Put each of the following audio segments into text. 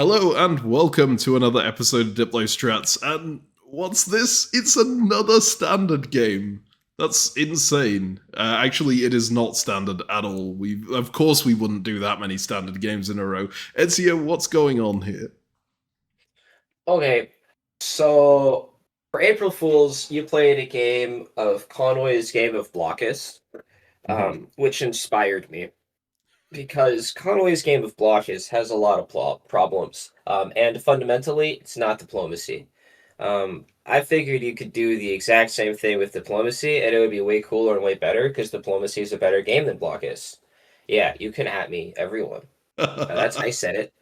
Hello and welcome to another episode of Diplo Strats. And what's this? It's another standard game. That's insane. Actually, it is not standard at all. Of course, we wouldn't do that many standard games in a row. Ezio, what's going on here? Okay, so for April Fools, you played a game of Conway's Game of Blockus, which inspired me because Conway's Game of Blockus has a lot of problems, and fundamentally, it's not diplomacy. I figured you could do the exact same thing with diplomacy, and it would be way cooler and way better because diplomacy is a better game than Blockus. Yeah, you can at me, everyone. I said it.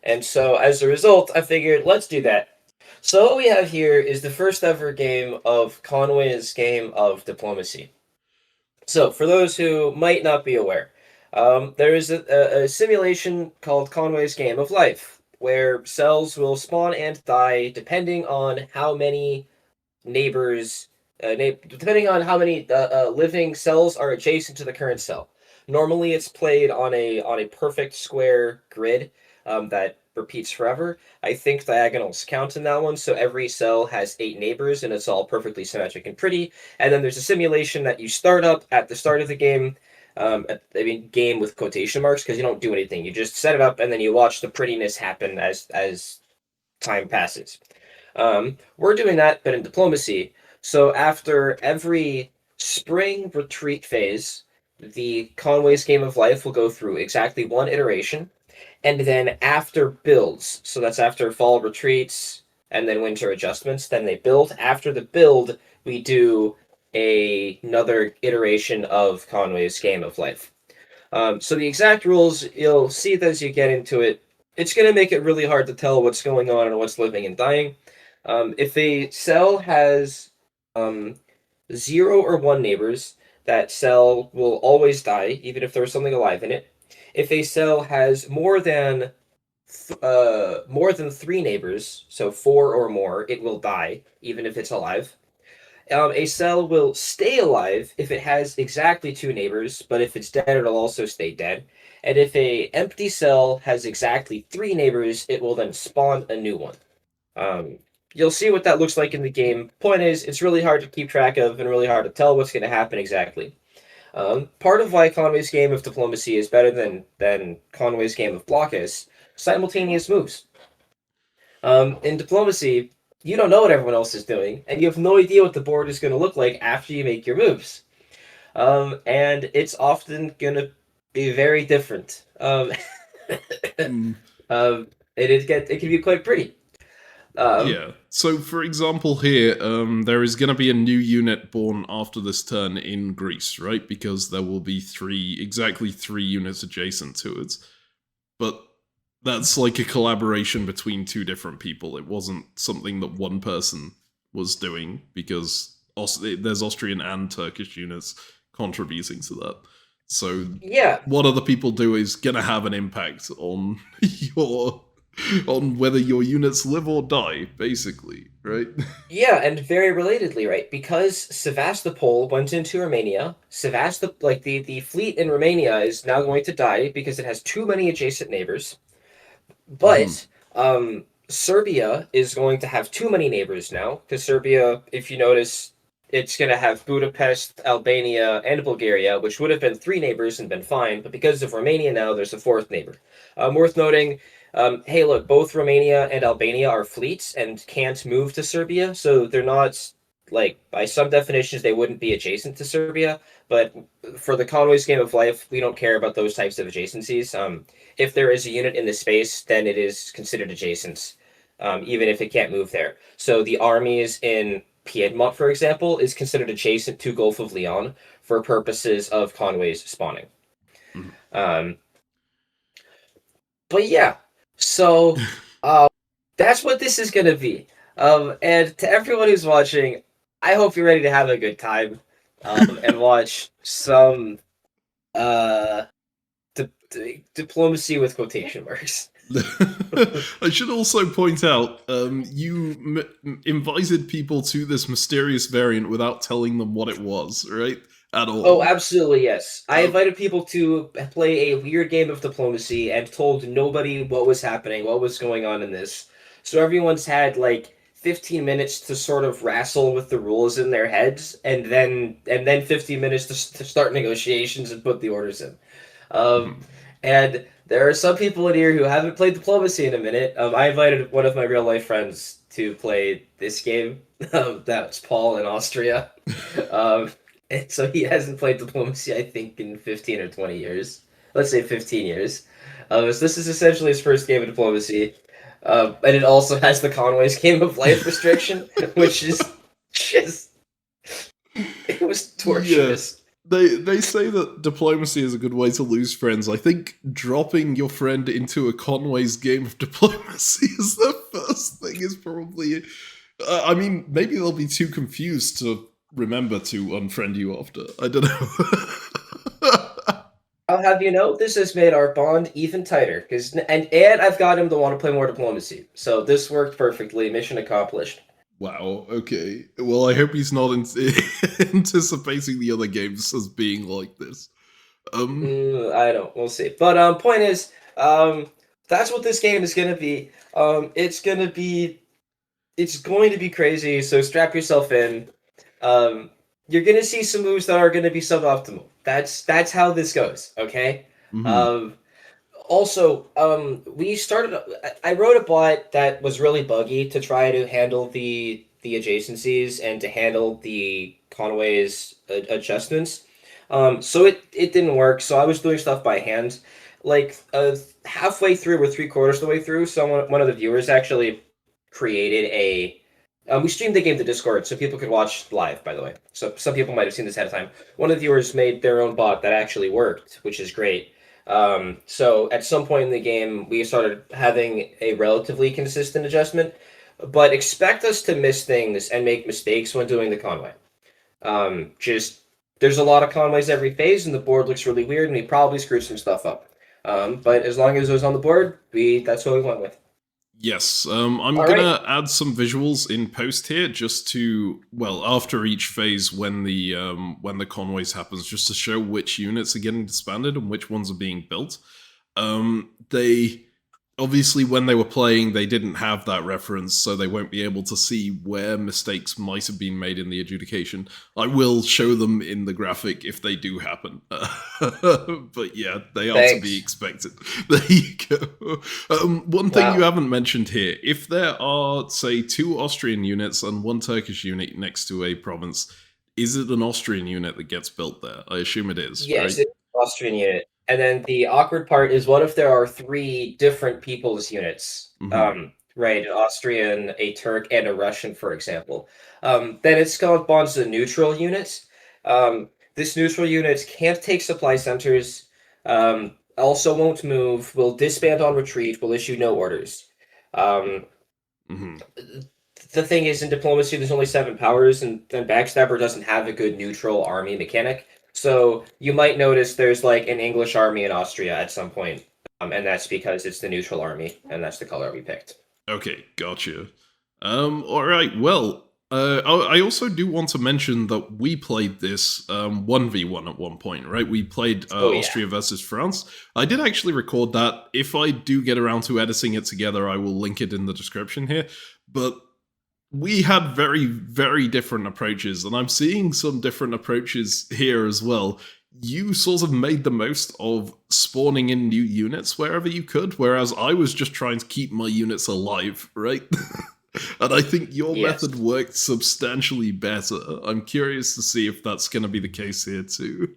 And so as a result, I figured let's do that. So what we have here is the first ever game of Conway's Game of Diplomacy. So for those who might not be aware, there is a simulation called Conway's Game of Life, where cells will spawn and die depending on how many neighbors, depending on how many living cells are adjacent to the current cell. Normally, it's played on a perfect square grid that repeats forever. I think diagonals count in that one, so every cell has 8 neighbors, and it's all perfectly symmetric and pretty. And then there's a simulation that you start up at the start of the game. Game with quotation marks, because you don't do anything. You just set it up, and then you watch the prettiness happen as time passes. We're doing that, but in diplomacy. So after every spring retreat phase, the Conway's Game of Life will go through exactly one iteration, and then after builds, so that's after fall retreats and then winter adjustments, then they build. After the build, we do another iteration of Conway's Game of Life. So the exact rules, you'll see that as you get into it. It's going to make it really hard to tell what's going on and what's living and dying. If a cell has 0 or 1 neighbors, that cell will always die, even if there's something alive in it. If a cell has more than 3 neighbors, so 4 or more, it will die, even if it's alive. A cell will stay alive if it has exactly 2 neighbors, but if it's dead, it'll also stay dead. And if a empty cell has exactly 3 neighbors, it will then spawn a new one. You'll see what that looks like in the game. Point is, it's really hard to keep track of and really hard to tell what's going to happen exactly. Part of why Conway's Game of Diplomacy is better than Conway's Game of Block is simultaneous moves. In Diplomacy, you don't know what everyone else is doing, and you have no idea what the board is going to look like after you make your moves. And it's often going to be very different. It can be quite pretty. Yeah. So, for example, here, there is going to be a new unit born after this turn in Greece, right? Because there will be exactly three units adjacent to it. But that's like a collaboration between 2 different people. It wasn't something that one person was doing, because there's Austrian and Turkish units contributing to that. So, yeah, what other people do is going to have an impact on on whether your units live or die, basically, right? Yeah, and very relatedly, right? Because Sevastopol went into Romania, the fleet in Romania is now going to die because it has too many adjacent neighbors. But Serbia is going to have too many neighbors now, because Serbia, if you notice, it's going to have Budapest, Albania, and Bulgaria, which would have been 3 neighbors and been fine, but because of Romania now, there's a 4th neighbor. Worth noting, hey, look, both Romania and Albania are fleets and can't move to Serbia, so they're not, like, by some definitions, they wouldn't be adjacent to Serbia, but for the Conway's Game of Life, we don't care about those types of adjacencies. If there is a unit in the space, then it is considered adjacent, even if it can't move there. So the armies in Piedmont, for example, is considered adjacent to Gulf of Leon for purposes of Conway's spawning. But yeah, so that's what this is going to be. And to everyone who's watching, I hope you're ready to have a good time and watch some diplomacy with quotation marks. I should also point out, you invited people to this mysterious variant without telling them what it was, right? at Oh, all. absolutely, yes. I Um, invited people to play a weird game of diplomacy and told nobody what was happening, what was going on in this. So everyone's had like 15 minutes to sort of wrestle with the rules in their heads, and then 15 minutes to start negotiations and put the orders in. Um, mhm. and there are some people in here who haven't played diplomacy in a minute. I invited one of my real life friends to play this game. That's Paul in Austria. Um, and so he hasn't played diplomacy, I think, in 15 or 20 years. Let's say 15 years. So this is essentially his first game of diplomacy. And it also has the Conway's game of life restriction, which is just, it was Yeah. torturous. They say that diplomacy is a good way to lose friends. I think dropping your friend into a Conway's game of diplomacy is the first thing is probably. I mean, maybe they'll be too confused to remember to unfriend you after. I don't know. I'll have you know, this has made our bond even tighter. And I've got him to want to play more diplomacy. So this worked perfectly. Mission accomplished. Wow. Okay. Well, I hope he's not anticipating the other games as being like this. I don't. We'll see. But point is, that's what this game is gonna be. It's going to be crazy. So strap yourself in. Um, you're gonna see some moves that are gonna be suboptimal. That's how this goes. Okay. Mhm. Um, Also, we started. I wrote a bot that was really buggy to try to handle the adjacencies and to handle the Conway's adjustments. So it didn't work. So I was doing stuff by hand. Like halfway through or three quarters of the way through, someone one of the viewers actually created a. We streamed the game to Discord so people could watch live. By the way, so some people might have seen this ahead of time. One of the viewers made their own bot that actually worked, which is great. So at some point in the game, we started having a relatively consistent adjustment, but expect us to miss things and make mistakes when doing the Conway. Just there's a lot of Conways every phase, and the board looks really weird, and we probably screwed some stuff up. But as long as it was on the board, we that's what we went with. Yes, I'm All right. gonna add some visuals in post here, just to after each phase when the convoys happens, just to show which units are getting disbanded and which ones are being built. They obviously when they were playing, they didn't have that reference, so they won't be able to see where mistakes might have been made in the adjudication. I will show them in the graphic if they do happen. But yeah, they are to be Thanks. expected. There you go. One thing you Wow. haven't mentioned here, if there are, say, 2 Austrian units and 1 Turkish unit next to a province, is it an Austrian unit that gets built there? I assume it is, Yes, right? it's an Austrian unit. And then the awkward part is what if there are three different people's units? Hmm. Right, an Austrian, a Turk, and a Russian, for example. Then it's called bonds to neutral units. This neutral unit can't take supply centers, also won't move, will disband on retreat, will issue no orders. Um, Hmm. the thing is, in diplomacy, there's only 7 powers, and Backstabber doesn't have a good neutral army mechanic. So you might notice there's like an English army in Austria at some point, and that's because it's the neutral army, and that's the color we picked. Okay, gotcha. All right. Well, I also do want to mention that we played this 1v1 at one point, right? We played Oh yeah. Austria versus France. I did actually record that. If I do get around to editing it together, I will link it in the description here. But we had very, very different approaches, and I'm seeing some different approaches here as well. You sort of made the most of spawning in new units wherever you could, whereas I was just trying to keep my units alive, right? And I think your Yes. method worked substantially better. I'm curious to see if that's going to be the case here too.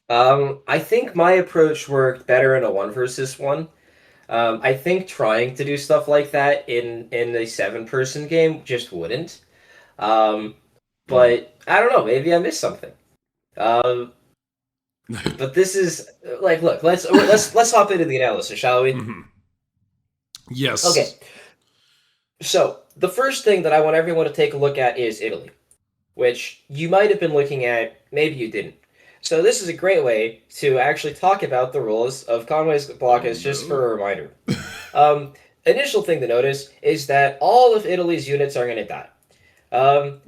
I think my approach worked better in a one versus one. I think trying to do stuff like that in a 7-person game just wouldn't. Um, Mhm. but I don't know. Maybe I missed something. Um, but this is like, look, let's hop into the analysis, shall we? Mhm. Okay. Yes. So the first thing that I want everyone to take a look at is Italy, which you might have been looking at, maybe you didn't. So this is a great way to actually talk about the rules of Conway's Oh blockage, just no. for a reminder. Um, Initial thing to notice is that all of Italy's units are going to die. Um,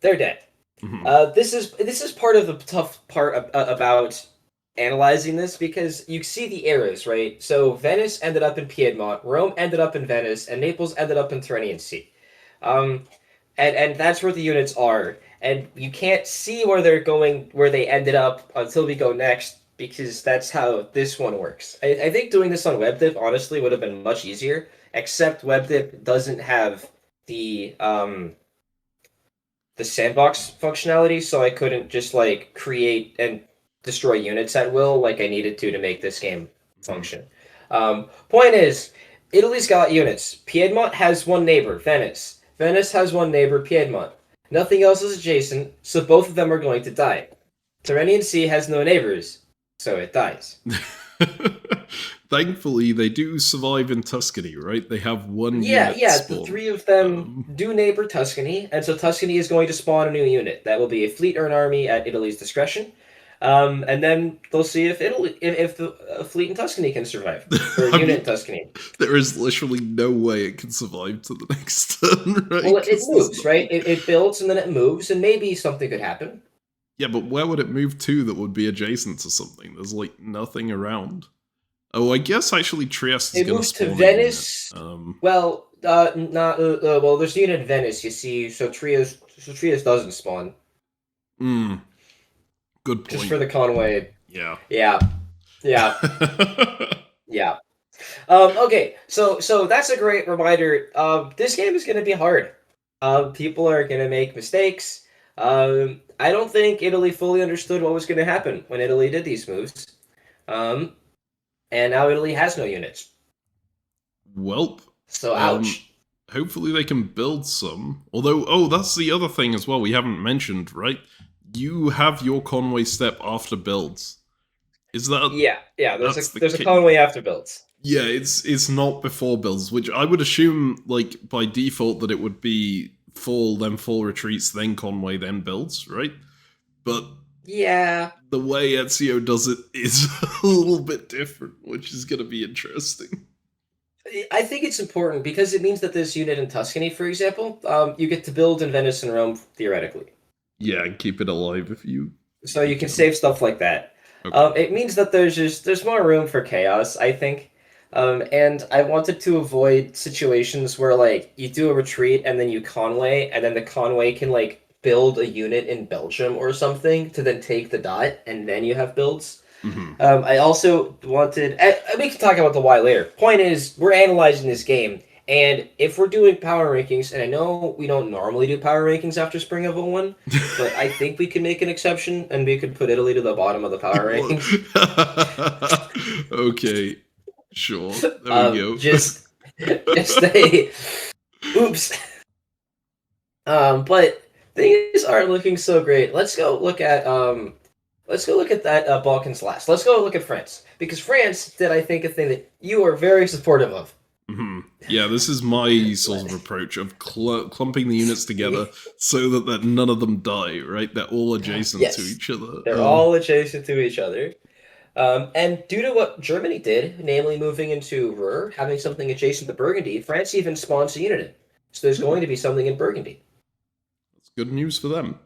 they're dead. Mhm. This is part of the tough part about analyzing this because you see the eras, right? So Venice ended up in Piedmont, Rome ended up in Venice, and Naples ended up in Tyrrhenian Sea. Um, and that's where the units are. And you can't see where they're going, where they ended up until we go next, because that's how this one works. I think doing this on WebDiv honestly would have been much easier, except WebDiv doesn't have the sandbox functionality, so I couldn't just like create and destroy units at will like I needed to make this game Mhm. function. Point is, Italy's got units. Piedmont has one neighbor, Venice. Venice has one neighbor, Piedmont. Nothing else is adjacent, so both of them are going to die. Tyrrhenian Sea has no neighbors, so it dies. Thankfully, they do survive in Tuscany, right? They have one Yeah, unit yeah, the spawn. three of them Um, do neighbor Tuscany, and so Tuscany is going to spawn a new unit. That will be a fleet or an army at Italy's discretion. And then they'll see if Italy, if the fleet in Tuscany can survive, or I unit in mean, Tuscany. there is literally no way it can survive to the next turn, right? Well, it Because there's moves, right? nothing. It builds and then it moves, and maybe something could happen. Yeah, but where would it move to that would be adjacent to something? There's like nothing around. Oh, I guess actually Trieste is It gonna moves to spawn a unit. Venice. Well, not well. There's unit in Venice, you see. So Trios doesn't spawn Hmm, good just point. for the Conway. Yeah. Yeah, yeah, yeah. Okay, so that's a great reminder. This game is going to be hard. People are going to make mistakes. I don't think Italy fully understood what was going to happen when Italy did these moves. Um, and now Italy has no units. Welp. So Um, ouch. hopefully they can build some. Although, oh, that's the other thing as well we haven't mentioned, right? You have your Conway step after builds. Is that Yeah, yeah. There's a that's the there's a case? Conway after builds. Yeah, it's not before builds, which I would assume like by default that it would be fall, then fall retreats, then Conway, then builds, right? But Yeah, the way Ezio does it is a little bit different, which is going to be interesting. I think it's important because it means that this unit in Tuscany, for example, you get to build in Venice and Rome theoretically. Yeah, and keep it alive if you So you can can. save stuff like that. Okay. It means that there's more room for chaos, I think. And I wanted to avoid situations where like you do a retreat and then you Conway and then the Conway can like build a unit in Belgium or something to then take the dot and then you have builds. Hmm. I also wanted. We can talk about the why later. Point is, we're analyzing this game, and if we're doing power rankings, and I know we don't normally do power rankings after Spring of '01, but I think we can make an exception, and we could put Italy to the bottom of the power What? rankings. Okay, sure. There we go. Just a oops. But things aren't looking so great. Let's go look at that Balkans last. Let's go look at France because France did, I think, a thing that you are very supportive of. Mhm. Yeah, this is my sort of approach of clumping the units together so that none of them die, right? They're all adjacent to Yes, each other. they're all adjacent to each other. And due to what Germany did, namely moving into Ruhr, having something adjacent to Burgundy, France even spawns a unit. So there's Yeah, going to be something in Burgundy. that's good news for them.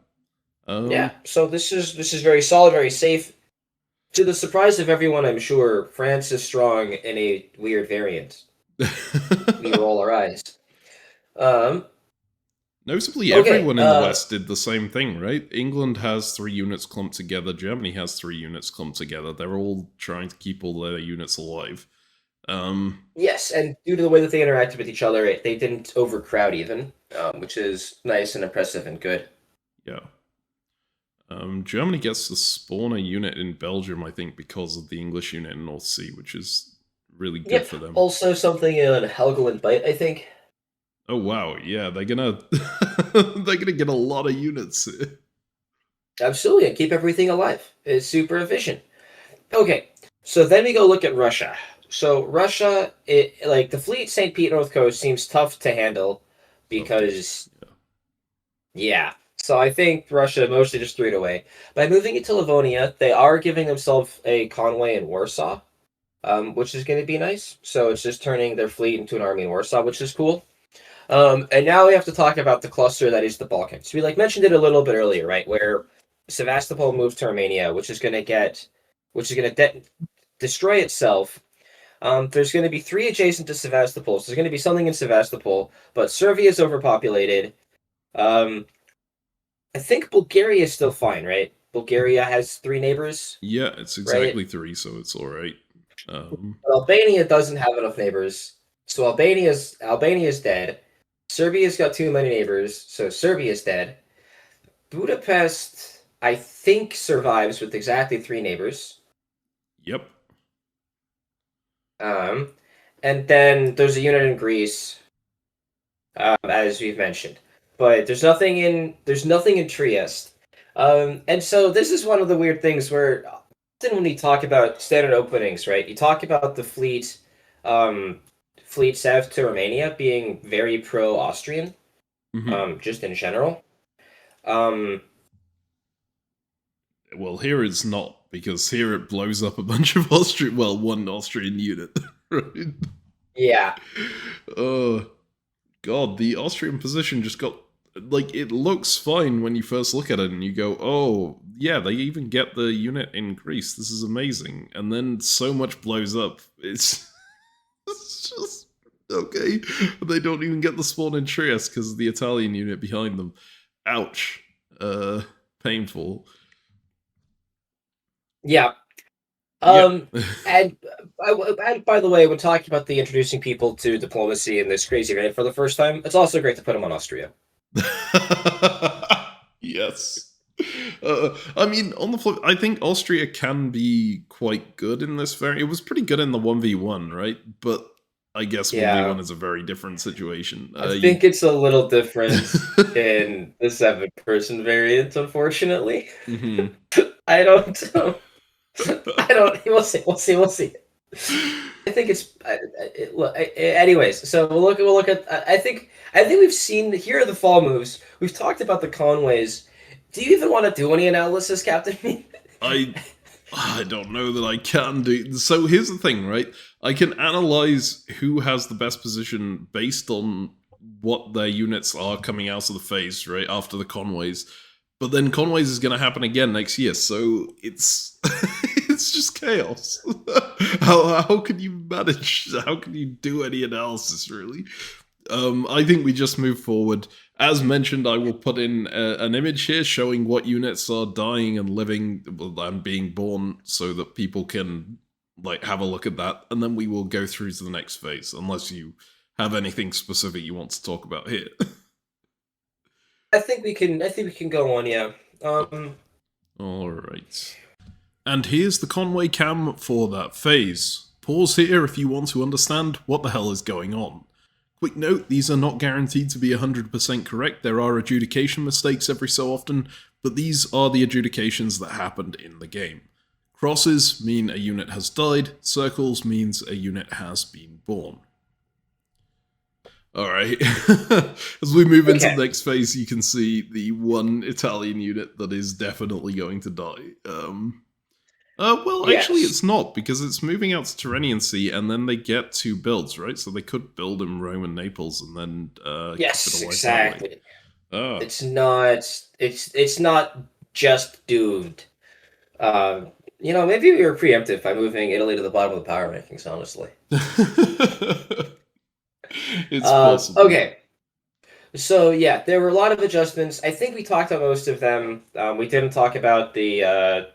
Yeah. Um, So this is very solid, very safe. To the surprise of everyone, I'm sure France is strong in a weird variant. We roll our eyes. Um. Notably, Okay. everyone in the West did the same thing, right? England has 3 units clumped together. Germany has 3 units clumped together. They're all trying to keep all their units alive. Um, Yes, and due to the way that they interacted with each other, they didn't overcrowd even, which is nice and impressive and good. yeah. Germany gets to spawn a unit in Belgium, I think, because of the English unit in North Sea, which is really good Yep. for them. Also something in Helgoland Bite, I think. Oh wow, yeah, they're gonna they're gonna get a lot of units here. Absolutely, and keep everything alive. It's super efficient. Okay, so then we go look at Russia. So Russia, it like the fleet St. Pete North Coast seems tough to handle Tough game. because yeah. So I think Russia mostly just threw it away. By moving it to Livonia, they are giving themselves a Conway in Warsaw, which is going to be nice. So it's just turning their fleet into an army in Warsaw, which is cool. And now we have to talk about the cluster that is the Balkans. We mentioned it a little bit earlier, right? Where Sevastopol moved to Armenia, which is going to destroy itself. There's going to be 3 adjacent to Sevastopol. So there's going to be something in Sevastopol, but Serbia is overpopulated. I think Bulgaria is still fine, right? Bulgaria has 3 neighbors. Yeah, it's exactly right? 3, so it's all right. Albania doesn't have enough neighbors, so Albania's dead. Serbia's got too many neighbors, so Serbia's dead. Budapest, I think, survives with exactly 3 neighbors. Yep. And then there's a unit in Greece, as we've mentioned, but there's nothing in Trieste. And so this is one of the weird things where often when you talk about standard openings, right? You talk about the fleet south to Romania being very pro-Austrian, just in general. Well, here it's not, because here it blows up a bunch of one Austrian unit, right? Yeah. Oh, God, the Austrian position just got, it looks fine when you first look at it, and you go, oh, yeah, they even get the unit in Greece, this is amazing. And then so much blows up, it's just, okay. They don't even get the spawn in Trieste because of the Italian unit behind them. Ouch. Painful. Yeah. And by the way, when talking about the introducing people to diplomacy in this crazy event for the first time, it's also great to put them on Austria. Yes. I mean, on the flip, I think Austria can be quite good in this variant. It was pretty good in the 1v1, right? But I guess 1v1 is a very different situation. I think it's a little different in the 7-person variant, unfortunately. I don't know. We'll see. I think it's. Anyways, so we'll look at. I think we've seen. Here are the fall moves. We've talked about the Conways. Do you even want to do any analysis, Captain? I don't know that I can do. So here's the thing, right? I can analyze who has the best position based on what their units are coming out of the phase, right, after the Conways. But then Conways is going to happen again next year, so it's it's just chaos. How can you manage? How can you do any analysis, really? I think we just move forward. As mentioned, I will put in an image here showing what units are dying and living and being born, so that people can have a look at that, and then we will go through to the next phase. Unless you have anything specific you want to talk about here. I think we can go on, yeah. All right. And here's the Conway cam for that phase. Pause here if you want to understand what the hell is going on. Quick note, these are not guaranteed to be 100% correct. There are adjudication mistakes every so often, but these are the adjudications that happened in the game. Crosses mean a unit has died, circles means a unit has been born. Alright, as we move into the next phase, you can see the one Italian unit that is definitely going to die. Actually it's not, because it's moving out to Tyrrhenian Sea, and then they get 2 builds, right? So they could build in Rome and Naples, and then yes, exactly. It's not just doomed. Maybe we were preemptive by moving Italy to the bottom of the power rankings, honestly. It's possible. Okay. So yeah, there were a lot of adjustments. I think we talked about most of them. We didn't talk about the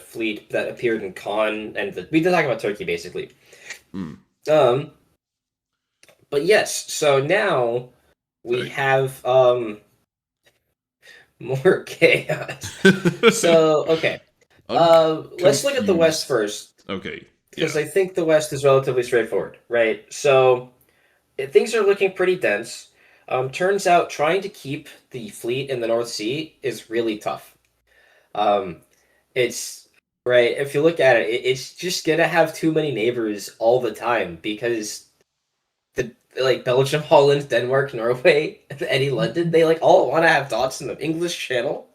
fleet that appeared in Khan, and we did talk about Turkey basically. But yes, so now we have more chaos. So okay, let's look at the West first. Okay, because I think the West is relatively straightforward, right? So things are looking pretty dense. Turns out trying to keep the fleet in the North Sea is really tough. It's right. If you look at it, it's just gonna have too many neighbors all the time, because Belgium, Holland, Denmark, Norway, any London, they all want to have dots in the English Channel.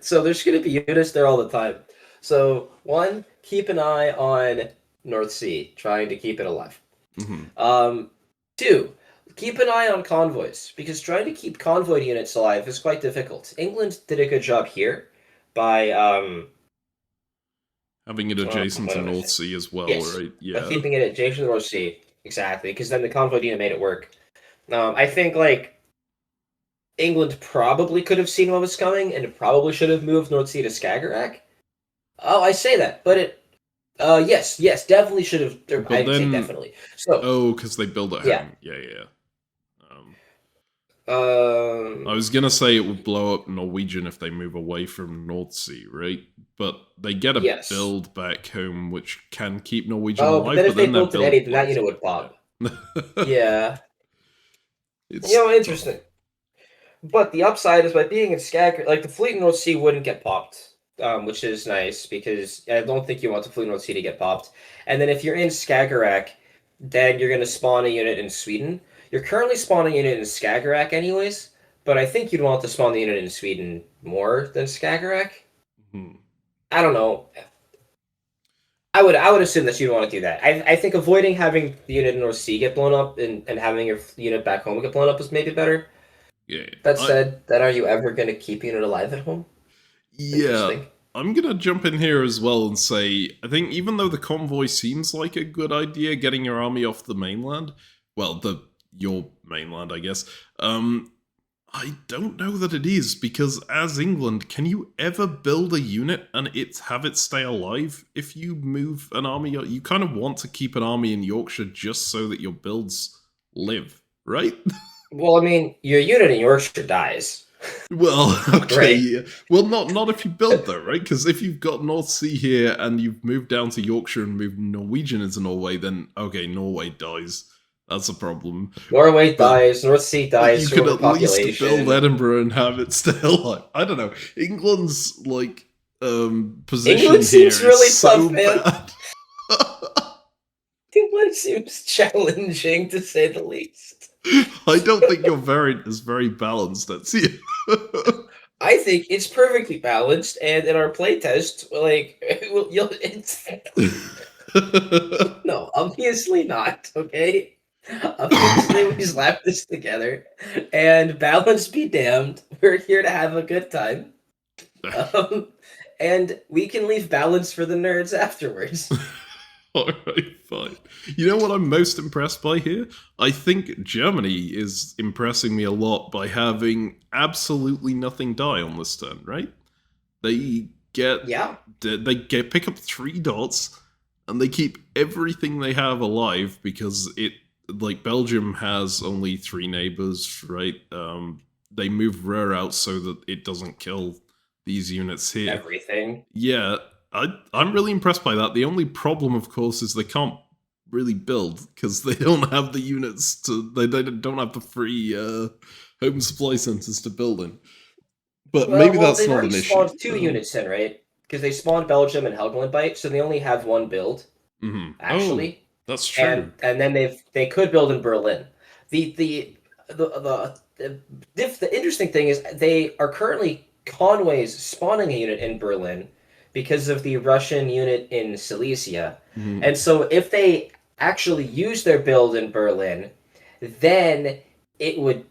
So there's gonna be units there all the time. So 1, keep an eye on North Sea, trying to keep it alive. 2, keep an eye on convoys, because trying to keep convoy units alive is quite difficult. England did a good job here by Having it adjacent to what am I North saying? Sea as well, Yes, right? by Yeah. keeping it at adjacent to the North Sea. Exactly, because then the convoy unit made it work. I think like England probably could have seen what was coming and it probably should have moved North Sea to Skagerrak. Oh, I say that, but it. Yes, definitely should have. But I'd say then, definitely. So oh, because they build at yeah. home. Yeah, yeah. Um, I Um. was gonna say it would blow up Norwegian if they move away from North Sea, right? But they get a Yes. build back home which can keep Norwegian Oh, but alive, then but if they then their built an eddy, build then that blows unit up. would pop. Yeah. Yeah. It's tough. Interesting. But the upside is by being in Skagerrak, like the fleet in North Sea wouldn't get popped, which is nice because I don't think you want the fleet in North Sea to get popped. And then if you're in Skagerrak, then you're going to spawn a unit in Sweden. You're currently spawning a unit in Skagerrak anyways, but I think you'd want to spawn the unit in Sweden more than Skagerrak. Hmm. I don't know. I would assume that you'd want to do that. I think avoiding having the unit in North Sea get blown up and having your unit back home get blown up is maybe better. Yeah. That said, then are you ever going to keep unit alive at home? Yeah, Interesting. I'm gonna jump in here as well and say I think even though the convoy seems like a good idea, getting your army off the mainland, well, your mainland, I guess. I don't know that it is because as England, can you ever build a unit and have it stay alive if you move an army? You kind of want to keep an army in Yorkshire just so that your builds live, right? Well, I mean, your unit in Yorkshire dies. Well, okay, Right. yeah. Well, not if you build though, right? Because if you've got North Sea here and you've moved down to Yorkshire and moved Norwegian into Norway, then okay, Norway dies. That's a problem. Norway But dies, North Sea dies you through could at least build overpopulation. Edinburgh and have it stay alive. I don't know. England's position England here seems is really so tough, man. bad. England seems challenging to say the least. I don't think your variant is very balanced. That's it. I think it's perfectly balanced, and in our playtest, like, it's no, obviously not. Okay, obviously we slapped this together, and balance be damned. We're here to have a good time, um, and we can leave balance for the nerds afterwards. Alright, fine. You know what I'm most impressed by here? I think Germany is impressing me a lot by having absolutely nothing die on this turn, right? They get Yeah, pick up 3 dots and they keep everything they have alive because it like Belgium has only 3 neighbors, right? They move Ruhr out so that it doesn't kill these units here. everything. Yeah, I'm really impressed by that. The only problem, of course, is they can't really build because they don't have the units to. They don't have the free home supply centers to build in. But maybe Well, that's they've not already an issue. spawned 2 units in, right? Because they spawned Belgium and Helgoland, so they only have one build Oh, actually, that's and true. then they could build in Berlin. The interesting thing is they are currently Conway's spawning a unit in Berlin because of the Russian unit in Silesia, Mhm. and so if they actually use their build in Berlin, then it would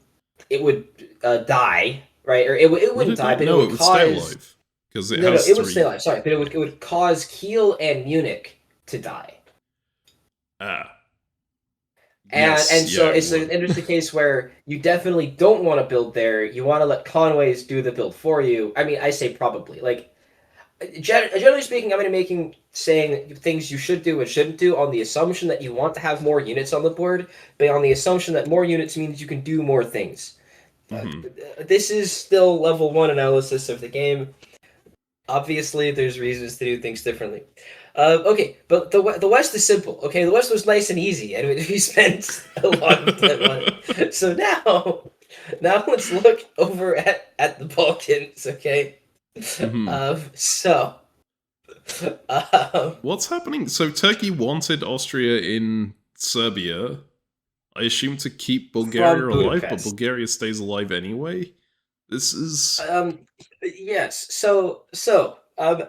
die, right? Or it Would wouldn't it die, die? but it No, it would would stay cause alive because it no, has it would stay 3. alive. Sorry, but it would cause Kiel and Munich to die. Ah, And yes, yeah, so it it's an would. interesting case where you definitely don't want to build there. You want to let Conways do the build for you. I mean, I say probably. Like generally speaking, I'm going to making saying things you should do and shouldn't do on the assumption that you want to have more units on the board, but on the assumption that more units means you can do more things. Uh, Mhm. this is still level 1 analysis of the game. Obviously, there's reasons to do things differently. Okay, but the West is simple. Okay, the West was nice and easy, and we spent a lot of time on it. So now let's look over at the Balkans. Okay, Mhm. so um, What's happening? So Turkey wanted Austria in Serbia. I assume to keep Bulgaria from alive, but Budapest. Bulgaria stays alive anyway. This is Yes.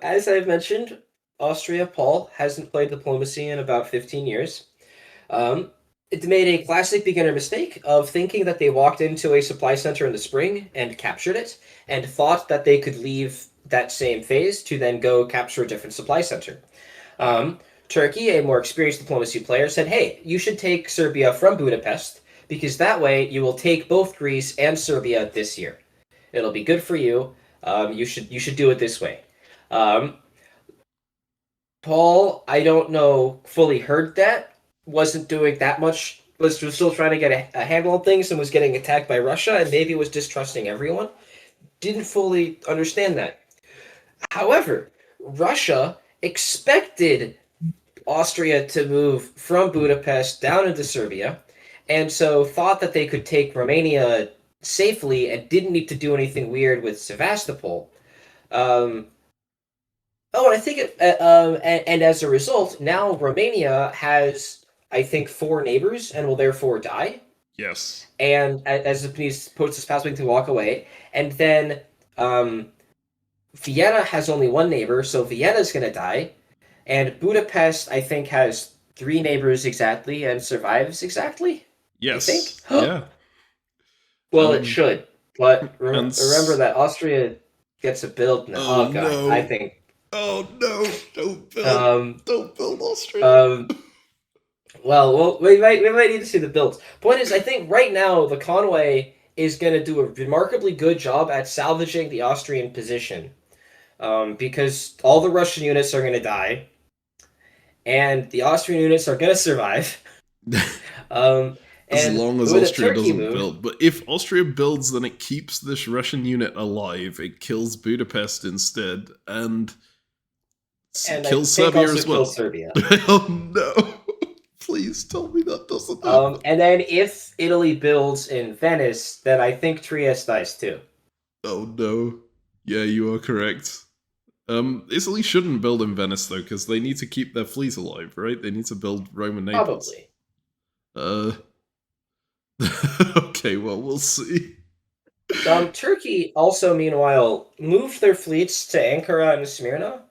As I've mentioned, Austria, Paul hasn't played diplomacy in about 15 years. Um, It made a classic beginner mistake of thinking that they walked into a supply center in the spring and captured it, and thought that they could leave that same phase to then go capture a different supply center. Um, Turkey, a more experienced diplomacy player, said, "Hey, you should take Serbia from Budapest because that way you will take both Greece and Serbia this year. It'll be good for you. You should do it this way." Um, Paul, I don't know, fully heard that. Wasn't doing that much. Was still trying to get a handle on things and was getting attacked by Russia and maybe was distrusting everyone. Didn't fully understand that. However, Russia expected Austria to move from Budapest down into Serbia, and so thought that they could take Romania safely and didn't need to do anything weird with Sevastopol. Um, and I think and as a result, now Romania has, I think, 4 neighbors and will therefore die. Yes. And as the police post is passing to walk away, and then um, Vienna has only 1 neighbor, so Vienna's going to die. And Budapest, I think, has 3 neighbors exactly and survives exactly. Yes. I think. Yeah. Well, it should, but and remember that Austria gets a build now. Oh, Oh god, no. I think. Oh no! Don't build. Don't build Austria. Well, we might need to see the builds. Point is, I think right now the Conway is going to do a remarkably good job at salvaging the Austrian position, because all the Russian units are going to die, and the Austrian units are going to survive. As long as Austria doesn't build. But if Austria builds, then it keeps this Russian unit alive. It kills Budapest instead, and kills Serbia as well. Serbia. Oh no! Please tell me that doesn't happen. And then if Italy builds in Venice, then I think Trieste dies too. Oh no! Yeah, you are correct. Italy shouldn't build in Venice though, because they need to keep their fleet alive, right? They need to build Rome and Naples. Probably. Okay, well, we'll see. Turkey also, meanwhile, moved their fleets to Ankara and Smyrna,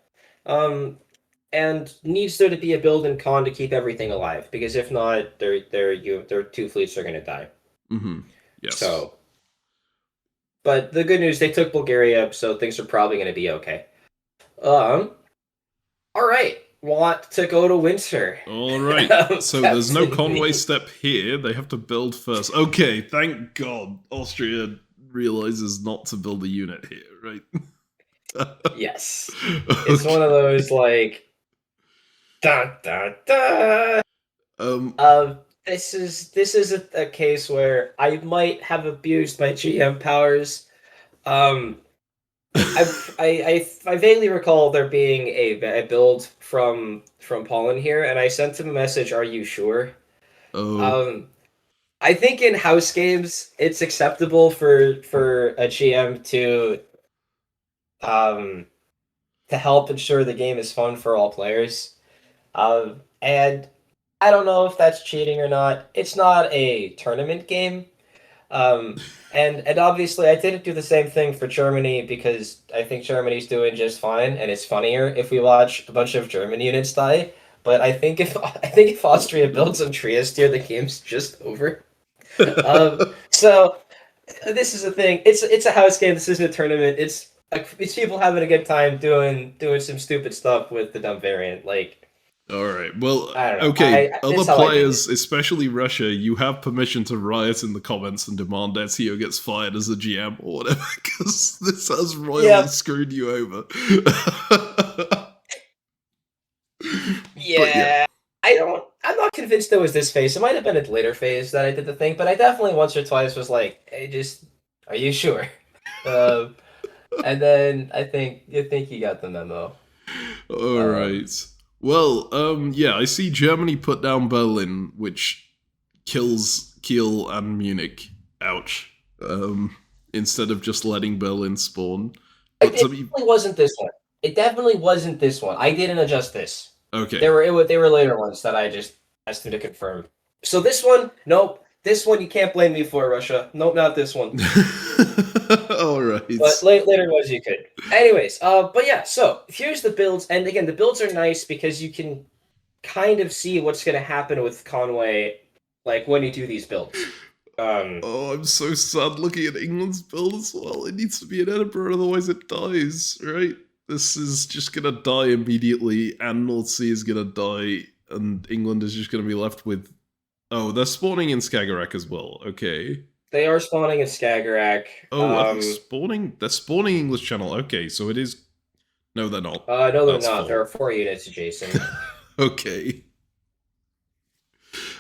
and needs there to be a build in Khan to keep everything alive, because if not, their 2 fleets are going to die. Mm-hmm. Yes. So, but the good news, they took Bulgaria, so things are probably going to be okay. All right. Want to go to winter. All right. So there's no Conway step here. They have to build first. Okay, thank God Austria realizes not to build a unit here, right? Yes. It's one of those, like, da da da. This is a case where I might have abused my GM powers. I vaguely recall there being a build from Pollen here, and I sent him a message. Are you sure? Oh. I think in house games it's acceptable for a GM to help ensure the game is fun for all players. And I don't know if that's cheating or not. It's not a tournament game. And obviously I didn't do the same thing for Germany because I think Germany's doing just fine, and it's funnier if we watch a bunch of German units die. But I think if Austria builds on Trieste here, the game's just over. So this is the thing. It's a house game. This isn't a tournament. It's people having a good time doing some stupid stuff with the dumb variant. Like, all right. Well, okay. Other players, especially Russia, you have permission to riot in the comments and demand Ezio gets fired as a GM or whatever, because this has royally screwed you over. Yeah. I'm not convinced it was this phase. It might have been a later phase that I did the thing, but I definitely once or twice was like, "Hey, are you sure?" And then I think you got the memo. All right. Well, yeah, I see Germany put down Berlin, which kills Kiel and Munich. Ouch. Instead of just letting Berlin spawn. But it definitely wasn't this one. It definitely wasn't this one. I didn't adjust this. Okay. They were later ones that I just asked them to confirm. So this one, nope. This one you can't blame me for, Russia. Nope, not this one. All right. But later ones you could. Anyways, but yeah, so here's the builds. And again, the builds are nice because you can kind of see what's going to happen with Conway like when you do these builds. Oh, I'm so sad looking at England's build as well. It needs to be in Edinburgh, otherwise it dies, right? This is just gonna die immediately, and North Sea is gonna die, and England is just gonna be left with... Oh, they're spawning in Skagerrak as well, okay. They are spawning in Skagerrak. Oh, are they spawning? They're spawning English Channel, okay, so it is... No, they're not. No, they're That's not. full. There are 4 units adjacent. Okay.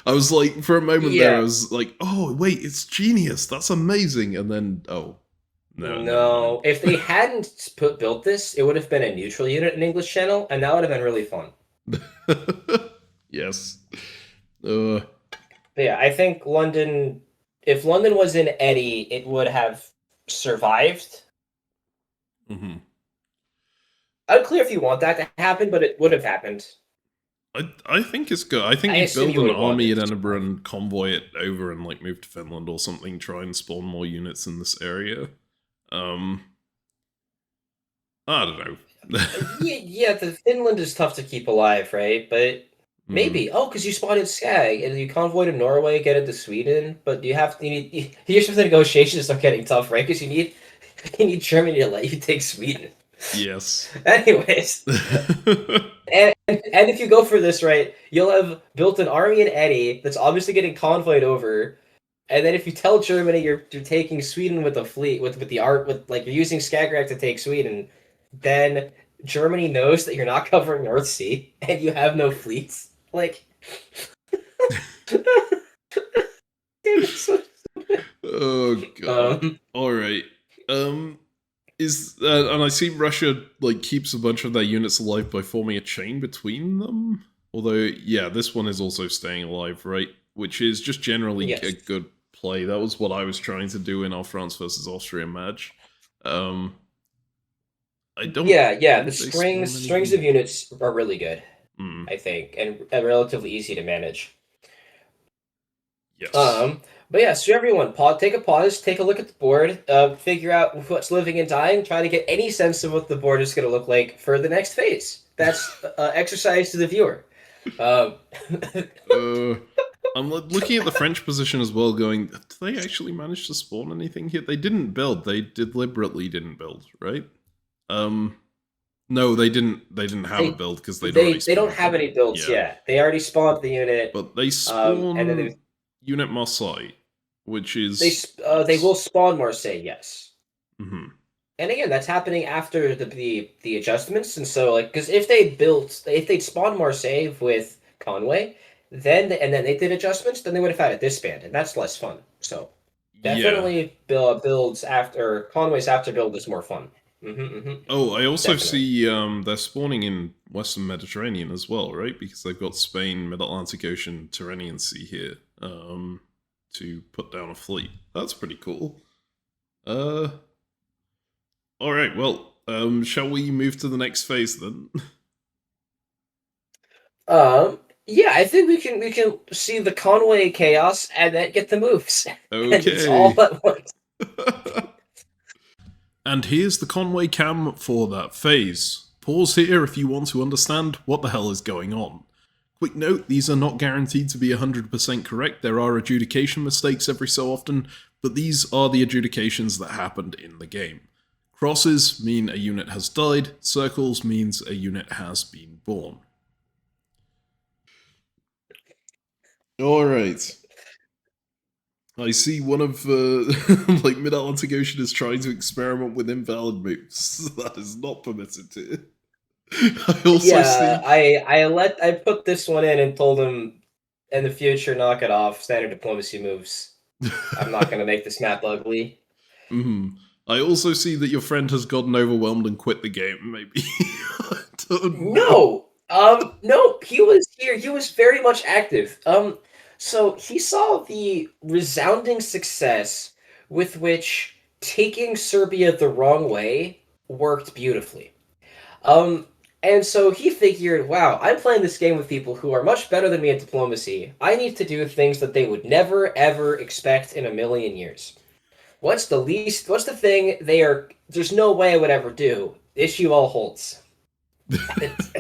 I was like, for a moment there, I was like, oh, wait, it's genius. That's amazing. And then, oh, no. If they hadn't built this, it would have been a neutral unit in English Channel, and that would have been really fun. Yes. But yeah, I think London... If London was in Eddie, it would have survived. Mm-hmm. Unclear if you want that to happen, but it would have happened. I think it's good. I think you build an army in Edinburgh and convoy it over and like move to Finland or something, try and spawn more units in this area. I don't know. yeah, the Finland is tough to keep alive, right? But maybe. Oh, because you spotted Skag and you convoy to Norway, get into Sweden, but here's where the negotiations start getting tough, right? Because you need Germany to let you take Sweden. Yes. Anyways, and if you go for this, right, you'll have built an army in Eddie that's obviously getting convoyed over, and then if you tell Germany you're taking Sweden with the fleet with you're using Skagerrak to take Sweden, then Germany knows that you're not covering North Sea and you have no fleets. Like, oh god. All right. And I see Russia like keeps a bunch of their units alive by forming a chain between them. Although, yeah, this one is also staying alive, right? Which is just generally a good play. That was what I was trying to do in our France versus Austria match. I don't. Yeah. The strings of units are really good, I think, and relatively easy to manage. Yes. But yeah, so everyone, take a pause, take a look at the board, figure out what's living and dying, try to get any sense of what the board is going to look like for the next phase. That's exercise to the viewer. I'm looking at the French position as well, going, did they actually manage to spawn anything here? They didn't build. They deliberately didn't build, right? No, they didn't have a build because they don't have any builds yet. They already spawned the unit, but they spawned and then Unit Marseille, which is they will spawn Marseille, yes. Mm-hmm. And again, that's happening after the adjustments, and so like because if they'd spawned Marseille with Conway, then they did adjustments, then they would have had a disband, and that's less fun. So definitely builds after Conway's after build is more fun. Oh, I also see they're spawning in Western Mediterranean as well, right? Because they've got Spain, Mid-Atlantic Ocean, Tyrrhenian Sea here to put down a fleet. That's pretty cool. All right, well, shall we move to the next phase then? Yeah, I think we can see the Conway chaos and then get the moves. Okay. And it's all at once. And here's the Conway cam for that phase. Pause here if you want to understand what the hell is going on. Quick note, these are not guaranteed to be 100% correct. There are adjudication mistakes every so often, but these are the adjudications that happened in the game. Crosses mean a unit has died, circles means a unit has been born. Alright. I see one of, like, Mid-Atlantic Ocean is trying to experiment with invalid moves. That is not permitted here. I also see... I put this one in and told him, in the future, knock it off. Standard diplomacy moves. I'm not going to make this map ugly. I also see that your friend has gotten overwhelmed and quit the game, maybe. I don't know. No, he was here. He was very much active. So he saw the resounding success with which taking Serbia the wrong way worked beautifully. And so he figured, wow, I'm playing this game with people who are much better than me at diplomacy. I need to do things that they would never, ever expect in a million years. What's the thing there's no way I would ever do? Issue all holds.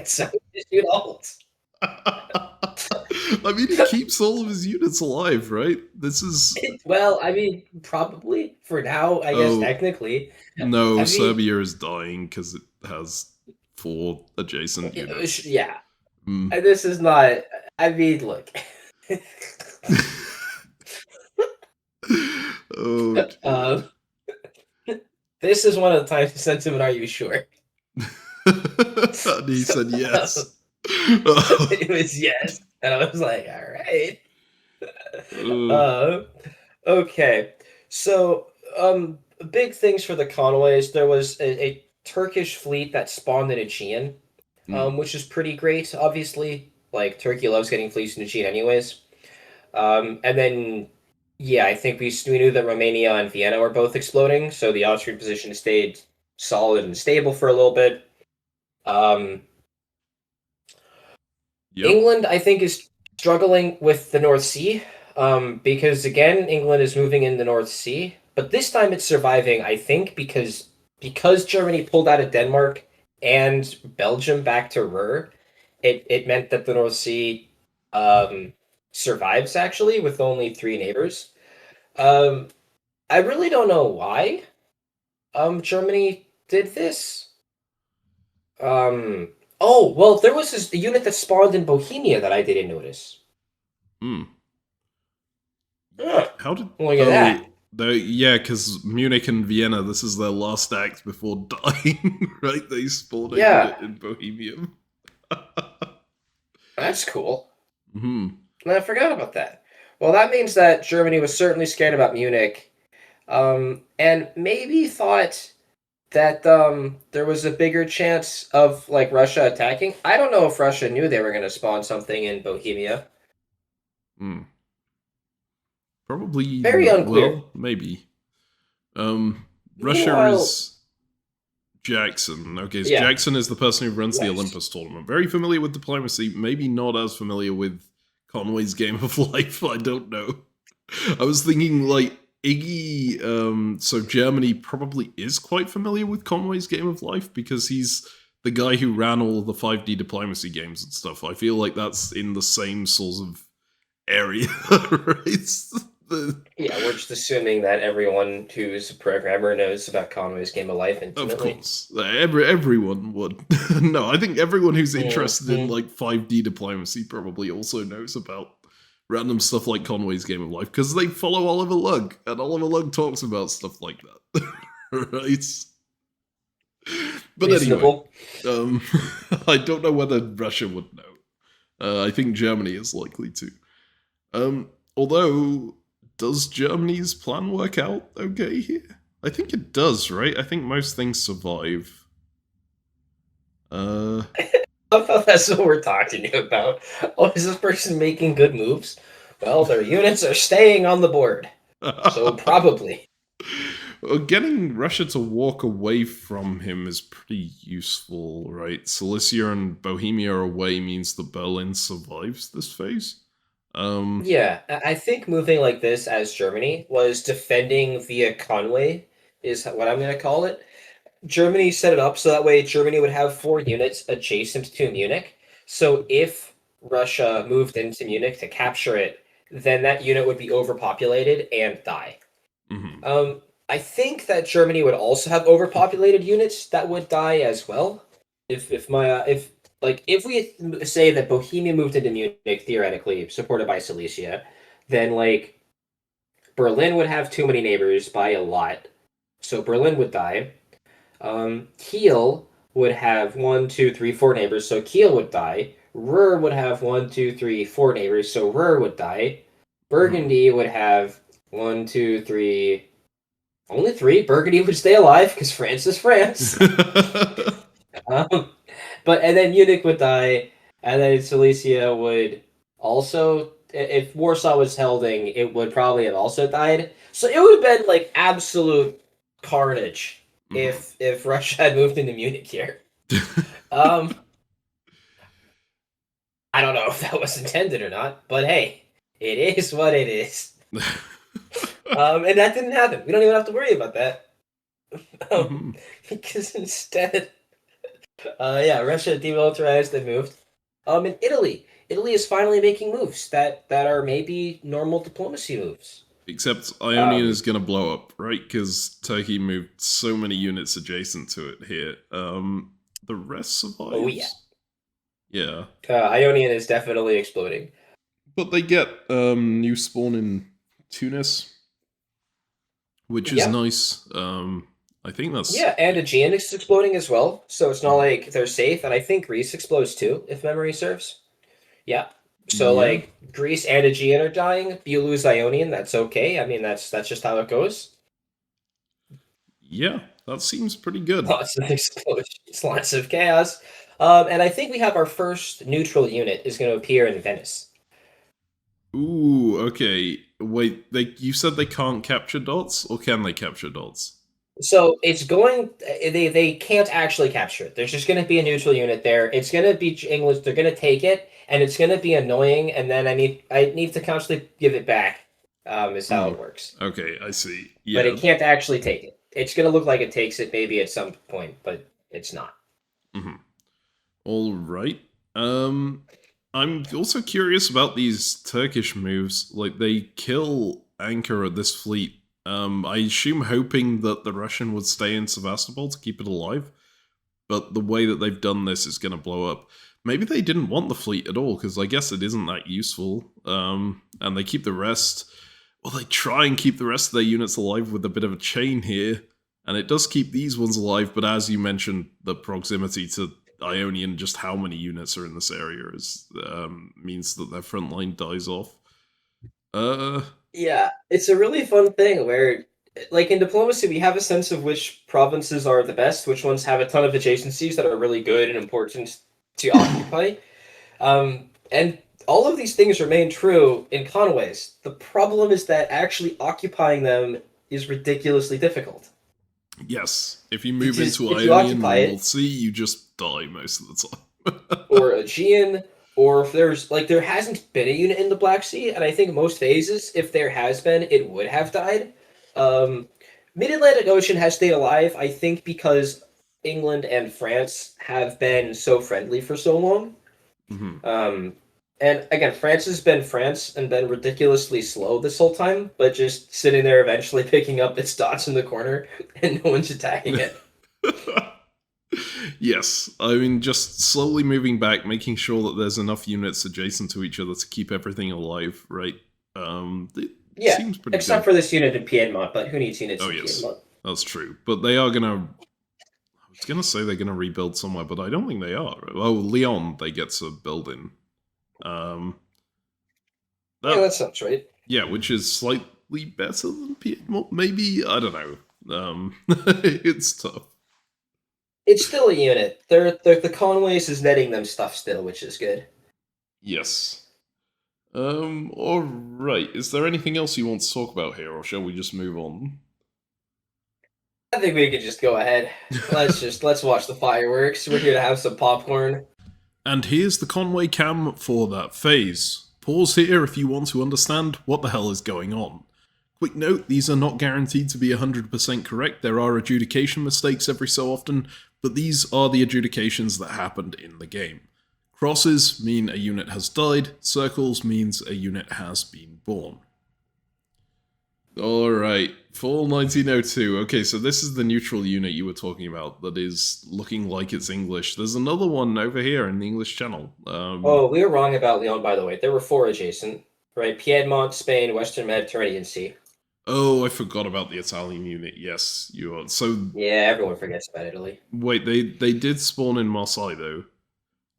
So issue all holds. I mean, he keeps all of his units alive, right? This is... Well, I mean, probably for now, I guess Oh, technically. no, I mean, Serbia is dying because it has 4 adjacent units. yeah. Mm. This is not. I mean, look. Oh, dear. um, this is one of the times he sent him an "Are you sure?" And he said yes. It was yes, and I was like, "All right." Uh, okay, so big things for the Conways. There was a Turkish fleet that spawned in Aegean, mm, which is pretty great. Obviously, like Turkey loves getting fleets in Aegean, anyways. And then, yeah, I think we knew that Romania and Vienna were both exploding, so the Austrian position stayed solid and stable for a little bit. Um, yep. England, I think, is struggling with the North Sea, because again, England is moving in the North Sea, but this time it's surviving, I think, because Germany pulled out of Denmark and Belgium back to Ruhr, it meant that the North Sea survives actually with only 3 neighbors. Um, I really don't know why Germany did this. Um, oh well, there was this unit that spawned in Bohemia that I didn't notice. Mm. Ugh, How did... look at that. Oh, yeah, because Munich and Vienna, this is their last act before dying, right? They spawned a Yeah, unit in Bohemia. that's cool. Hmm. I forgot about that. Well, that means that Germany was certainly scared about Munich, and maybe thought that there was a bigger chance of like Russia attacking. I don't know if Russia knew they were going to spawn something in Bohemia. Mm. Probably Very not. unclear. Well, maybe. Um, Russia Meanwhile, is Jackson. Okay, so yeah, Jackson is the person who runs the yes. Olympus tournament. Very familiar with diplomacy, maybe not as familiar with Conway's Game of Life. I don't know. I was thinking like Iggy. So Germany probably is quite familiar with Conway's Game of Life because he's the guy who ran all the 5D diplomacy games and stuff. I feel like that's in the same sort of area, right? The, Yeah, we're just assuming that everyone who's a programmer knows about Conway's Game of Life Of intimately. course, everyone would. No, I think everyone who's interested in Mhm. like 5D diplomacy probably also knows about random stuff like Conway's Game of Life because they follow Oliver Lug, and Oliver Lug talks about stuff like that, right? But anyway, Reasonable. um, I don't know whether Russia would know. I think Germany is likely to. Although, does Germany's plan work out okay here? I think it does, right? I think most things survive. Uh, I thought that's what we're talking about. Oh, is this person making good moves? Well, their units are staying on the board, so probably. well, getting Russia to walk away from him is pretty useful, right? Silesia and Bohemia away means that Berlin survives this phase. Um, Yeah, I think moving like this as Germany was defending via Conway, is what I'm going to call it. Germany set it up so that way Germany would have 4 units adjacent to Munich. So if Russia moved into Munich to capture it, then that unit would be overpopulated and die. mhm. I think that Germany would also have overpopulated units that would die as well. If my if we say that Bohemia moved into Munich theoretically, supported by Silesia, then like Berlin would have too many neighbors by a lot, so Berlin would die. Kiel would have one, two, three, 4 neighbors, so Kiel would die. Ruhr would have one, two, three, 4 neighbors, so Ruhr would die. Mhm. Burgundy would have one, two, three, only 3. Burgundy would stay alive because France is France. Um, but and then Munich would die, and then Silesia would also, if Warsaw was holding, it would probably have also died. So it would have been like absolute carnage Mhm. if Russia had moved into Munich here. Um, I don't know if that was intended or not, but hey, it is what it is. And that didn't happen. We don't even have to worry about that. Um, Mhm. because instead, yeah, Russia demilitarized and moved. In Italy. Italy is finally making moves that are maybe normal diplomacy moves. Except Ionian is going to blow up, right? Because Turkey moved so many units adjacent to it here. The rest survives. Oh yeah. Yeah. Ionian is definitely exploding. But they get new spawn in Tunis, which is nice. I think that's... Yeah, and Aegean is exploding as well, so it's not like they're safe, and I think Greece explodes too, if memory serves. Yeah. So like Greece and Aegean are dying. You lose Ionian, that's okay. I mean that's just how it goes. Yeah, that seems pretty good. Lots of explosions, lots of chaos. And I think we have our first neutral unit is going to appear in Venice. Ooh, okay. Wait, you said they can't capture dots, or can they capture dots? So it's going. They can't actually capture it. There's just going to be a neutral unit there. It's going to be English. They're going to take it, and it's going to be annoying. And then I need to constantly give it back. Is how it works. Okay, I see. Yeah, but it can't actually take it. It's going to look like it takes it maybe at some point, but it's not. Mm-hmm. All right. I'm also curious about these Turkish moves. Like, they kill Ankara, this fleet. I assume hoping that the Russian would stay in Sevastopol to keep it alive. But the way that they've done this is going to blow up. Maybe they didn't want the fleet at all, because I guess it isn't that useful. And they keep the rest... Well, they try and keep the rest of their units alive with a bit of a chain here. And it does keep these ones alive, but as you mentioned, the proximity to Ionian, just how many units are in this area, means that their front line dies off. Yeah, it's a really fun thing where, like in diplomacy, we have a sense of which provinces are the best, which ones have a ton of adjacencies that are really good and important to occupy. And all of these things remain true in Conways. The problem is that actually occupying them is ridiculously difficult. Yes, if you move into Ionian North Sea, you just die most of the time. Or Aegean, or if there's, like, there hasn't been a unit in the Black Sea, and I think most phases, if there has been, it would have died. Mid-Atlantic Ocean has stayed alive, I think because England and France have been so friendly for so long. Mm-hmm. And again, France has been France and been ridiculously slow this whole time, but just sitting there eventually picking up its dots in the corner and no one's attacking it. Yes, I mean, just slowly moving back, making sure that there's enough units adjacent to each other to keep everything alive, right? Yeah, seems pretty except good. for this unit in Piedmont, but who needs units in Piedmont? That's true. But they are gonna... I was gonna say they're gonna rebuild somewhere, but I don't think they are. Oh, Lyon, they get to build in. Yeah, that sounds right. Yeah, which is slightly better than Piedmont, maybe? I don't know. It's tough. It's still a unit. The Conways is netting them stuff still, which is good. Yes. Alright. Is there anything else you want to talk about here, or shall we just move on? I think we could just go ahead. Let's watch the fireworks. We're here to have some popcorn. And here's the Conway cam for that phase. Pause here if you want to understand what the hell is going on. Quick note, these are not guaranteed to be 100% correct. There are adjudication mistakes every so often, but these are the adjudications that happened in the game. Crosses mean a unit has died, circles means a unit has been born. Alright, fall 1902. Okay, so this is the neutral unit you were talking about that is looking like it's English. There's another one over here in the English Channel. Oh, we were wrong about Lyon, by the way. There were 4 adjacent, right? Piedmont, Spain, Western Mediterranean Sea. Oh, I forgot about the Italian unit. Yes, you are. So yeah, everyone forgets about Italy. Wait, they did spawn in Marseille, though.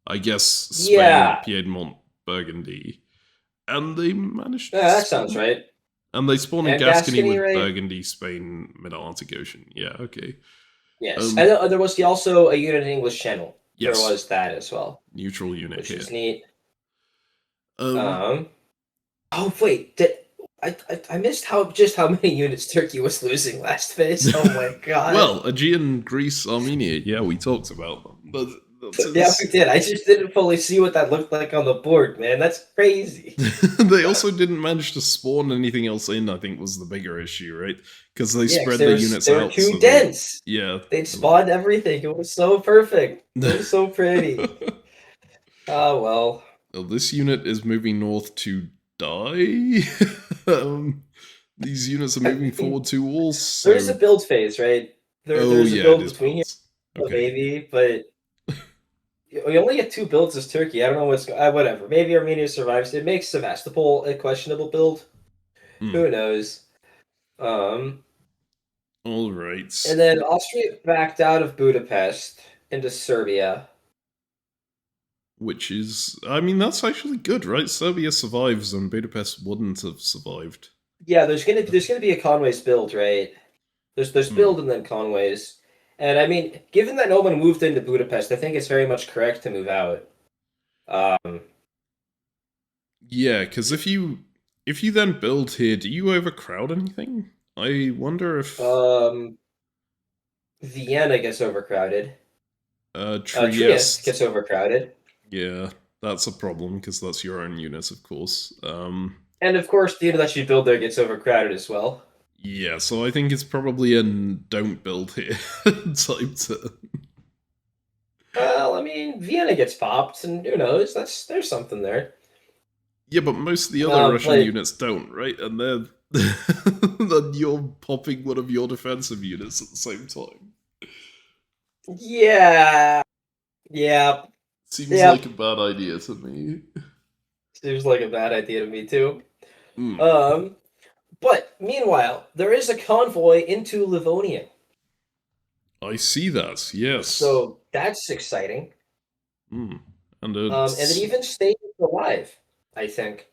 I guess Spain, Piedmont, Burgundy. And they managed to that sounds right. And they spawn in Gascony with right? Burgundy, Spain, Mid-Atlantic Ocean. Yeah, okay. Yes, and there was also a unit in English Channel. Yes. There was that as well. Neutral unit which here. Is neat. Oh, wait. I missed how many units Turkey was losing last phase. Oh my god. Well, Aegean, Greece, Armenia. Yeah, we talked about them. But yeah, we did. I just didn't fully see what that looked like on the board, man. That's crazy. They also didn't manage to spawn anything else in, I think, was the bigger issue, right? Because they spread their units out. They were too dense. They'd spawned everything. It was so perfect. It was so pretty. Oh, well. This unit is moving north to die. These units are moving forward to also. There's a build phase, right? Oh There's a yeah, it build is between here, builds. Okay. maybe, but we only get 2 builds as Turkey. I don't know whatever. Maybe Armenia survives. It makes Sevastopol a questionable build. Who knows? Um, All right. and then Austria backed out of Budapest into Serbia. Which is, I mean, that's actually good, right? Serbia survives, and Budapest wouldn't have survived. Yeah, there's gonna be a Conway's build, right? There's build and then Conway's. And I mean, given that no one moved into Budapest, I think it's very much correct to move out. Yeah, because if you then build here, do you overcrowd anything? I wonder if Vienna gets overcrowded. Trieste Trieste gets overcrowded. Yeah, that's a problem because that's your own unit, of course. And of course, the unit that you build there gets overcrowded as well. Yeah, so I think it's probably a don't build here type turn. Well, I mean, Vienna gets popped, and who knows? There's something there. Yeah, but most of the other Russian units don't, right? And then you're popping one of your defensive units at the same time. Yeah. Seems like a bad idea to me. Seems like a bad idea to me too. But meanwhile, there is a convoy into Livonia. I see that. Yes. So that's exciting. And it even stays alive, I think.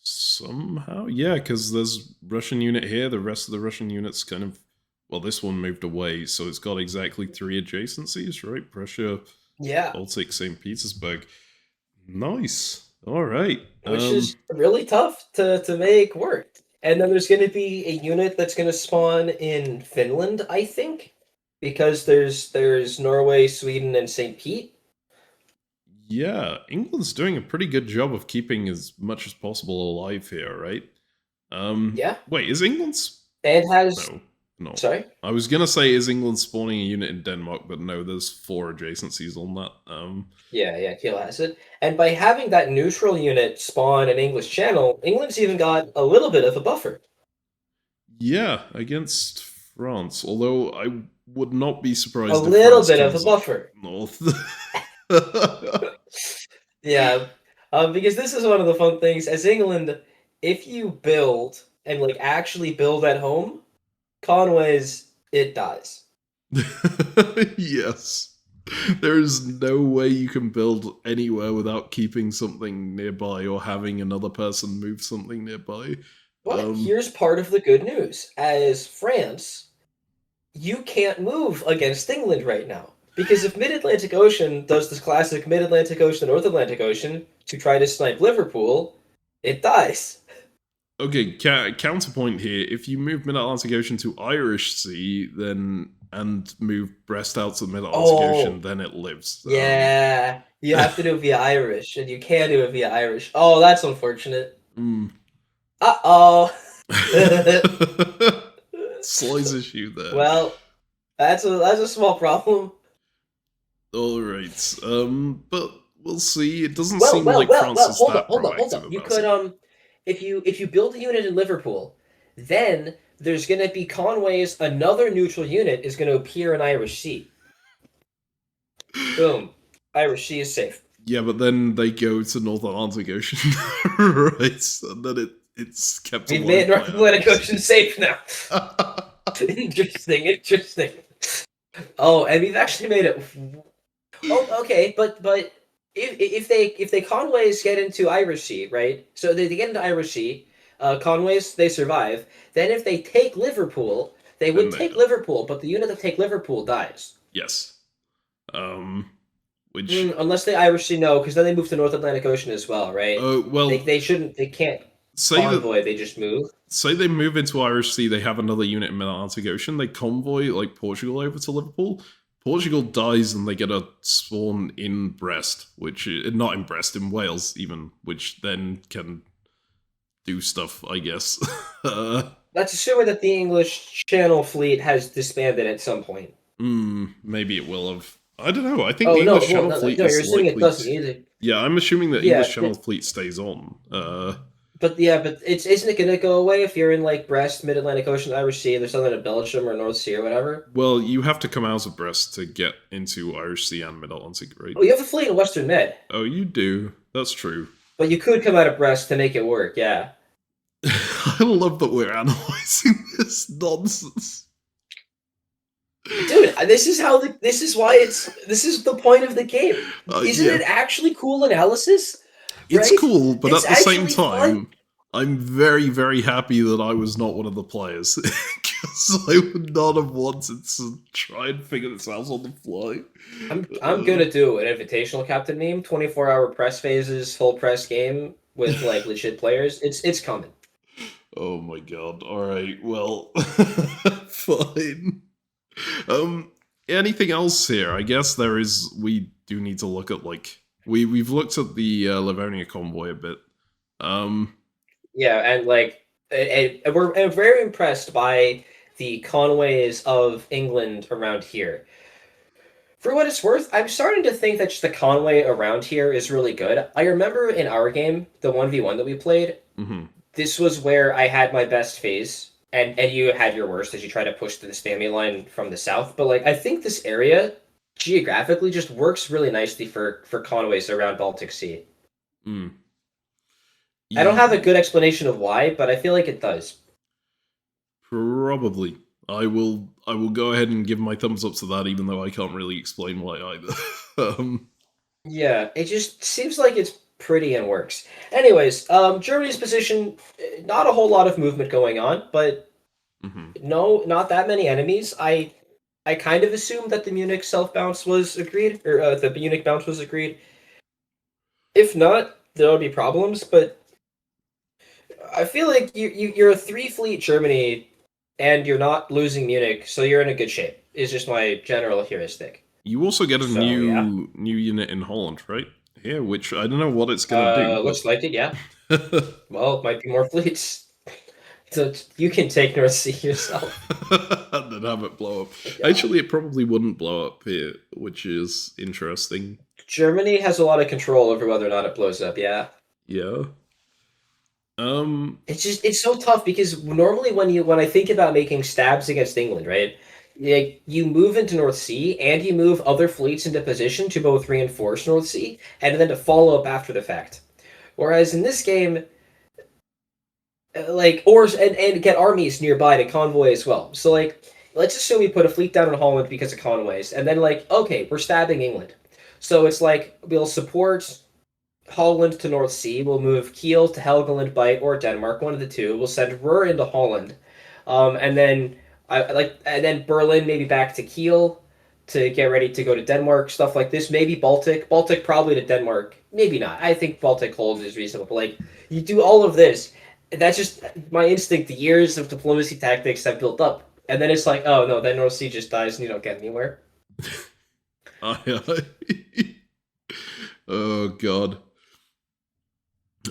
Somehow, yeah, because there's Russian unit here. The rest of the Russian units kind of, well, this one moved away, so it's got exactly 3 adjacencies, right? Prussia, Baltic, St. Petersburg. Nice. All right. Which is really tough to make work. And then there's going to be a unit that's going to spawn in Finland, I think, because there's Norway, Sweden, and St. Pete. Yeah, England's doing a pretty good job of keeping as much as possible alive here, right? Yeah. Wait, is England's... And has... No. Sorry? I was going to say, is England spawning a unit in Denmark, but no, there's 4 adjacencies on that. Yeah, Kiel has it. And by having that neutral unit spawn an English channel, England's even got a little bit of a buffer. Yeah, against France, although I would not be surprised if little bit of a buffer. North. Yeah, because this is one of the fun things. As England, if you build and actually build at home, Conway's, it dies. Yes. There is no way you can build anywhere without keeping something nearby or having another person move something nearby. But here's part of the good news. As France, you can't move against England right now. Because if Mid-Atlantic Ocean does this classic Mid-Atlantic Ocean, North Atlantic Ocean to try to snipe Liverpool, it dies. Okay, counterpoint here. If you move Mid-Atlantic Ocean to Irish Sea, and move Brest out to the Mid-Atlantic Ocean, then it lives. Yeah, you have to do it via Irish, and you can't do it via Irish. Oh, that's unfortunate. Uh-oh. Slight issue there. Well, that's a small problem. All right, but we'll see. It doesn't seem like France is that proactive about You could if you build a unit in Liverpool, then there's going to be Conway's another neutral unit is going to appear in Irish Sea. Boom, Irish Sea is safe. Yeah, but then they go to North Atlantic Ocean, right? And then it's kept. We've made North Atlantic Ocean safe now. Interesting. Oh, and we've actually made it. Oh, okay, but if they Conways get into Irish Sea, right? So they get into Irish Sea, Conways they survive. Then if they take Liverpool, they would take Liverpool, but the unit that take Liverpool dies. Yes. Which unless they Irish Sea, no, because then they move to North Atlantic Ocean as well, right? Well, they shouldn't. They can't. Convoy, they just move. Say they move into Irish Sea, they have another unit in Mid-Atlantic Ocean. They convoy Portugal over to Liverpool. Portugal dies and they get a spawn in Brest, which not in Brest, in Wales even, which then can do stuff, I guess. That's assuming that the English Channel fleet has disbanded at some point. Maybe it will have. I don't know. I think Oh the no, English well, Channel no, Fleet no, you're is assuming it likely doesn't to. either. Yeah, I'm assuming that Yeah, English Channel Fleet stays on. but it's isn't it gonna go away if you're in like Brest, Mid Atlantic Ocean, Irish Sea, and there's something in Belgium or North Sea or whatever? Well, you have to come out of Brest to get into Irish Sea and Mid-Atlantic, right? Oh, you have a fleet in Western Med, Oh, you do. That's true. but you could come out of Brest to make it work. Yeah. I love that we're analyzing this nonsense. Dude, this is the point of the game. Isn't Yeah, it actually cool analysis? it's Right? cool, but It's at the same actually fun. time, I'm very, very happy that I was not one of the players because I would not have wanted to try and figure this out on the fly. I'm gonna do an invitational Captain Meme, 24-hour press phases, full press game with like legit players. It's coming. Oh my god! All right, well, fine. Anything else here? I guess there is. We do need to look at like we've looked at the Livonia convoy a bit. Yeah, and like and we're very impressed by the Conways of England around here. For what it's worth, I'm starting to think that just the Conway around here is really good. I remember in our game, the 1v1 that we played, Mm-hmm. this was where I had my best phase, and you had your worst as you try to push to the Spammy line from the south. But like I think this area geographically just works really nicely for Conways around Baltic Sea. Mm. I don't have a good explanation of why, but I feel like it does. Probably. I will go ahead and give my thumbs up to that, even though I can't really explain why either. Yeah, it just seems like it's pretty and works. Anyways, Germany's position, not a whole lot of movement going on, but Mhm. no, not that many enemies. I kind of assumed that the Munich self bounce was agreed, or the Munich bounce was agreed. If not, there would be problems. But I feel like you're a three fleet Germany, and you're not losing Munich, so you're in a good shape. Is just my general heuristic. You also get a So yeah, new unit in Holland, right? Yeah, which I don't know what it's gonna do, looks like it. Yeah. but Well, it might be more fleets. So you can take North Sea yourself. and then have it blow up. Yeah. Actually, it probably wouldn't blow up here, which is interesting. Germany has a lot of control over whether or not it blows up. Yeah. Yeah. It's so tough because normally when I think about making stabs against England, right? Like you move into North Sea and you move other fleets into position to both reinforce North Sea and then to follow up after the fact. Whereas in this game, like and get armies nearby to convoy as well. So like let's assume we put a fleet down in Holland because of convoys, and then like okay, we're stabbing England. So it's like we'll support Holland to North Sea. We'll move Kiel to Helgoland, Bight, or Denmark, one of the two. We'll send Ruhr into Holland, and then and then Berlin maybe back to Kiel to get ready to go to Denmark. Stuff like this. Maybe Baltic probably to Denmark. Maybe not. I think Baltic holds is reasonable. But like you do all of this, and that's just my instinct. The years of diplomacy tactics have built up, and then it's like, oh no, then North Sea just dies, and you don't get anywhere. Aye. Oh god.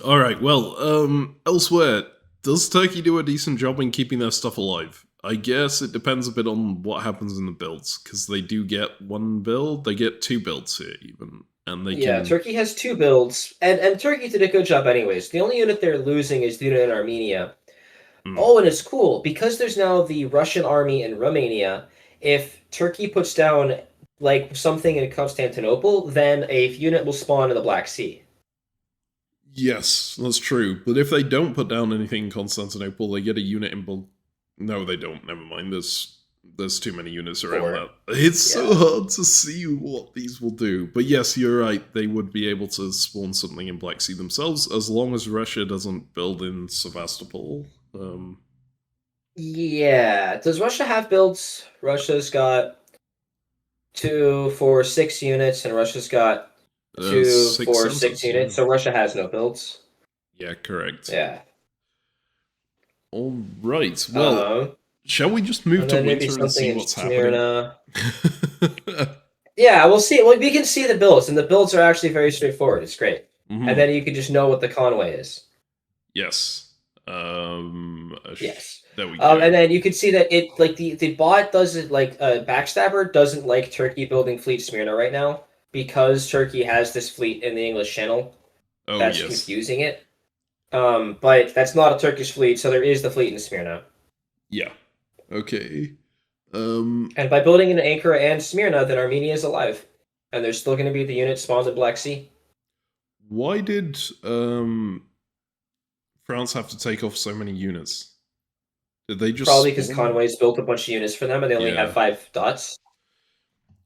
All right. Well, elsewhere, does Turkey do a decent job in keeping their stuff alive? I guess it depends a bit on what happens in the builds, because they do get one build. They get two builds here, even, and they Yeah, can. Turkey has two builds, and Turkey did a good job anyways. The only unit they're losing is the unit in Armenia. Mm. Oh, and it's cool because there's now the Russian army in Romania. If Turkey puts down like something in Constantinople, then a unit will spawn in the Black Sea. Yes, that's true. But if they don't put down anything in Constantinople, they get a unit in No, they don't. Never mind. There's too many units around Four. that. It's so Yeah. hard to see what these will do. But yes, you're right. They would be able to spawn something in Black Sea themselves, as long as Russia doesn't build in Sevastopol. Yeah. Does Russia have builds? Russia's got 2 for 6 units, and Russia's got 2 Six for centers, 6 units. yeah. So Russia has no builds. Yeah, correct. Yeah. All right. Well, Um, shall we just move and to then maybe winter and something see in what's happening? Smyrna. Yeah, we'll see. Well, we can see the builds, and the builds are actually very straightforward. It's great. Mhm. And then you can just know what the Conway is. Yes. Yes. There we go. And then you can see that it like the bot doesn't like backstabber doesn't like Turkey building fleet Smyrna right now because Turkey has this fleet in the English Channel Oh, that's yes. confusing it. But that's not a Turkish fleet, so there is the fleet in Smyrna. Yeah. Okay. And by building an Ankara and Smyrna, then Armenia is alive, and there's still going to be the unit spawned in Black Sea. Why did France have to take off so many units? Did they just Probably because spawn? Conway's built a bunch of units for them, and they only have 5 dots.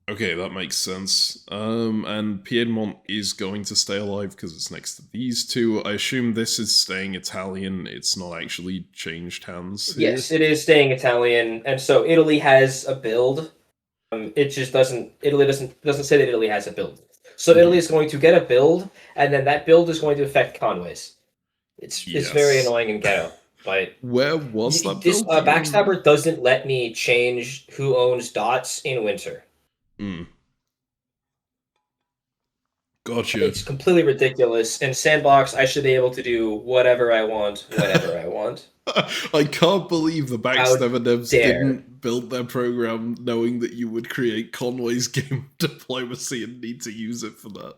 Okay, that makes sense. And Piedmont is going to stay alive because it's next to these two. I assume this is staying Italian. It's not actually changed hands here. Yes, it is staying Italian, and so Italy has a build. It just doesn't. Italy doesn't say that Italy has a build. So Italy is going to get a build, and then that build is going to affect Conway's. It's very annoying and ghetto. But where was that this build? backstabber doesn't let me change who owns dots in winter. Gotcha. It's completely ridiculous. In Sandbox, I should be able to do whatever I want, whenever I want. I can't believe the Backstabber devs didn't build their program knowing that you would create Conway's game of diplomacy and need to use it for that.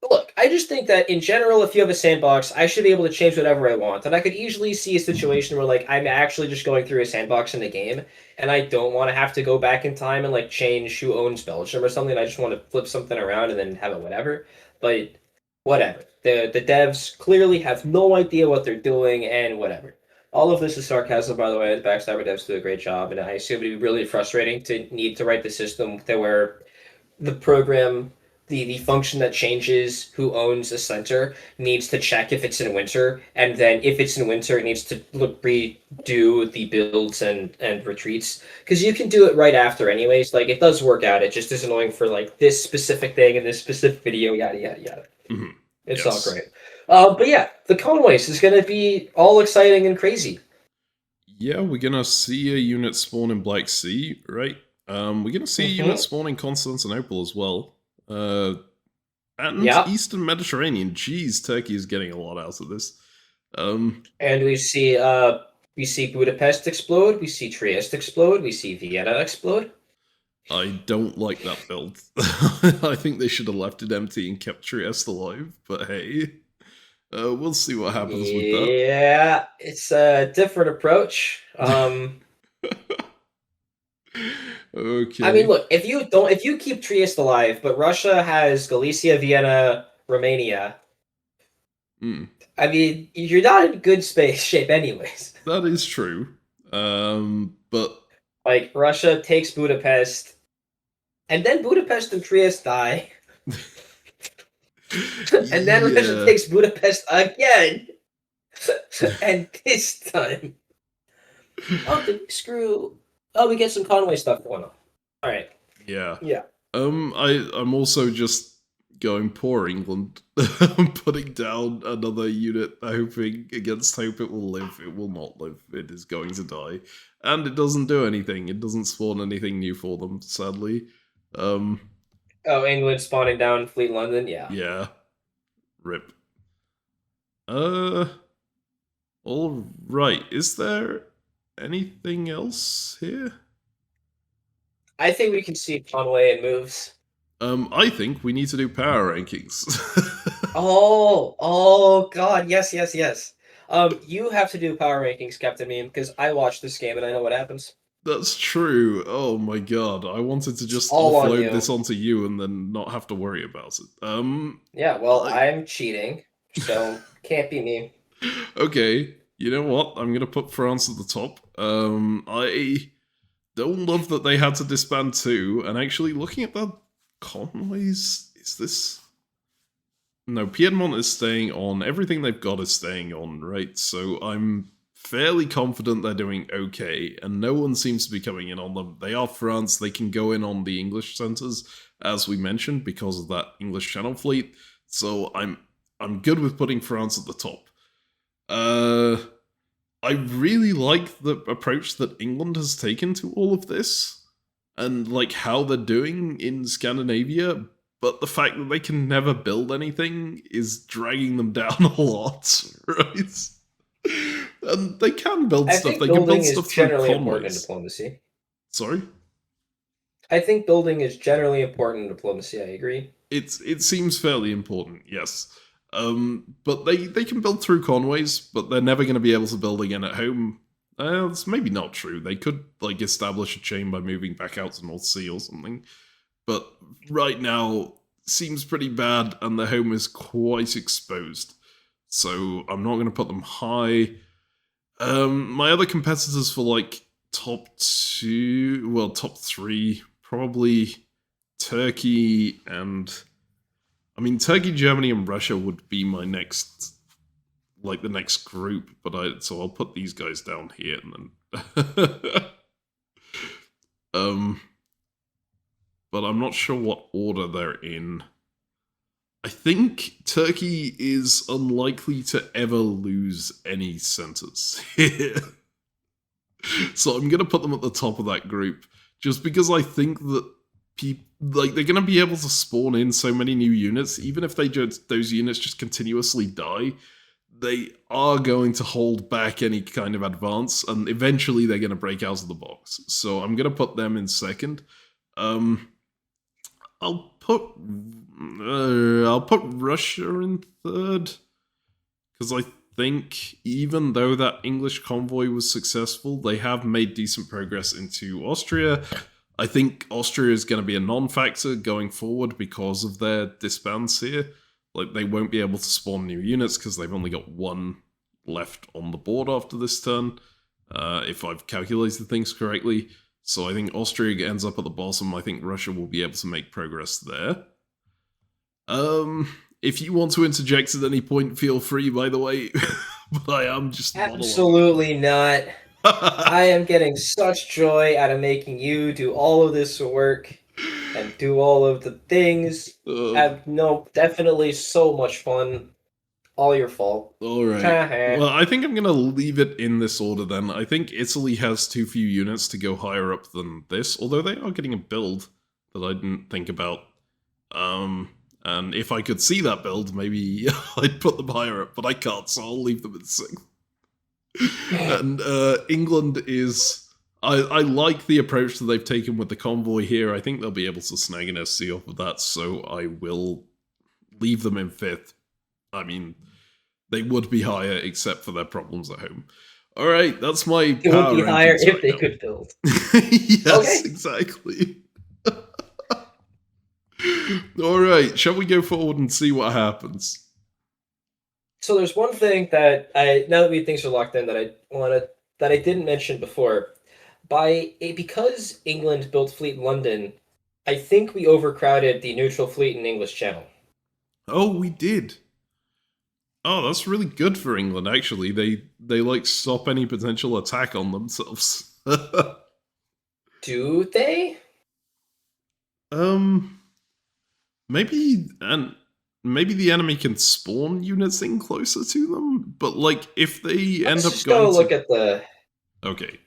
Look, I just think that in general, if you have a sandbox, I should be able to change whatever I want. And I could easily see a situation where, like, I'm actually just going through a sandbox in the game, and I don't want to have to go back in time and, like, change who owns Belgium or something. I just want to flip something around and then have it whatever. But whatever. The devs clearly have no idea what they're doing, and whatever. All of this is sarcasm, by the way. The Backstabber devs do a great job, and I assume it'd be really frustrating to need to write the system that where the program, the function that changes who owns a center needs to check if it's in winter, and then if it's in winter, it needs to redo the builds and retreats, because you can do it right after anyways. Like, it does work out. It just is annoying for, like, this specific thing in this specific video, yada yada yada. It's all great. But yeah, the Conways is going to be all exciting and crazy. Yeah, we're going to see a unit spawn in Black Sea, right? We're going to see a unit spawn in Constantinople as well. And Eastern Mediterranean. Jeez, Turkey is getting a lot out of this. And we see Budapest explode, we see Trieste explode, we see Vienna explode. I don't like that build. I think they should have left it empty and kept Trieste alive, but hey. We'll see what happens with that. Yeah, it's a different approach. Okay. I mean, look, if you keep Trieste alive, but Russia has Galicia, Vienna, Romania. I mean, you're not in good shape anyways. That is true. But like, Russia takes Budapest, and then Budapest and Trieste die. And then Russia takes Budapest again. And this time. Oh, did we screw? Oh, we get some Conway stuff going on. All right. Yeah. Yeah. I'm also just going poor England. I'm putting down another unit, hoping against hope it will live. It will not live. It is going to die. And it doesn't do anything. It doesn't spawn anything new for them, sadly. Oh, England spawning down Fleet London? Yeah. Yeah. Rip. All right. Is there anything else here? I think we can see Conway and moves. I think we need to do power rankings. oh God, yes. You have to do power rankings, CaptainMeme, because I watched this game and I know what happens. That's true. Oh my god, I wanted to just offload this onto you and then not have to worry about it. Yeah, well, I'm cheating, so can't be me. Okay, you know what? I'm gonna put France at the top. I don't love that they had to disband too, and actually looking at the Conways, is this... No, Piedmont is staying on. Everything they've got is staying on, right? So I'm fairly confident they're doing okay, and no one seems to be coming in on them. They are France. They can go in on the English centers, as we mentioned, because of that English Channel fleet. So I'm good with putting France at the top. I really like the approach that England has taken to all of this, and like how they're doing in Scandinavia. But the fact that they can never build anything is dragging them down a lot, right? And they can build I stuff. think They can build building is stuff through generally important in convoys. diplomacy. Sorry? I think building is generally important in diplomacy. I agree. It seems fairly important, yes. But they can build through convoys, but they're never going to be able to build again at home. It's maybe not true. They could like establish a chain by moving back out to North Sea or something. But right now seems pretty bad, and their home is quite exposed. So I'm not going to put them high. My other competitors for like top 3, probably Turkey and... I mean, Turkey, Germany, and Russia would be my next... like, the next group, so I'll put these guys down here, and then... but I'm not sure what order they're in. I think Turkey is unlikely to ever lose any centers here. So I'm going to put them at the top of that group, just because I think that they're going to be able to spawn in so many new units, even if those units just continuously die, they are going to hold back any kind of advance, and eventually they're going to break out of the box. So I'm going to put them in second. I'll put Russia in third, because I think even though that English convoy was successful, they have made decent progress into Austria. I think Austria is going to be a non-factor going forward because of their disbands here. Like, they won't be able to spawn new units because they've only got one left on the board after this turn, if I've calculated things correctly. So I think Austria ends up at the bottom. I think Russia will be able to make progress there. If you want to interject at any point, feel free, by the way. But I am just absolutely not. I am getting such joy out of making you do all of this work and do all of the things. Definitely so much fun. All your fault. Alright. Well, I think I'm going to leave it in this order then. I think Italy has too few units to go higher up than this, although they are getting a build that I didn't think about. And if I could see that build, maybe I'd put them higher up, but I can't, so I'll leave them in 6th. And England is... I like the approach that they've taken with the convoy here. I think they'll be able to snag an SC off of that, so I will leave them in 5th. I mean, they would be higher except for their problems at home. Alright, that's my power. It would be higher if they could build. Yes, okay. Exactly. Alright, shall we go forward and see what happens? So there's one thing that now that things are locked in, that I didn't mention before. Because England built fleet in London, I think we overcrowded the neutral fleet in English Channel. Oh, we did. Oh, that's really good for England, actually. They like stop any potential attack on themselves. Do they? Maybe the enemy can spawn units in closer to them, but like if they end up just going go look at the... Okay.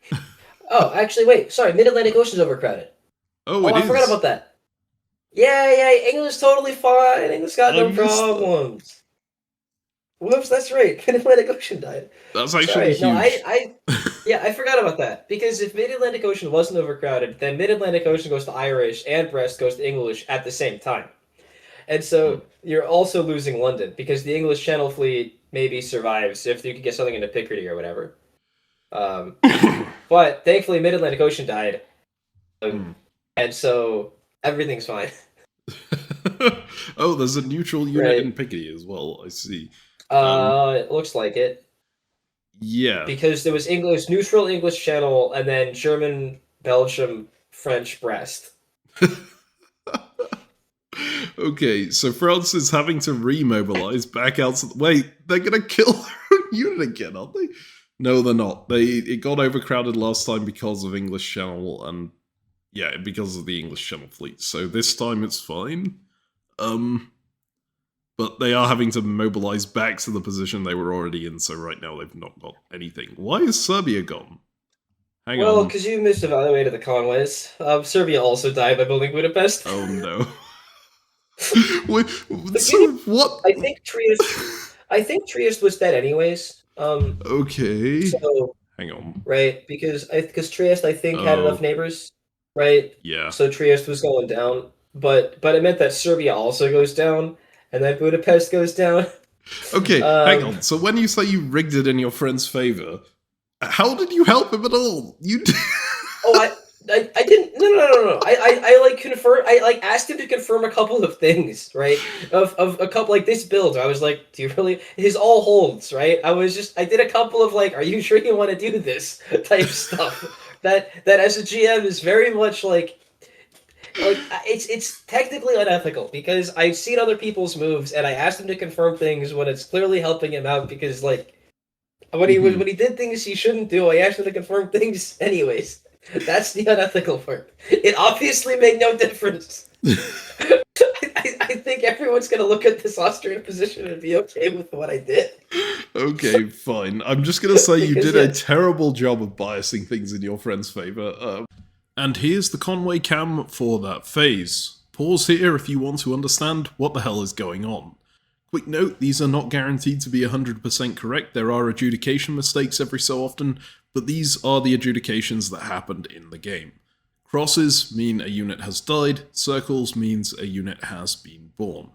Oh, actually, wait. Sorry, Mid-Atlantic Ocean's overcrowded. Oh, I forgot about that. Yeah, England's totally fine. England's got no problems. Whoops, that's right. Mid-Atlantic Ocean died. That's actually huge. No, I forgot about that. Because if Mid-Atlantic Ocean wasn't overcrowded, then Mid-Atlantic Ocean goes to Irish and Brest goes to English at the same time. And so you're also losing London, because the English Channel fleet maybe survives if you could get something into Picardy or whatever. But thankfully Mid-Atlantic Ocean died. And so everything's fine. Oh, there's a neutral unit in Picardy as well, I see. It looks like it. Yeah. Because there was neutral English Channel, and then German, Belgium, French, Brest. Okay, so France is having to remobilize back out to wait, they're gonna kill their own unit again, aren't they? No, they're not. It got overcrowded last time because of English Channel, and yeah, because of the English Channel fleet. So this time it's fine. But they are having to mobilize back to the position they were already in, so right now they've not got anything. Why is Serbia gone? Hang on. Well, because you misevaluated the Conways. Serbia also died by building Budapest. Oh no. Wait, so what? I think Trieste was dead anyways. Okay. So Hang on. right, because Trieste I think had enough neighbors, right? Yeah. So Trieste was going down, but it meant that Serbia also goes down, and then Budapest goes down. Okay, hang on. So when you say you rigged it in your friend's favor, how did you help him at all? You. Oh, I didn't. No. I like confirm. I like asked him to confirm a couple of things, right? Of a couple like this build. I was like, do you really? His all holds, right? I did a couple of like, are you sure you want to do this type stuff? That as a GM is very much like it's technically unethical because I've seen other people's moves and I asked him to confirm things when it's clearly helping him out because like when he did things he shouldn't do, I asked him to confirm things anyways. That's the unethical part. It obviously made no difference. I think everyone's gonna look at this Austrian position and be okay with what I did. Okay, fine. I'm just gonna say you did a terrible job of biasing things in your friend's favor. And here's the Conway cam for that phase. Pause here if you want to understand what the hell is going on. Quick note, these are not guaranteed to be 100% correct. There are adjudication mistakes every so often, but these are the adjudications that happened in the game. Crosses mean a unit has died, circles means a unit has been born.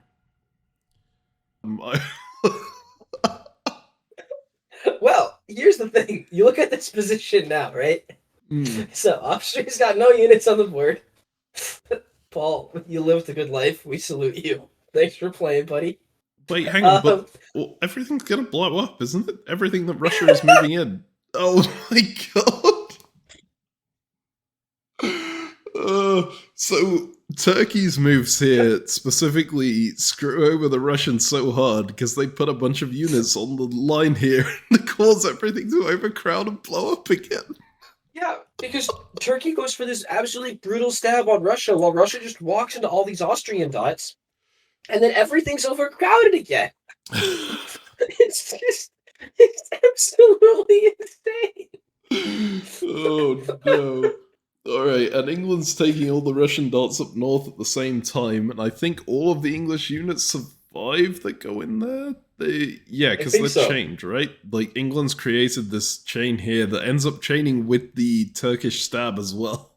Well, here's the thing. You look at this position now, right? Mm. So Austria's got no units on the board. Paul, you lived a good life. We salute you. Thanks for playing, buddy. Wait, hang on, but everything's gonna blow up, isn't it? Everything that Russia is moving in. Oh my god! So Turkey's moves here specifically screw over the Russians so hard because they put a bunch of units on the line here to cause everything to overcrowd and blow up again. Yeah, because Turkey goes for this absolutely brutal stab on Russia while Russia just walks into all these Austrian dots, and then everything's overcrowded again. It's absolutely insane. Oh no. Alright, and England's taking all the Russian dots up north at the same time, and I think all of the English units survive that go in there? Because they're chained, right? Like, England's created this chain here that ends up chaining with the Turkish stab as well.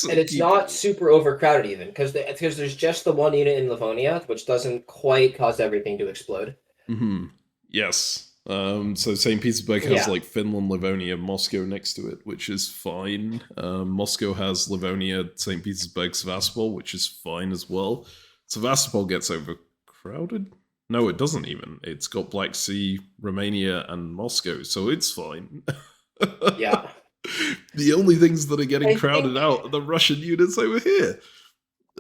And it's not super overcrowded even, because there's just the one unit in Livonia, which doesn't quite cause everything to explode. Mm-hmm. Yes. So St. Petersburg has like Finland, Livonia, Moscow next to it, which is fine. Moscow has Livonia, St. Petersburg, Sevastopol, which is fine as well. Sevastopol gets overcrowded? No, it doesn't even. It's got Black Sea, Romania, and Moscow, so it's fine. Yeah. The only things that are getting crowded out are the Russian units over here.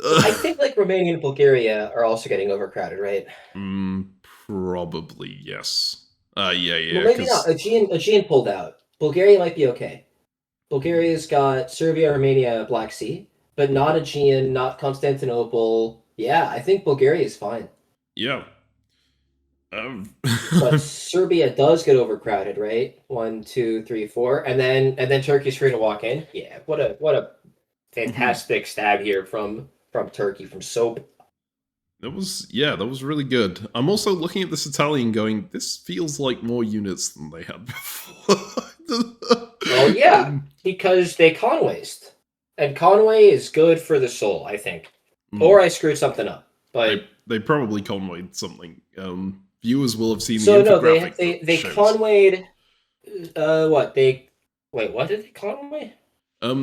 I think like Romania and Bulgaria are also getting overcrowded, right? Probably, yes. Yeah. Well, maybe not. Aegean pulled out. Bulgaria might be okay. Bulgaria's got Serbia, Romania, Black Sea, but not Aegean, not Constantinople. Yeah, I think Bulgaria is fine. Yeah. But Serbia does get overcrowded, right? 1, 2, 3, 4, and then Turkey's free to walk in. Yeah, what a fantastic stab here from Turkey, from Soap. That was really good. I'm also looking at this Italian going, this feels like more units than they had before. Well, yeah, because they Conway'd. And Conway is good for the soul, I think. Or I screwed something up. But they probably Conway'd something. Viewers will have seen the infographic. So no, they Conway'd what did they Conway?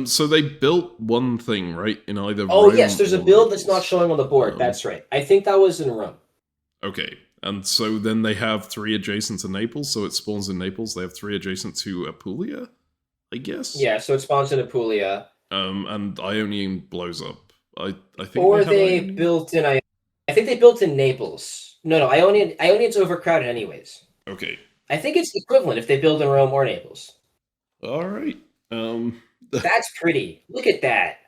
So they built one thing, right? In either Rome yes, there's a build that's not showing on the board. That's right. I think that was in Rome. Okay. And so then they have 3 adjacent to Naples, so it spawns in Naples. They have 3 adjacent to Apulia, I guess? Yeah, so it spawns in Apulia. And Ionian blows up. I think or they built in I think they built in Naples. No, Ionian's overcrowded anyways. Okay. I think it's equivalent if they build in Rome or Naples. Alright. That's pretty. Look at that.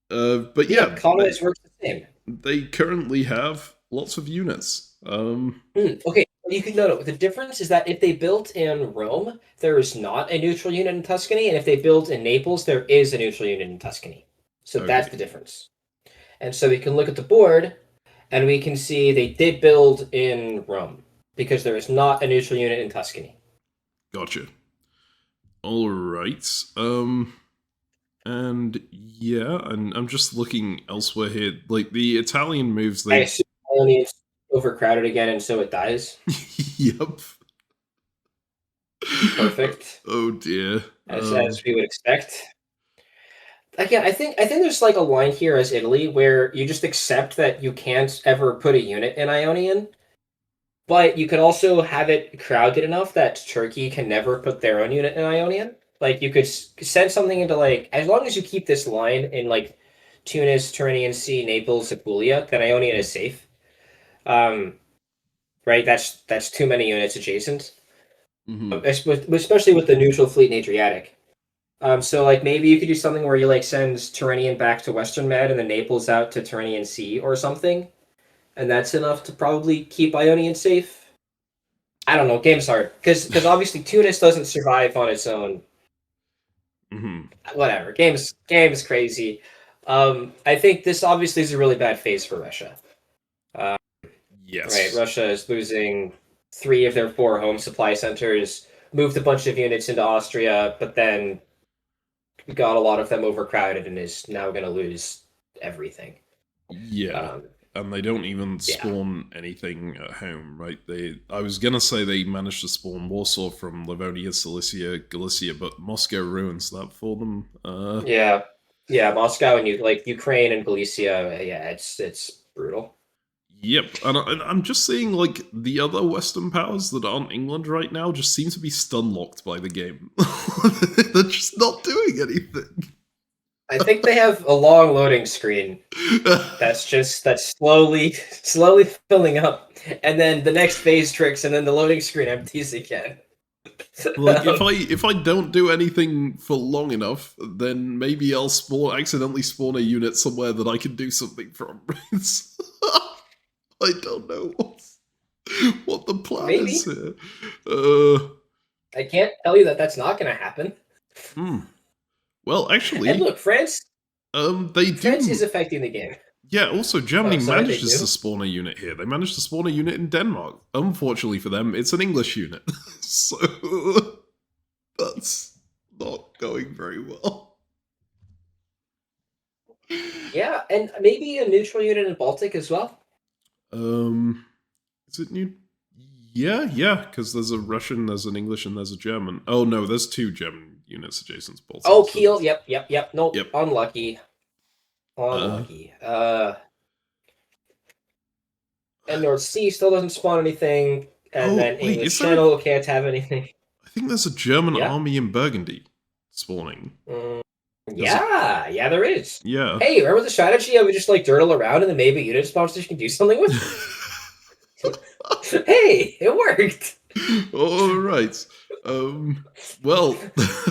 But yeah, Conway's works the same. They currently have lots of units. Okay, you can know the difference is that if they built in Rome, there is not a neutral unit in Tuscany, and if they built in Naples, there is a neutral unit in Tuscany. So that's the difference. And so we can look at the board, and we can see they did build in Rome. because there is not a neutral unit in Tuscany. Gotcha. All right. And yeah, and I'm just looking elsewhere here. Like the Italian moves, I they. assume Colony is overcrowded again, and so it dies. Yep. Perfect. Oh dear. As we would expect. Again, I think there's like a line here as Italy where you just accept that you can't ever put a unit in Ionian, but you could also have it crowded enough that Turkey can never put their own unit in Ionian. Like you could send something into like as long as you keep this line in like Tunis, Tyrrhenian Sea, Naples, Apulia, then Ionian is safe. Um, right? That's too many units adjacent, especially with the neutral fleet in Adriatic. So like maybe you could do something where you like send Tyrrhenian back to Western Med and then Naples out to Tyrrhenian Sea or something, and that's enough to probably keep Ionian safe. I don't know. Game's hard because obviously Tunis doesn't survive on its own. Whatever. Game's crazy. I think this obviously is a really bad phase for Russia. Yes. Right. Russia is losing 3 of their 4 home supply centers, moved a bunch of units into Austria, but then got a lot of them overcrowded and is now going to lose everything. Yeah. And they don't even spawn anything at home, right? I was going to say they managed to spawn Warsaw from Livonia, Cilicia, Galicia, but Moscow ruins that for them. Yeah, Moscow and Ukraine and Galicia, yeah, it's brutal. Yep, and I'm just seeing, like, the other Western powers that aren't England right now just seem to be stun-locked by the game. They're just not doing anything. I think they have a long loading screen that's slowly filling up, and then the next phase tricks, and then the loading screen empties again. Like, if I don't do anything for long enough, then maybe I'll accidentally spawn a unit somewhere that I can do something from. I don't know what the plan is here. I can't tell you that that's not going to happen. Well, actually, and look, France France is affecting the game. Yeah, also Germany manages to spawn a unit here. They managed to spawn a unit in Denmark. Unfortunately for them, it's an English unit. So that's not going very well. Yeah, and maybe a neutral unit in Baltic as well. Is it new? Yeah, because there's a Russian, there's an English, and there's a German. Oh no, there's 2 German units adjacent to Baltic. Oh, Kiel, yep. Nope, yep. Unlucky. And North Sea still doesn't spawn anything, and then English Channel can't have anything. I think there's a German army in Burgundy spawning. Yeah, there is. Yeah. Hey, remember the strategy of we just like dirtle around and then maybe unit spawns that you can do something with? Hey, it worked. All right. Well,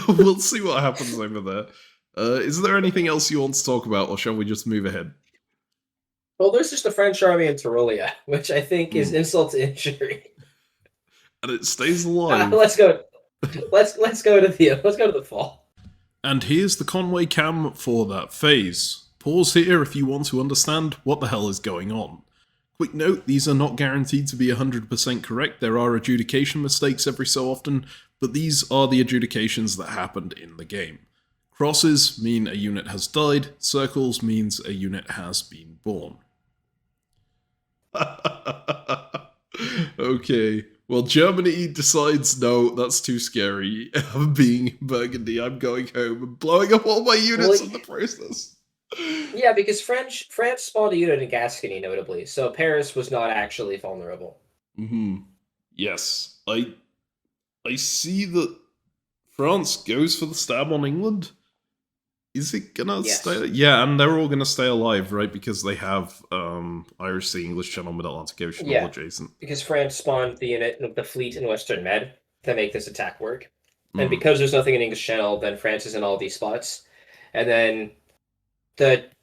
we'll see what happens over there. Is there anything else you want to talk about, or shall we just move ahead? Well, there's just the French army in Tyrolia, which I think is insult to injury. And it stays alive. Let's go. Let's go to the fall. And here's the Conway cam for that phase. Pause here if you want to understand what the hell is going on. Quick note, these are not guaranteed to be 100% correct. There are adjudication mistakes every so often, but these are the adjudications that happened in the game. Crosses mean a unit has died, circles means a unit has been born. Okay, well, Germany decides, no, that's too scary. I'm being Burgundy, I'm going home and blowing up all my units in the process. Yeah, because France spawned a unit in Gascony, notably, so Paris was not actually vulnerable. Yes, I see that France goes for the stab on England. Is it gonna stay? Yeah, and they're all gonna stay alive, right? Because they have Irish Sea, English Channel, Mid-Atlantic Ocean, all adjacent. Because France spawned the unit of the fleet in Western Med to make this attack work. And because there's nothing in English Channel, then France is in all these spots. And then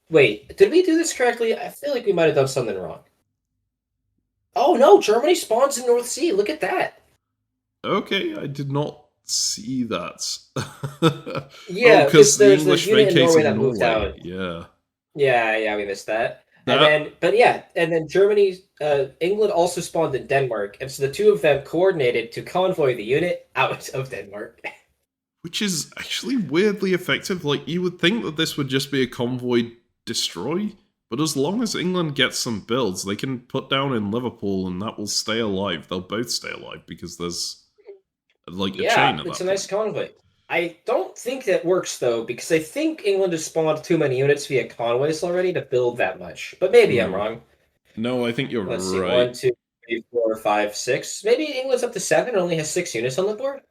wait, did we do this correctly? I feel like we might have done something wrong. Oh no, Germany spawns in North Sea. Look at that. Okay, I did not see that. Yeah, because the there's English unit in Norway vacating that moved out. Yeah, we missed that. And then Germany, England also spawned in Denmark, and so the two of them coordinated to convoy the unit out of Denmark. Which is actually weirdly effective. Like, you would think that this would just be a convoy destroy, but as long as England gets some builds, they can put down in Liverpool and that will stay alive. They'll both stay alive because there's like a chain of it's that a nice convoy. I don't think that works though, because I think England has spawned too many units via convoys already to build that much. But maybe I'm wrong. No, I think you're Let's right. see, 1, 2, 3, 4, 5, 6. Maybe England's up to 7 and only has 6 units on the board.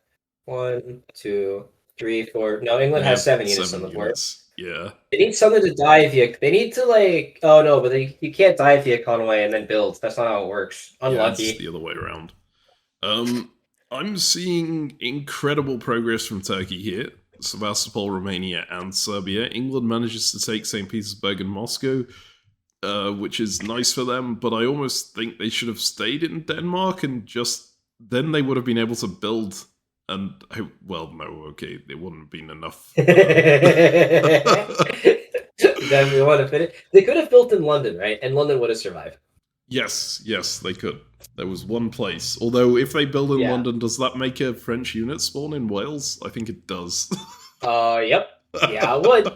1, 2, 3, 4. No, England has 7 units on the board. Yeah. They need something to die via. They need to like. Oh no, but you can't die via convoy and then build. That's not how it works. Unlucky. Yeah, it's the other way around. I'm seeing incredible progress from Turkey here. Sevastopol, Romania, and Serbia. England manages to take St. Petersburg and Moscow, which is nice for them, but I almost think they should have stayed in Denmark and just then they would have been able to build. And, well, no, okay, it wouldn't have been enough. Definitely want to finish. They could have built in London, right? And London would have survived. Yes, they could. There was one place. Although, if they build in London, does that make a French unit spawn in Wales? I think it does. Yep. Yeah, it would.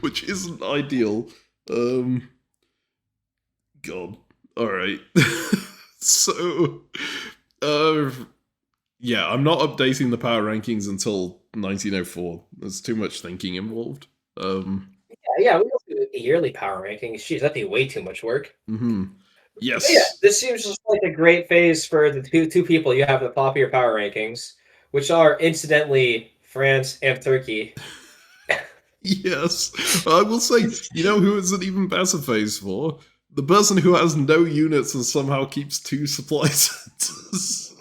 Which isn't ideal. God. Alright. So, yeah, I'm not updating the power rankings until 1904. There's too much thinking involved. Yeah, we don't do yearly power rankings. Jeez, that'd be way too much work. Yes. But yeah, this seems just like a great phase for the two people you have at the top of your power rankings, which are, incidentally, France and Turkey. Yes. I will say, you know who it's an even better phase for? The person who has no units and somehow keeps 2 supply centers.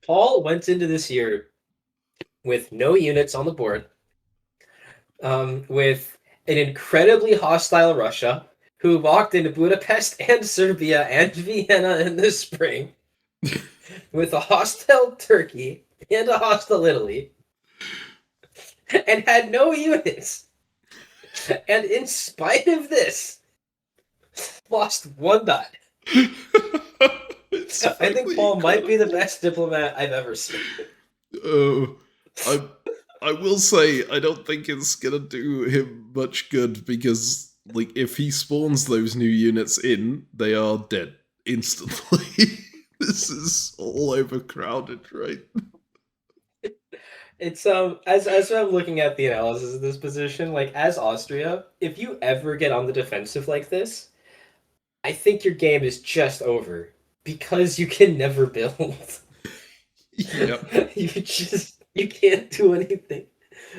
Paul went into this year with no units on the board, with an incredibly hostile Russia, who walked into Budapest and Serbia and Vienna in the spring, with a hostile Turkey and a hostile Italy, and had no units. And in spite of this, lost 1 dot. I think Paul might be the best diplomat I've ever seen. I will say, I don't think it's gonna do him much good, because, like, if he spawns those new units in, they are dead instantly. This is all overcrowded, right? It's as I'm looking at the analysis of this position, like, as Austria, if you ever get on the defensive like this, I think your game is just over, because you can never build. Yep. You can't do anything,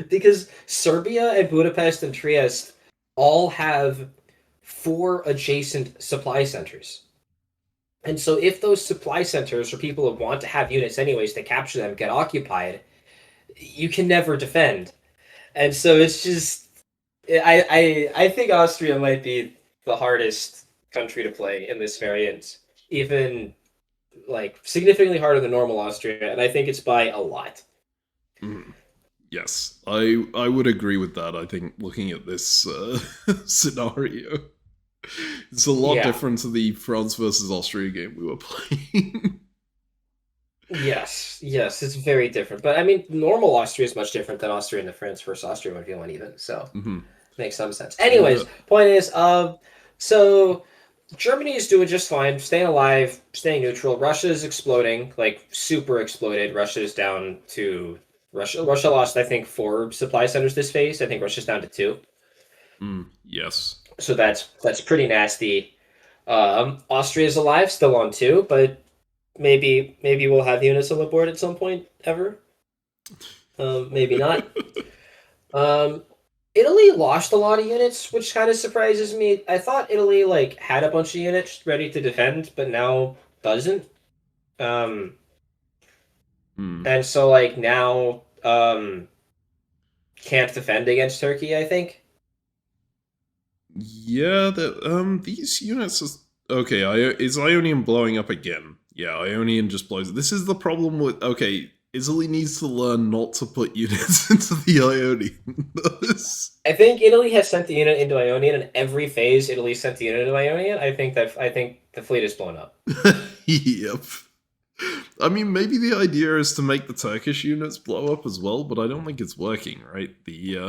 because Serbia and Budapest and Trieste all have 4 adjacent supply centers. And so if those supply centers, for people who want to have units anyways to capture them, get occupied, you can never defend. And so it's just, I think Austria might be the hardest country to play in this variant, even like significantly harder than normal Austria, and I think it's by a lot. Yes, I would agree with that. I think looking at this scenario, it's a lot different to the France versus Austria game we were playing. Yes, it's very different. But I mean, normal Austria is much different than Austria and the France versus Austria would be one even. So makes some sense. Anyways, point is, so Germany is doing just fine, staying alive, staying neutral. Russia is exploding, like super exploded. Russia is down to Russia lost, I think, 4 supply centers this phase. I think Russia's down to 2. Yes. So that's pretty nasty. Austria's alive, still on 2, but maybe we'll have units on the board at some point ever. Maybe not. Italy lost a lot of units, which kind of surprises me. I thought Italy like had a bunch of units ready to defend, but now doesn't. And so like now can't defend against Turkey, I think. Yeah, these units are okay. Is Ionian blowing up again? Yeah, Ionian just blows. This is the problem with Italy needs to learn not to put units into the Ionian. I think Italy has sent the unit into Ionian, and every phase Italy sent the unit into Ionian. I think the fleet is blown up. Yep. I mean, maybe the idea is to make the Turkish units blow up as well, but I don't think it's working, right?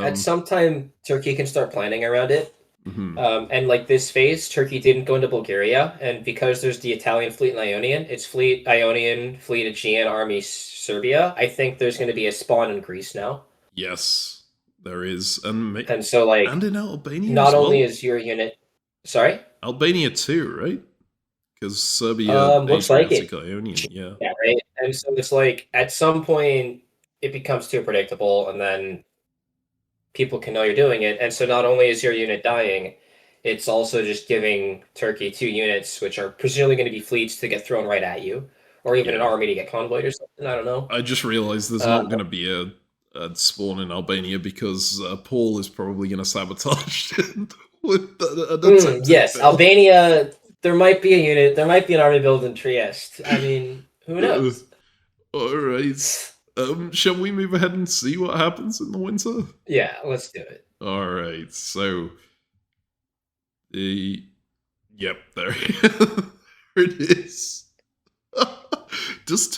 At some time, Turkey can start planning around it. Mhm. And like this phase, Turkey didn't go into Bulgaria, and because there's the Italian fleet in Ionian, it's fleet Ionian, fleet Aegean, army Serbia. I think there's going to be a spawn in Greece now. Yes, there is, and so like and in Albania not as well. only is your unit, sorry, Albania too, right? Because Serbia, looks like Adriatic, it. Ionian, yeah. Yeah, right. And so it's like at some point it becomes too predictable, and then people can know you're doing it. And so not only is your unit dying, it's also just giving Turkey 2 units, which are presumably going to be fleets to get thrown right at you, or even an army to get convoyed or something. I don't know. I just realized there's not going to be a spawn in Albania because Paul is probably going to sabotage it with yes, Albania. There might be a unit. There might be an army build in Trieste. I mean, who knows? All right. Shall we move ahead and see what happens in the winter? Yeah, let's do it. All right. So, yep, there it is. Is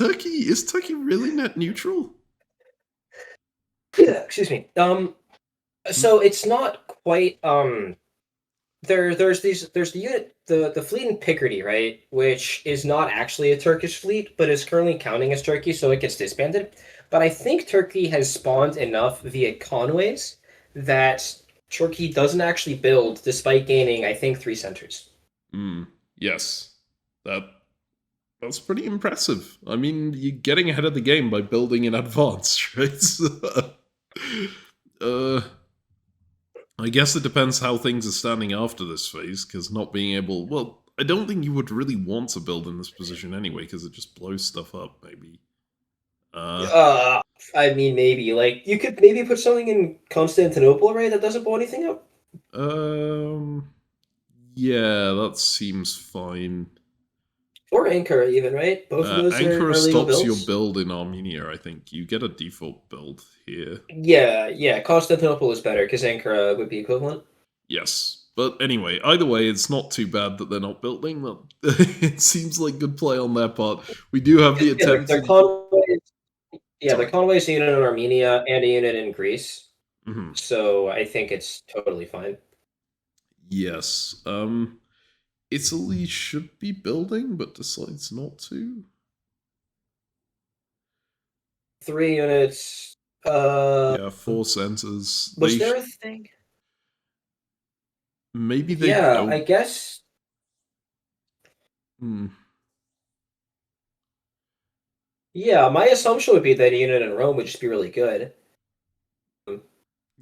Turkey really net neutral? Yeah, excuse me. So it's not quite. There's the unit, the fleet in Picardy, right, which is not actually a Turkish fleet, but is currently counting as Turkey, so it gets disbanded. But I think Turkey has spawned enough via Conways that Turkey doesn't actually build, despite gaining, I think, 3 centers. Yes, that's pretty impressive. I mean, you're getting ahead of the game by building in advance, right? I guess it depends how things are standing after this phase, because not being able... Well, I don't think you would really want to build in this position anyway, because it just blows stuff up, maybe. I mean, maybe. Like, you could maybe put something in Constantinople, right, that doesn't blow anything up? Yeah, that seems fine. Or Ankara, even, right? Both of those Ankara are legal stops builds. your build in Armenia, I think. You get a default build here. Yeah. Constantinople is better, because Ankara would be equivalent. Yes. But anyway, either way, it's not too bad that they're not building. It seems like good play on their part. We do have the attempt... Their Conways, the Conways unit in Armenia and a unit in Greece. Mm-hmm. So I think it's totally fine. Yes. Italy should be building, but decides not to. 3 units. Yeah, 4 centers. Was there a thing? Maybe they don't. I guess. Yeah, my assumption would be that a unit in Rome would just be really good.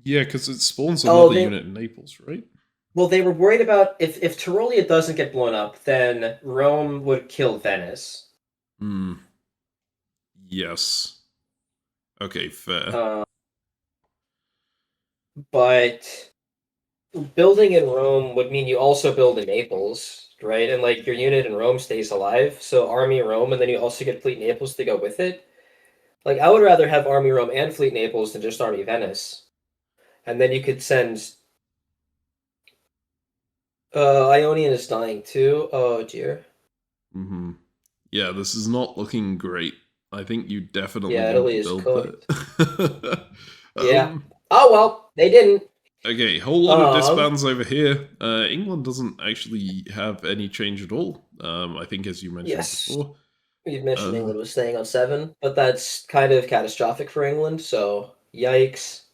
Yeah, because it spawns another unit in Naples, right? Well, they were worried about if Tyrolia doesn't get blown up, then Rome would kill Venice. Yes. Okay, fair. But building in Rome would mean you also build in Naples, right? And like your unit in Rome stays alive, so army Rome, and then you also get fleet Naples to go with it. Like I would rather have army Rome and fleet Naples than just army Venice. And then you could send. Ionian is dying too. Oh dear. Yeah, this is not looking great. I think you definitely Italy need to is build that. Yeah. Oh well, they didn't. Okay, whole lot of disbands over here. England doesn't actually have any change at all. I think, as you mentioned before. You'd mentioned England was staying on 7, but that's kind of catastrophic for England. So yikes.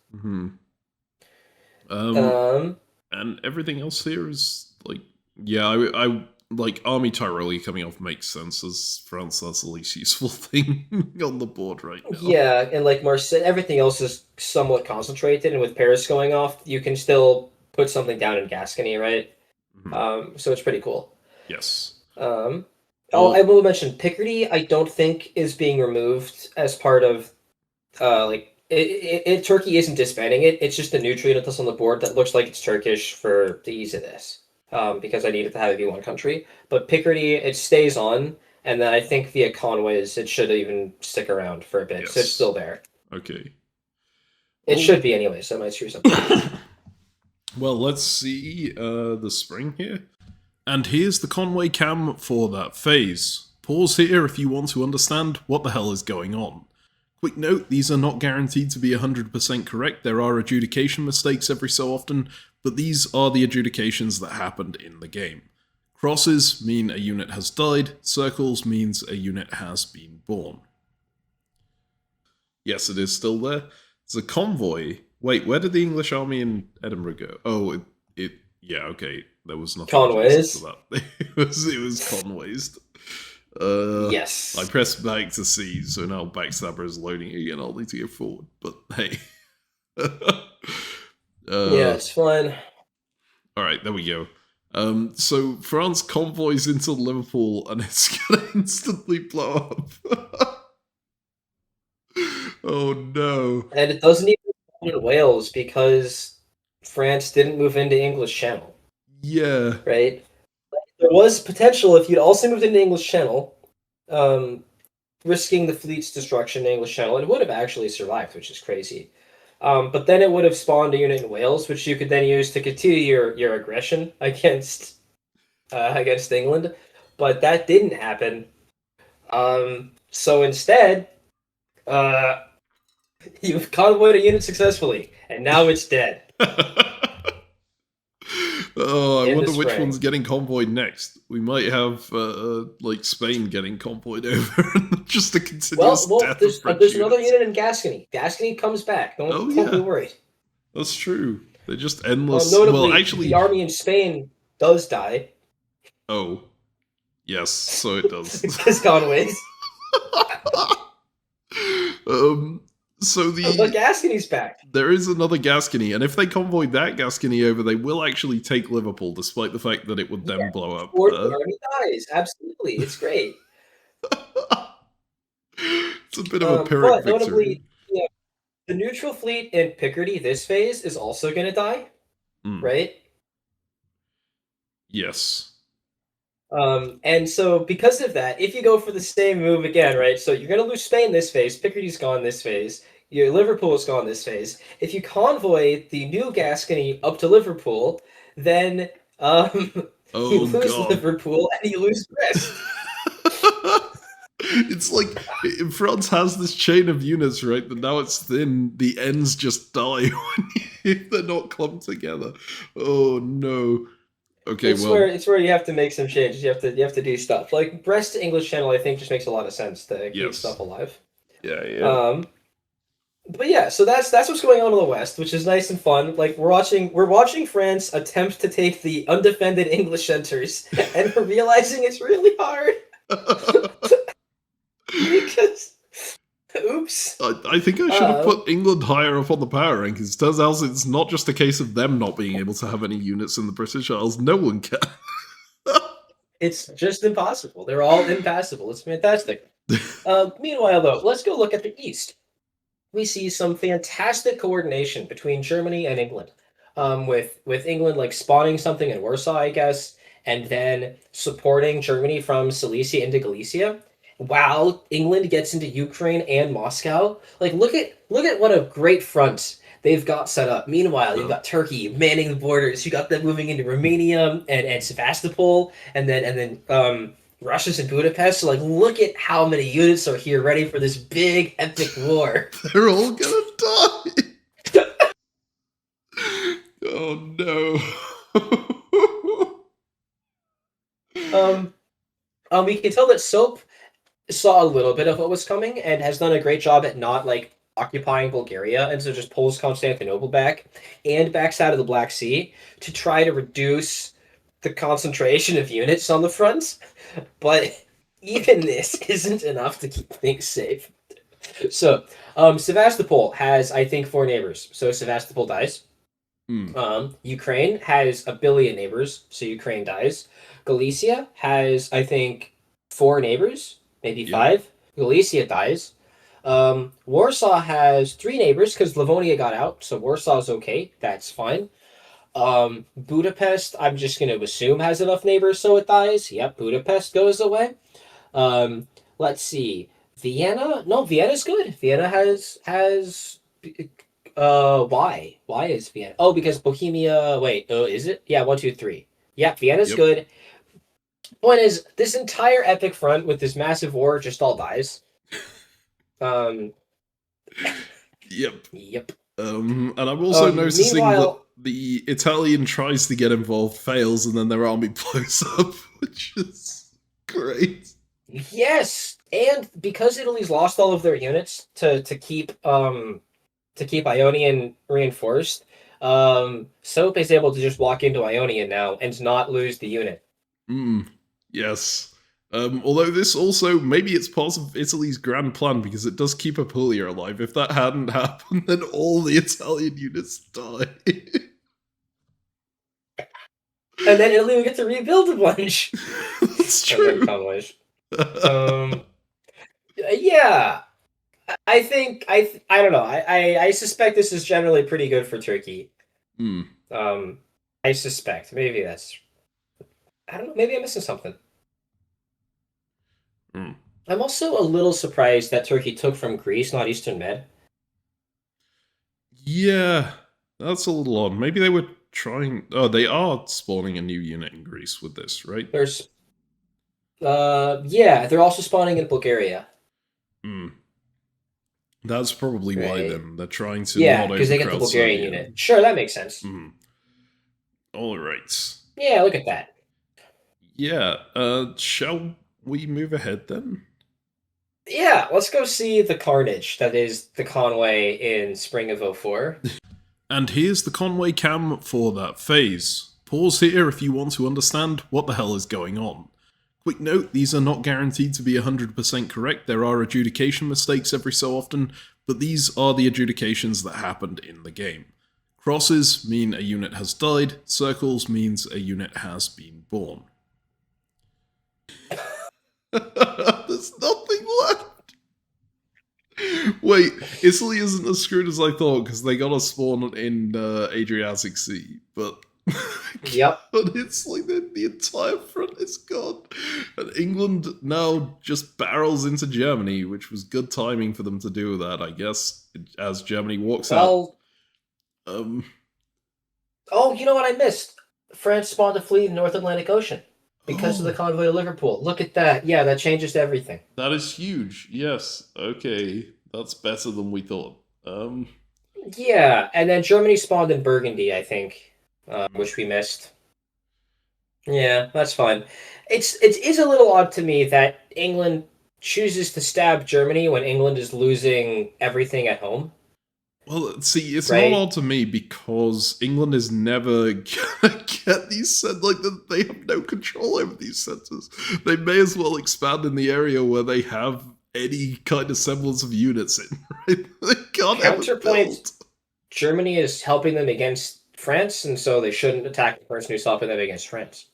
And everything else here is like, yeah, I like Army Tyrolia coming off makes sense, as France, that's the least useful thing on the board right now. Yeah, and like Marseille, everything else is somewhat concentrated, and with Paris going off, you can still put something down in Gascony, right? So it's pretty cool. Yes. I will mention Picardy. I don't think is being removed as part of Turkey isn't disbanding it. It's just a new unit that's on the board that looks like it's Turkish for the ease of this. Because I need it to have it be one country. But Picardy, it stays on. And then I think via Conways, it should even stick around for a bit. Yes. So it's still there. Okay. It should be anyway, so I might screw something up. Well, let's see the spring here. And here's the Conway cam for that phase. Pause here if you want to understand what the hell is going on. Quick note, these are not guaranteed to be 100% correct. There are adjudication mistakes every so often, but these are the adjudications that happened in the game. Crosses mean a unit has died, circles means a unit has been born. Yes, it is still there. It's a convoy. Wait, where did the English army in Edinburgh go? Oh, yeah, okay. There was nothing Conways. to that. It was Conways. Yes. I pressed back to see, so now Backstabber is loading again. I'll need to go forward, but hey. Yeah, it's fine. Alright, there we go. So France convoys into Liverpool and it's gonna instantly blow up. Oh no. And it doesn't even in Wales because France didn't move into English Channel. Yeah. Right? There was potential if you'd also moved into English Channel, risking the fleet's destruction in English Channel, it would have actually survived, which is crazy. But then it would have spawned a unit in Wales, which you could then use to continue your aggression against England. But that didn't happen. So instead, you've convoyed a unit successfully, and now it's dead. Oh, I wonder which one's getting convoyed next. We might have like Spain getting convoyed over, just a continuous death of French there's another unit in Gascony. Gascony comes back. Don't be worried. That's true. They're just endless. Notably, well, actually, the army in Spain does die. Oh, yes, so it does. Because Conways. So the Gascony's back. There is another Gascony, and if they convoy that Gascony over, they will actually take Liverpool, despite the fact that it would then blow up. Or the army dies. Absolutely, it's great. It's a bit of a Pyrrhic victory. Notably, the neutral fleet in Picardy this phase is also going to die, right? Yes. And so because of that, if you go for the same move again, right? So you're going to lose Spain this phase. Picardy's gone this phase. Your Liverpool's gone this phase. If you convoy the new Gascony up to Liverpool, then you lose Liverpool and you lose Brest. It's like France has this chain of units, right? That now it's thin. The ends just die if they're not clumped together. Oh no. Okay, it's where you have to make some changes. You have to do stuff like Brest to English Channel. I think just makes a lot of sense to keep stuff alive. Yeah. But yeah, so that's what's going on in the West, which is nice and fun. Like we're watching France attempt to take the undefended English centers, and we're realizing it's really hard. Because, oops. I think I should have put England higher up on the power rankings. Turns out it's not just a case of them not being able to have any units in the British Isles. No one can. It's just impossible. They're all impassable. It's fantastic. Meanwhile, though, let's go look at the East. We see some fantastic coordination between Germany and England. With England like spawning something in Warsaw, I guess, and then supporting Germany from Silesia into Galicia. While England gets into Ukraine and Moscow, like look at what a great front they've got set up. Meanwhile, you've got Turkey manning the borders. You got them moving into Romania and Sevastopol, and then Russia's in Budapest. So like, look at how many units are here ready for this big epic war. They're all gonna die. Oh no. We can tell that Soap saw a little bit of what was coming and has done a great job at not like occupying Bulgaria, and so just pulls Constantinople back and backs out of the Black Sea to try to reduce the concentration of units on the front. But even this isn't enough to keep things safe. So Sevastopol has, I think, 4 neighbors, so Sevastopol dies. Ukraine has 1 billion neighbors, so Ukraine dies. Galicia has, I think, 4 neighbors, maybe 5. Galicia dies. Warsaw has 3 neighbors because Livonia got out, so Warsaw's okay. That's fine. Budapest, I'm just going to assume has enough neighbors, so it dies. Yep, Budapest goes away. Let's see. Vienna? No, Vienna's good. Vienna has why is Vienna? Oh, because Bohemia. Wait, is it? Yeah, 1, 2, 3. Yeah, Vienna's Yep. good. Point is, this entire epic front with this massive war just all dies. Um. Yep. Yep. And I'm also noticing that Meanwhile, the Italian tries to get involved, fails, and then their army blows up, which is great. yes, and because Italy's lost all of their units to keep Ionian reinforced, Soap is able to just walk into Ionian now and not lose the unit. Yes. Although this also, maybe it's part of Italy's grand plan because it does keep Apulia alive. If that hadn't happened, then all the Italian units die. And then Italy will get to rebuild a bunch. That's true. Yeah. I think I don't know. I suspect this is generally pretty good for Turkey. I suspect. Maybe that's I don't know, maybe I'm missing something. I'm also a little surprised that Turkey took from Greece, not Eastern Med. Yeah, that's a little odd. Maybe they were trying... Oh, they are spawning a new unit in Greece with this, right? There's yeah, they're also spawning in Bulgaria. That's probably why then. They're trying to yeah, not because they get the Bulgarian unit. Sure, that makes sense. All right. Yeah, look at that. Yeah, shall we move ahead then? Yeah, let's go see the carnage that is the Conway in spring of 04. And here's the Conway cam for that phase. Pause here if you want to understand what the hell is going on. Quick note, these are not guaranteed to be 100% correct. There are adjudication mistakes every so often, but these are the adjudications that happened in the game. Crosses mean a unit has died, circles means a unit has been born. There's nothing left. Wait, Italy isn't as screwed as I thought because they got a spawn in Adriatic Sea, but yep. But it's like the entire front is gone, and England now just barrels into Germany, which was good timing for them to do that, I guess. As Germany walks out. Oh, you know what I missed? France spawned a fleet in the North Atlantic Ocean. Because of the convoy to Liverpool. Look at that. Yeah, that changes everything. That is huge. Yes. Okay. That's better than we thought. Yeah, and then Germany spawned in Burgundy, I think, which we missed. Yeah, that's fine. It is a little odd to me that England chooses to stab Germany when England is losing everything at home. Well, see, it's not odd to me because England is never gonna get these centers. Like, they have no control over these centers. They may as well expand in the area where they have any kind of semblance of units in, right? They can't Counterpoint, Germany is helping them against France, and so they shouldn't attack the person who's helping them against France.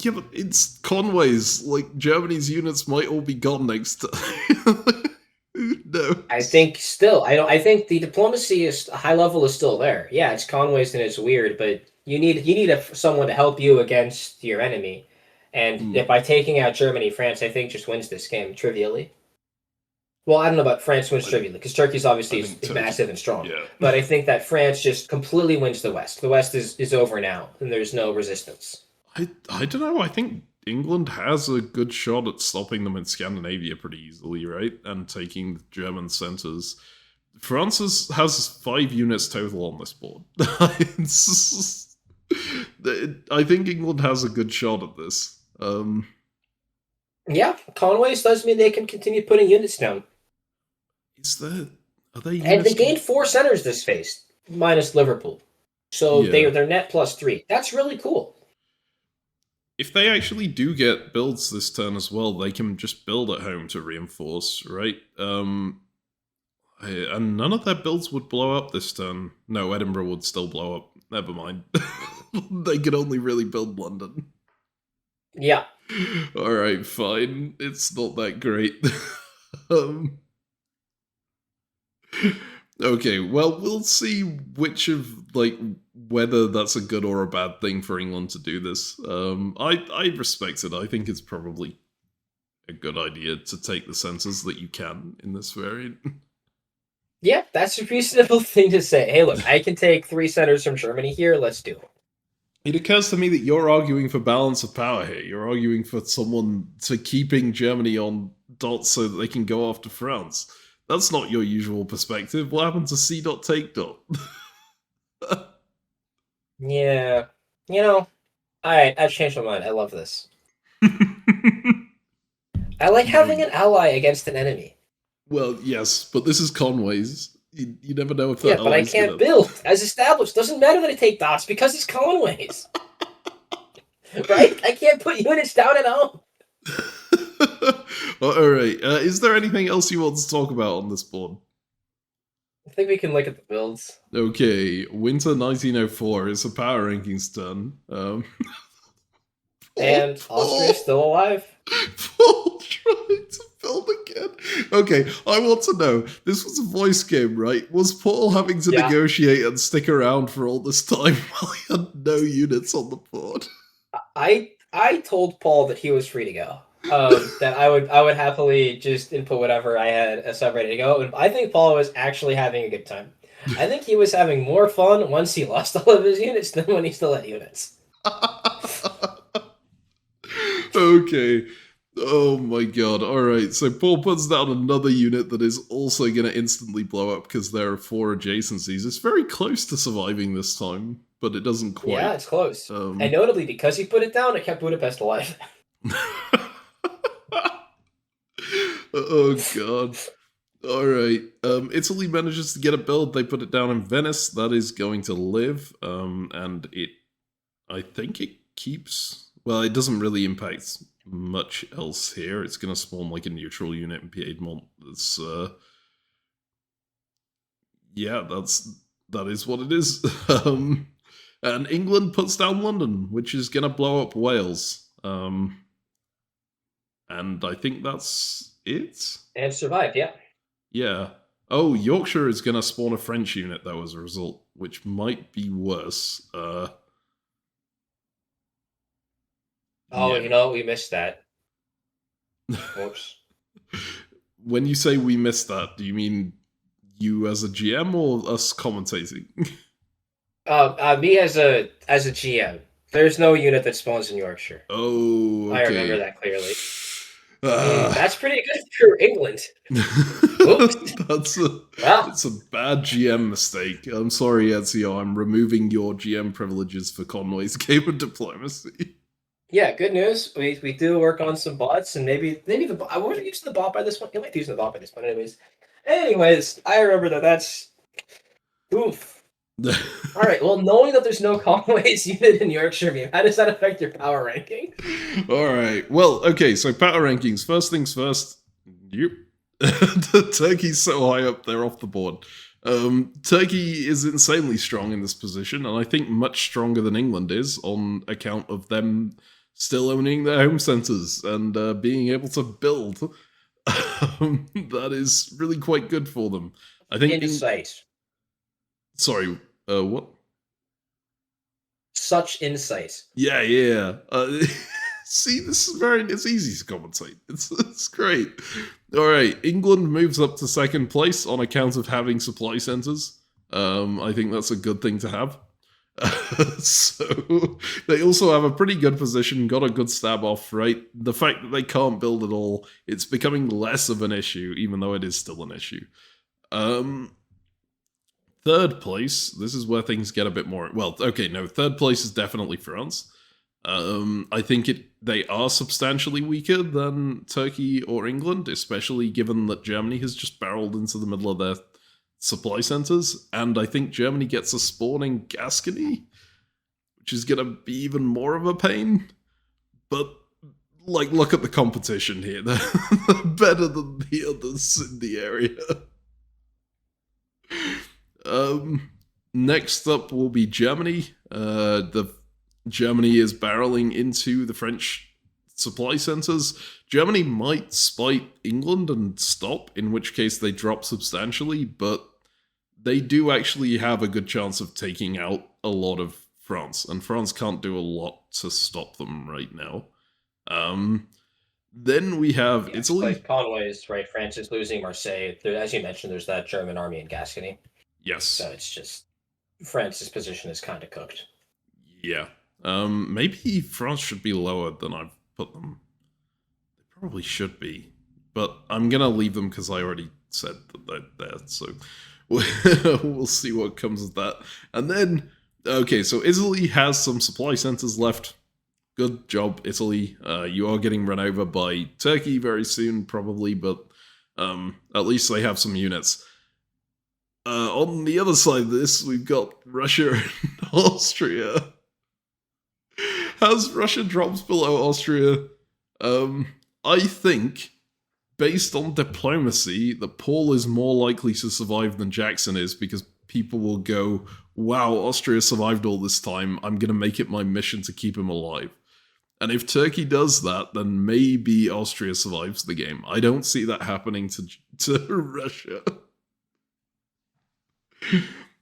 Yeah, but it's Conway's. Like, Germany's units might all be gone next time. No. I think still, I think the diplomacy is high level is still there. Yeah, it's Conway's and it's weird, but you need someone to help you against your enemy, and if by taking out Germany, France, I think just wins this game trivially. Well, I don't know about France wins trivially because Turkey's obviously is massive and strong. Yeah. But I think that France just completely wins the West. The West is over now, and there's no resistance. I don't know. I think England has a good shot at stopping them in Scandinavia pretty easily, right? And taking the German centres. France has 5 units total on this board. I think England has a good shot at this. Yeah, Conway's does mean they can continue putting units down. Are they units? And they gained 4 centers this phase, minus Liverpool. So they're net +3. That's really cool. If they actually do get builds this turn as well, they can just build at home to reinforce, right? And none of their builds would blow up this turn. No, Edinburgh would still blow up. Never mind. They could only really build London. Yeah. Alright, fine. It's not that great. Okay, well, we'll see which of, whether that's a good or a bad thing for England to do this. I respect it. I think it's probably a good idea to take the centers that you can in this variant. Yeah, that's a reasonable thing to say. Hey, look, I can take 3 centers from Germany here. Let's do it. It occurs to me that you're arguing for balance of power here. You're arguing for someone to keeping Germany on dots so that they can go after France. That's not your usual perspective. What happened to C dot take dot? Yeah. You know, alright, I've changed my mind. I love this. I like having an ally against an enemy. Well, yes, but this is Conway's. You never know if that. Yeah, but I can't build. As established, doesn't matter that I take dots because it's Conway's. Right? I can't put units down at all. Alright, is there anything else you want to talk about on this board? I think we can look at the builds. Okay, Winter 1904 is a power rankings turn. And Austria's still alive. Paul trying to build again. Okay, I want to know. This was a voice game, right? Was Paul having to negotiate and stick around for all this time while he had no units on the board? I told Paul that he was free to go. That I would happily just input whatever I had a sub ready to go. And I think Paul was actually having a good time. I think he was having more fun once he lost all of his units than when he still had units. Okay. Oh my god. Alright, so Paul puts down another unit that is also going to instantly blow up because there are 4 adjacencies. It's very close to surviving this time, but it doesn't quite. Yeah, it's close. And notably, because he put it down, it kept Budapest alive. Oh god. Alright. Italy manages to get a build. They put it down in Venice. That is going to live. And I think it keeps... Well, it doesn't really impact much else here. It's going to spawn like a neutral unit in Piedmont. That's, yeah, that is what it is. And England puts down London, which is going to blow up Wales. And I think that's it. And survived, yeah. Yeah. Oh, Yorkshire is going to spawn a French unit, though, as a result, which might be worse. Oh, yeah. We missed that. Whoops. When you say we missed that, do you mean you as a GM or us commentating? Me as a GM. There's no unit that spawns in Yorkshire. Oh, okay. I remember that clearly. That's pretty good for England. Oops. That's a bad GM mistake. I'm sorry, Ezio. I'm removing your GM privileges for Conway's game of diplomacy. Yeah, good news. We do work on some bots, and maybe the bot. I wasn't using the bot by this point. You might be using the bot by this point, anyways. I remember that's oof. All right. Well, knowing that there's no Conway's unit in Yorkshire, how does that affect your power ranking? All right. Well, okay. So power rankings. First things first. Yep. Turkey's so high up, they're off the board. Turkey is insanely strong in this position, and I think much stronger than England is on account of them still owning their home centers and being able to build. That is really quite good for them. I think insight. Sorry, what? Such insight. Yeah. See, it's easy to commentate. It's great. All right, England moves up to second place on account of having supply centers. I think that's a good thing to have. So they also have a pretty good position, got a good stab off, right? The fact that they can't build at all, it's becoming less of an issue, even though it is still an issue. Third place, this is where things get a bit more... Well, okay, no, third place is definitely France. I think they are substantially weaker than Turkey or England, especially given that Germany has just barreled into the middle of their supply centers, and I think Germany gets a spawn in Gascony, which is going to be even more of a pain. But, like, look at the competition here. They're better than the others in the area. Next up will be Germany. Germany is barreling into the French supply centers. Germany might spite England and stop, in which case they drop substantially, but they do actually have a good chance of taking out a lot of France, and France can't do a lot to stop them right now. Then we have Yeah, Italy. like Conway's right. France is losing Marseille. There, as you mentioned, there's that German army in Gascony. So Yes. it's just France's position is kind of cooked. Yeah. Maybe France should be lower than I've put them. They probably should be. But I'm going to leave them because I already said that they're there. So we'll see what comes of that. And then, okay, so Italy has some supply centers left. Good job, Italy. You are getting run over by Turkey very soon, probably, but at least they have some units. On the other side of this, we've got Russia and Austria. As Russia drops below Austria, I think, based on diplomacy, that Paul is more likely to survive than Jackson is because people will go, wow, Austria survived all this time. I'm going to make it my mission to keep him alive. And if Turkey does that, then maybe Austria survives the game. I don't see that happening to Russia.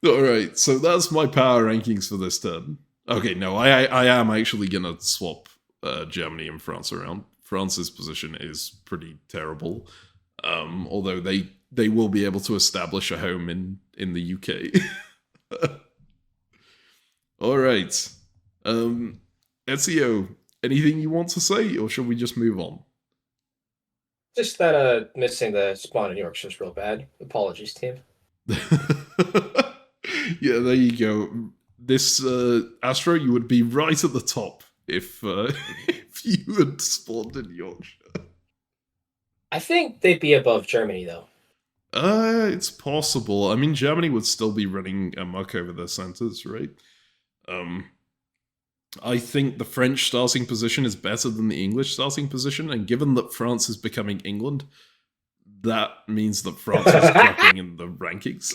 Alright, so that's my power rankings for this turn. Okay, no, I am actually gonna swap Germany and France around. France's position is pretty terrible. Although they will be able to establish a home in the UK. Alright. Ezio, anything you want to say, or should we just move on? Just that missing the spawn in Yorkshire is real bad. Apologies, team. Yeah, there you go. This Astro, you would be right at the top if if you had spawned in Yorkshire. I think they'd be above Germany though. It's possible. I mean, Germany would still be running amok over their centers, right? I think the French starting position is better than the English starting position, and given that France is becoming England, that means that France is dropping in the rankings.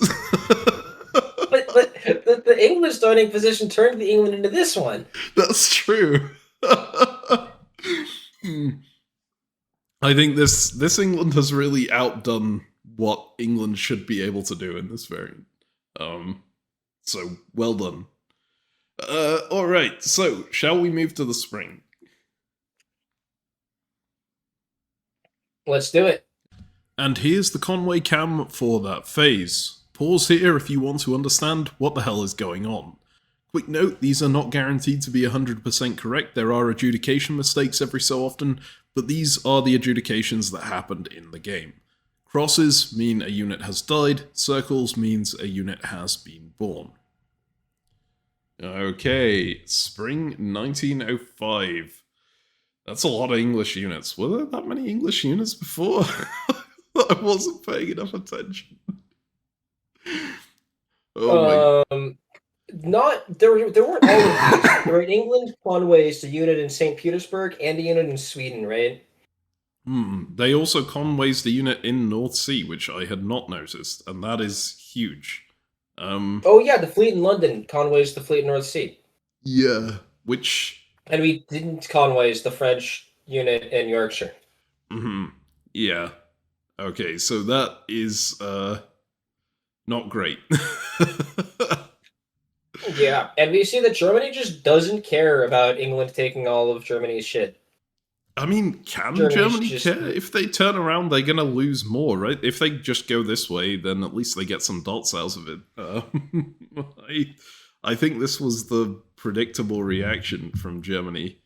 But the English starting position turned the England into this one. That's true. I think this England has really outdone what England should be able to do in this variant. So well done. Alright, so shall we move to the spring? Let's do it. And here's the Conway cam for that phase. Pause here if you want to understand what the hell is going on. Quick note, these are not guaranteed to be 100% correct. There are adjudication mistakes every so often, but these are the adjudications that happened in the game. Crosses mean a unit has died, circles means a unit has been born. Okay, spring 1905. That's a lot of English units. Were there that many English units before? I wasn't paying enough attention. Oh my. Not there weren't all of these. There were in England, Conway's, a unit in St. Petersburg, and a unit in Sweden, right? They also Conway's the unit in North Sea, which I had not noticed, and that is huge. Oh yeah, the fleet in London. Conway's the fleet in North Sea. Yeah, which... And we didn't Conway's the French unit in Yorkshire. Yeah. Okay, so that is not great. Yeah, and we see that Germany just doesn't care about England taking all of Germany's shit. I mean, can Germany care? If they turn around, they're gonna lose more, right? If they just go this way, then at least they get some dots out of it. I think this was the predictable reaction from Germany.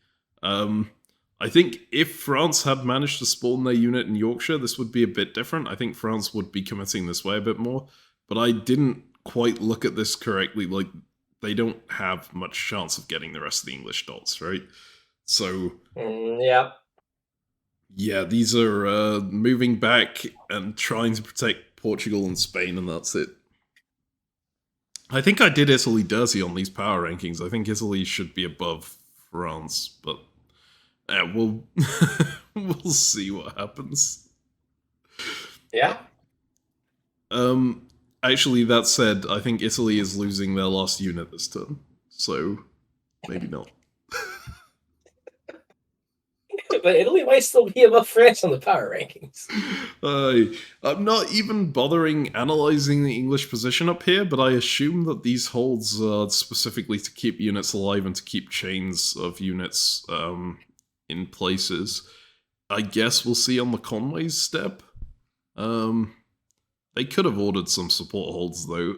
I think if France had managed to spawn their unit in Yorkshire, this would be a bit different. I think France would be committing this way a bit more, but I didn't quite look at this correctly. Like, they don't have much chance of getting the rest of the English dots, right? So, yeah. Yeah, these are moving back and trying to protect Portugal and Spain, and that's it. I think I did Italy dirty on these power rankings. I think Italy should be above France, but we'll we'll see what happens. Yeah. Actually, that said, I think Italy is losing their last unit this turn, so maybe not. But Italy might still be above France on the power rankings. I'm not even bothering analysing the English position up here, but I assume that these holds are specifically to keep units alive and to keep chains of units in places. I guess we'll see on the Conway's step. They could have ordered some support holds, though.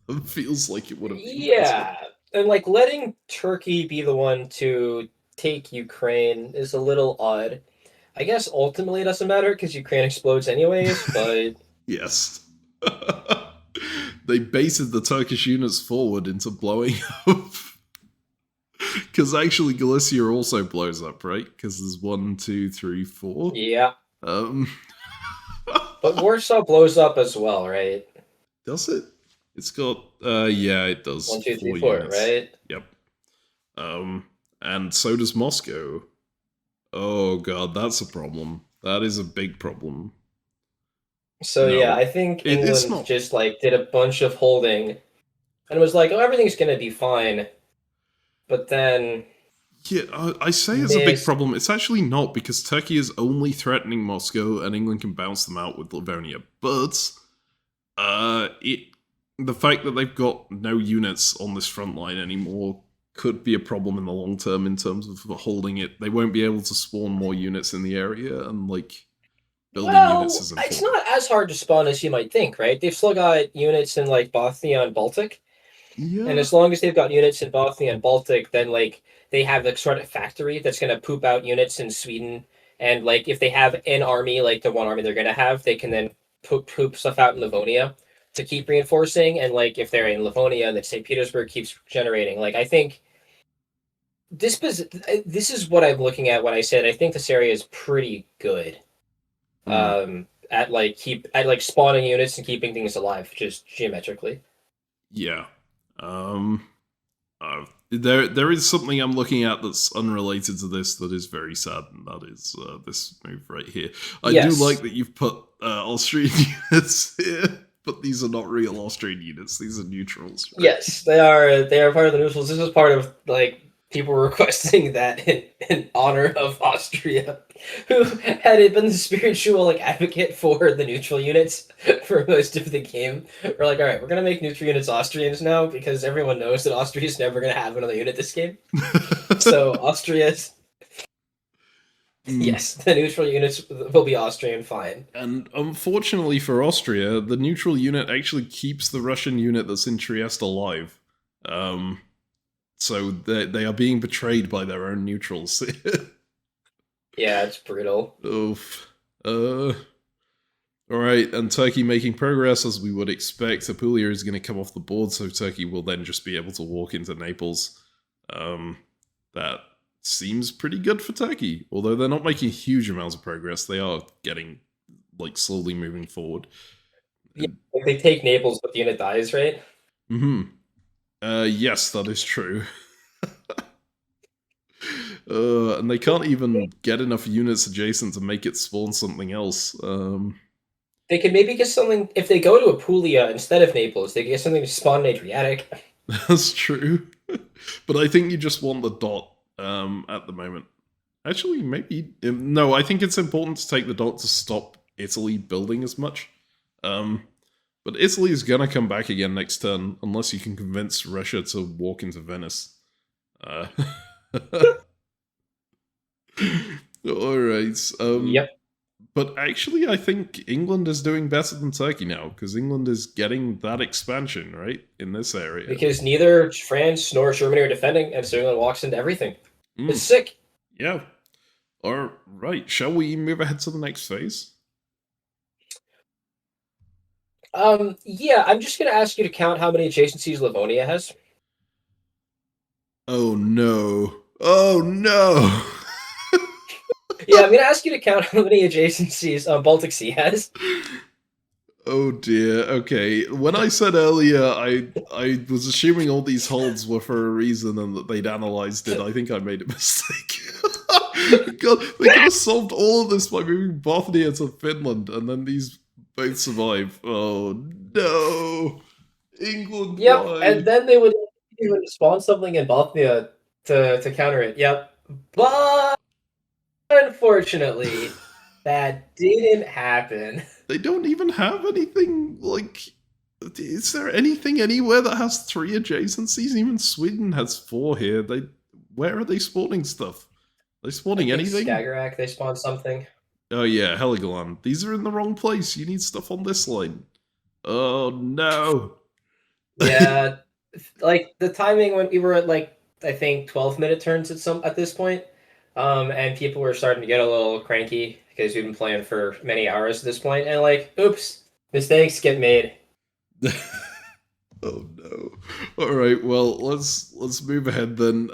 It feels like it would have been Yeah, and like letting Turkey be the one to take Ukraine is a little odd. I guess ultimately it doesn't matter because Ukraine explodes anyways, better. but Yes. They baited the Turkish units forward into blowing up. Because actually Galicia also blows up, right? Because there's 1, 2, 3, 4. yeah. Um, But Warsaw blows up as well, right? does it? It's got, yeah, it does. 1, 2, 3, 4 4, units. right? Yep. And so does Moscow. Oh god, that's a problem. That is a big problem. So No, yeah, I think it's England not. just like did a bunch of holding and was like, "Oh, everything's gonna be fine." But then Yeah, I say it's a big missed. problem. It's actually not, because Turkey is only threatening Moscow and England can bounce them out with Livonia. But the fact that they've got no units on this front line anymore could be a problem in the long term in terms of holding it. They won't be able to spawn more units in the area, and like building units Well, is it's important. not as hard to spawn as you might think, right? They've still got units in like Bothnia and Baltic, and Yeah. as long as they've got units in Bothnia and Baltic, then like they have the sort of factory that's gonna poop out units in Sweden, and like if they have an army, like the one army they're gonna have, they can then poop stuff out in Livonia to keep reinforcing, and like if they're in Livonia, then St. Petersburg keeps generating. Like I think this is what I'm looking at when I said I think this area is pretty good Mm, at like spawning units and keeping things alive just geometrically. yeah. Um. There is something I'm looking at that's unrelated to this that is very sad, and that is this move right here. I do like Yes. that you've put Austrian units here, but these are not real Austrian units. These are neutrals, right? Yes, they are part of the neutrals. This is part of like people requesting that in honor of Austria, who had been the spiritual like advocate for the neutral units for most of the game. We're like, all right, we're gonna make neutral units Austrians now because everyone knows that Austria is never gonna have another unit this game. So Austria's Mm. yes, the neutral units will be Austrian fine. And unfortunately for Austria, the neutral unit actually keeps the Russian unit that's in Trieste alive. Um, so they are being betrayed by their own neutrals. Yeah, it's brutal. Oof. Alright, and Turkey making progress as we would expect. Apulia is going to come off the board, so Turkey will then just be able to walk into Naples. That seems pretty good for Turkey. Although they're not making huge amounts of progress, they are getting, like, slowly moving forward. Yeah, if they take Naples, but the unit dies, right? Yes, that is true. And they can't even get enough units adjacent to make it spawn something else. They could maybe get something if they go to Apulia instead of Naples. They could get something to spawn in Adriatic. That's true. But I think you just want the dot at the moment. Actually, maybe... No, I think it's important to take the dot to stop Italy building as much. But Italy is going to come back again next turn, unless you can convince Russia to walk into Venice. Alright. Yep. But actually, I think England is doing better than Turkey now, because England is getting that expansion, right? In this area. Because neither France nor Germany are defending, and so England walks into everything. It's sick. Yeah. Alright, shall we move ahead to the next phase? Yeah, I'm just gonna ask you to count how many adjacencies Livonia has. Oh no. Oh no! Yeah, I'm gonna ask you to count how many adjacencies Baltic Sea has. Oh dear. Okay. When I said earlier, I was assuming all these holds were for a reason and that they'd analyzed it. I think I made a mistake. God, they could have solved all of this by moving Bothnia to Finland, and then these both survive. Oh no! England, Yep, why? and then they would even spawn something in Bothnia to counter it. Yep, but unfortunately, that didn't happen. They don't even have anything like. Is there anything anywhere that has 3 adjacencies? Even Sweden has 4 here. Where are they spawning stuff? they spawning anything? Skagerrak, they spawn something. Oh yeah, Heligoland. These are in the wrong place. You need stuff on this line. Oh no. Yeah, like the timing when we were at like I think 12-minute turns at this point, and people were starting to get a little cranky because we've been playing for many hours at this point, and like, oops, mistakes get made. Oh no. Alright, well, let's move ahead then.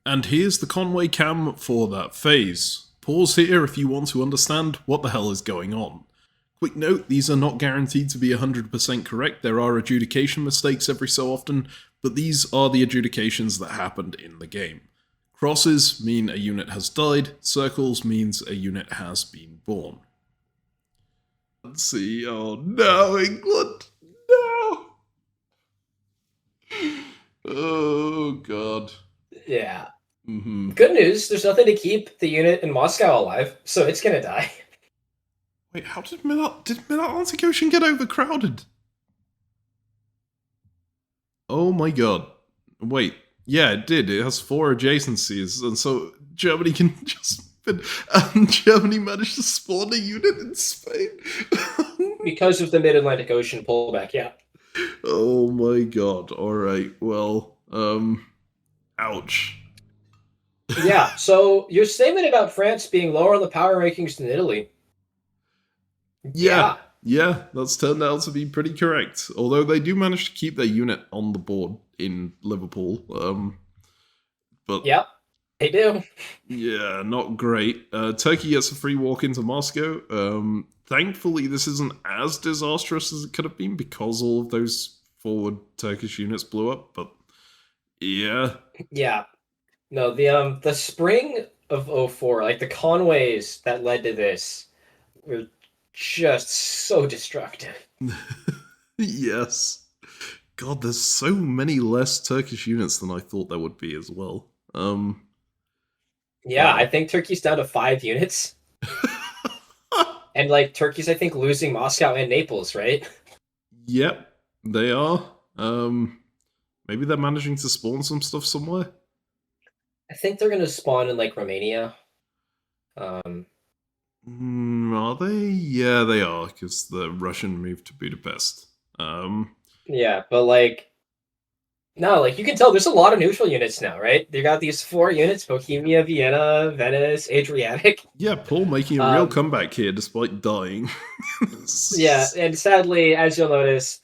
And here's the Conway cam for that phase. Pause here if you want to understand what the hell is going on. Quick note, these are not guaranteed to be 100% correct, there are adjudication mistakes every so often, but these are the adjudications that happened in the game. Crosses mean a unit has died, circles means a unit has been born. Let's see, oh no, England! No! Oh god. Yeah. Mm-hmm. Good news, there's nothing to keep the unit in Moscow alive, so it's gonna die. Wait, how did Mid-Atlantic Ocean get overcrowded? Oh my god. Wait, yeah, it did. It has 4 adjacencies, and so Germany can just... And Germany managed to spawn a unit in Spain. Because of the Mid-Atlantic Ocean pullback, yeah. Oh my god, alright, well, ouch. Yeah, so your statement about France being lower on the power rankings than Italy. Yeah, that's turned out to be pretty correct. Although they do manage to keep their unit on the board in Liverpool. But yep, they do. Yeah, not great. Turkey gets a free walk into Moscow. Thankfully, this isn't as disastrous as it could have been because all of those forward Turkish units blew up. But yeah, yeah. No, the spring of 04, like the Conways that led to this, were just so destructive. Yes. God, there's so many less Turkish units than I thought there would be as well. Yeah, I think Turkey's down to 5 units. And like Turkey's, I think, losing Moscow and Naples, right? Yep, they are. Maybe they're managing to spawn some stuff somewhere. I think they're gonna spawn in like Romania. Are they? Yeah, they are, because the Russian moved to Budapest. Yeah, but like, no, like you can tell there's a lot of neutral units now, right? They got these 4 units: Bohemia, Vienna, Venice, Adriatic. Yeah, Paul making a real comeback here despite dying. Yeah, and sadly, as you'll notice,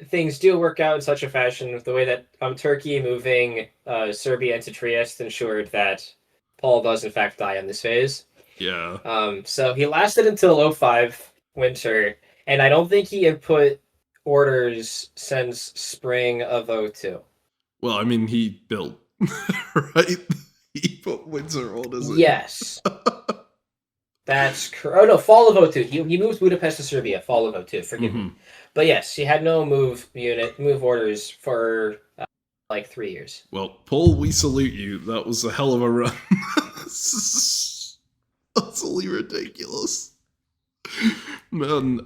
things do work out in such a fashion with the way that Turkey moving Serbia into Trieste ensured that Paul does in fact die in this phase. Yeah. So he lasted until 05 winter, and I don't think he had put orders since spring of 02. Well, I mean, he built, right? He put winter orders in. Yes. That's correct. Oh no, fall of 02. He moved Budapest to Serbia, fall of 02, forgive me. But yes, he had no move orders for like 3 years. Well, Paul, we salute you. That was a hell of a run. This is utterly ridiculous. Man,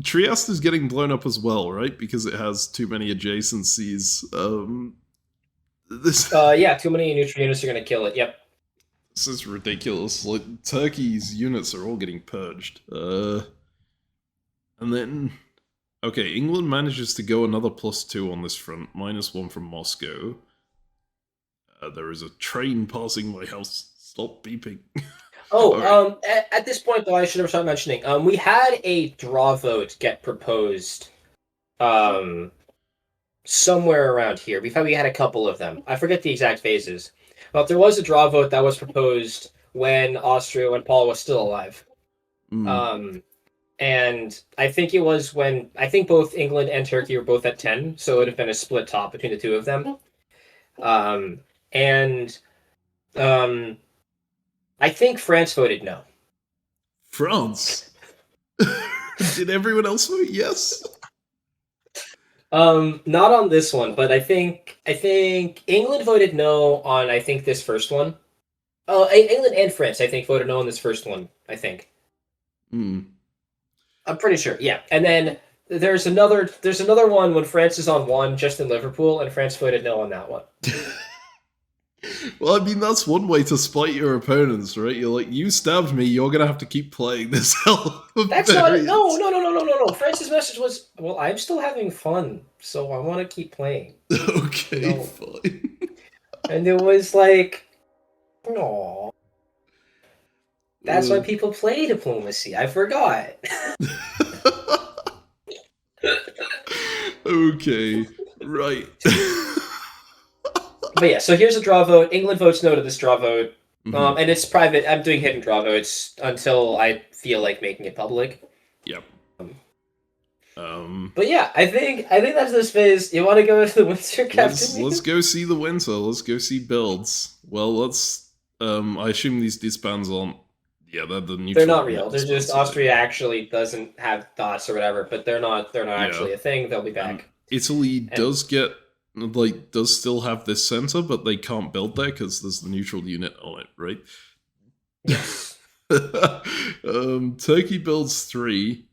Trieste is getting blown up as well, right? Because it has too many adjacencies. Yeah, too many neutral units are gonna kill it. Yep. This is ridiculous. Like, Turkey's units are all getting purged. And then... Okay, England manages to go another +2 on this front, -1 from Moscow. There is a train passing my house. Stop beeping. Oh, right. At this point, though, I should have started mentioning, we had a draw vote get proposed somewhere around here. We had a couple of them. I forget the exact phases. But there was a draw vote that was proposed when Paul was still alive. And I think it was when, I think both England and Turkey were both at 10, so it would have been a split top between the two of them. I think France voted no. France? Did everyone else vote yes? Not on this one, but I think England voted no on, I think, this first one. Oh, England and France, I think, voted no on this first one, I think. I'm pretty sure, yeah. And then there's another one when France is on 1 just in Liverpool, and France voted no on that one. Well, I mean, that's one way to spite your opponents, right? You're like, you stabbed me, you're gonna have to keep playing this hell of That's not variant. no. Francis' message was, well, I'm still having fun, so I want to keep playing. Okay, fine. And it was like, no. That's why people play diplomacy. I forgot. Okay, right. But yeah, so here's a draw vote. England votes no to this draw vote. Mhm. And it's private. I'm doing hidden draw votes until I feel like making it public. Yep. But yeah, I think that's this phase. You want to go into the winter, Captain? Let's go see the winter. Let's go see builds. Well, let's. I assume these disbands aren't. Yeah, they're the neutral. They're not real. They're just Austria actually doesn't have thoughts or whatever. But they're not actually a thing. They'll be back. Italy does still have this center, but they can't build there because there's the neutral unit on it, right? Yes. Turkey builds 3.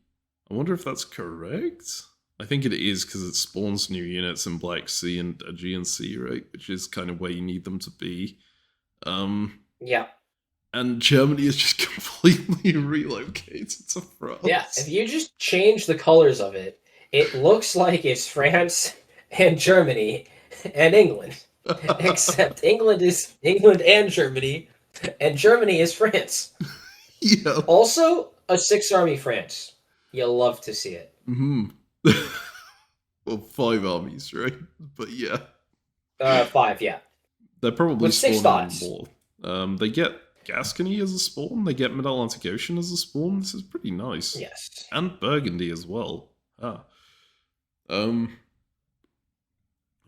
I wonder if that's correct. I think it is because it spawns new units in Black Sea and Aegean Sea, right? Which is kind of where you need them to be. Yeah. And Germany is just completely relocated to France. Yeah, if you just change the colors of it, it looks like it's France and Germany and England. Except England is England and Germany is France. Yeah. Also, a 6-army France. You'll love to see it. Well, 5 armies, right? But yeah. 5, yeah. They're probably with 6 dots. More. They get Gascony as a spawn. They get Mid-Atlantic Ocean as a spawn. This is pretty nice. Yes. And Burgundy as well.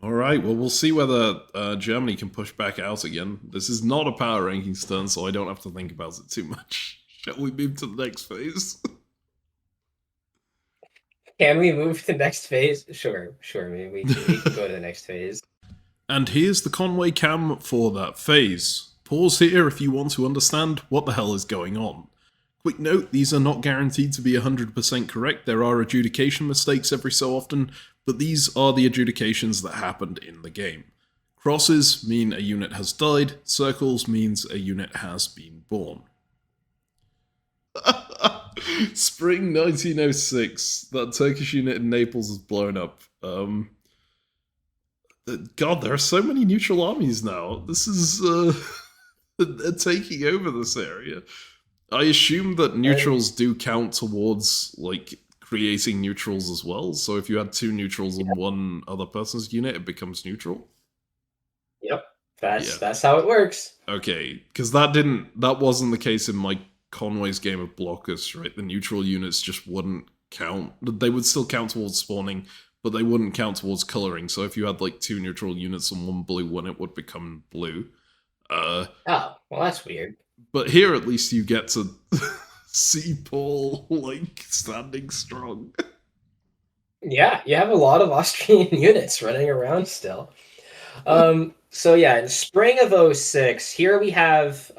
Alright, well, we'll see whether Germany can push back out again. This is not a power rankings turn, so I don't have to think about it too much. Shall we move to the next phase? Can we move to the next phase? Sure. We can go to the next phase. And here's the Conway cam for that phase. Pause here if you want to understand what the hell is going on. Quick note, these are not guaranteed to be 100% correct. There are adjudication mistakes every so often, but these are the adjudications that happened in the game. Crosses mean a unit has died, circles means a unit has been born. Spring 1906, that Turkish unit in Naples is blown up. God, there are so many neutral armies now. This is, they're taking over this area. I assume that neutrals do count towards, like, creating neutrals as well. So if you had 2 neutrals on one other person's unit, it becomes neutral. Yep, that's how it works. Okay, because that wasn't the case in my Conway's game of Blockers, right? The neutral units just wouldn't count. They would still count towards spawning, but they wouldn't count towards coloring. So if you had like 2 neutral units and 1 blue one, it would become blue. Oh, well, that's weird. But here at least you get to see Paul like standing strong. Yeah, you have a lot of Austrian units running around still. So yeah, in spring of 06, here we have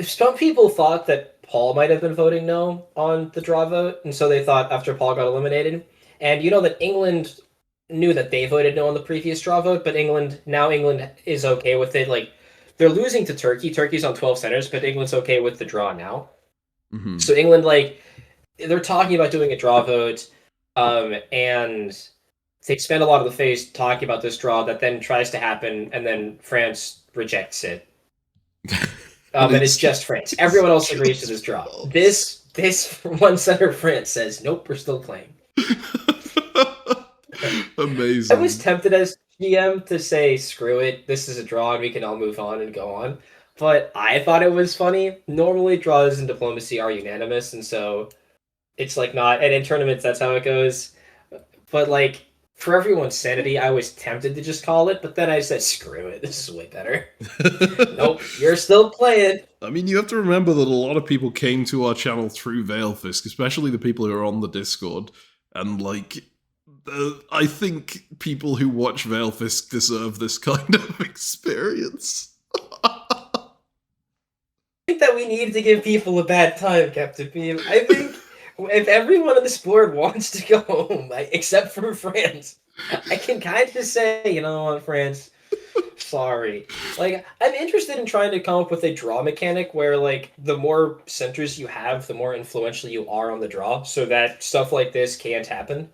some people thought that Paul might have been voting no on the draw vote, and so they thought after Paul got eliminated. And you know that England knew that they voted no on the previous draw vote, but England is okay with it. Like, they're losing to Turkey. Turkey's on 12 centers, but England's okay with the draw now. Mm-hmm. So England, like, they're talking about doing a draw vote, and they spend a lot of the phase talking about this draw that then tries to happen, and then France rejects it. And it's just France. Everyone else agrees to this draw. This one center France says, nope, we're still playing. Amazing. I was tempted as GM to say, screw it, this is a draw and we can all move on and go on. But I thought it was funny. Normally draws in diplomacy are unanimous, and so it's like not, and in tournaments that's how it goes. But like, for everyone's sanity, I was tempted to just call it, but then I said, screw it, this is way better. Nope, you're still playing. I mean, you have to remember that a lot of people came to our channel through Veilfisk, especially the people who are on the Discord, and like, I think people who watch Veilfisk deserve this kind of experience. I think that we need to give people a bad time, CaptainMeme. I think if everyone on this board wants to go home, except for France, I can kind of say, you know what, France, sorry. Like, I'm interested in trying to come up with a draw mechanic where, like, the more centers you have, the more influential you are on the draw, so that stuff like this can't happen.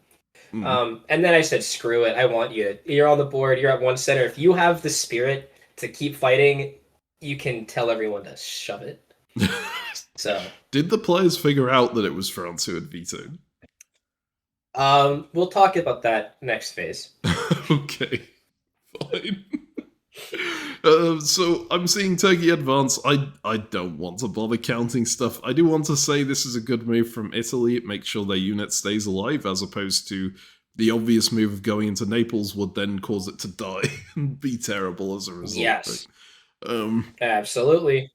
Mm. And then I said, screw it. I want you to. You're on the board. You're at one center. If you have the spirit to keep fighting, you can tell everyone to shove it. So, Did the players figure out that it was France who had vetoed? we'll talk about that next phase. Okay, fine. So I'm seeing Turkey advance. I don't want to bother counting stuff. I do want to say this is a good move from Italy. It makes sure their unit stays alive, as opposed to the obvious move of going into Naples would then cause it to die and be terrible as a result. Yes. Right? Absolutely.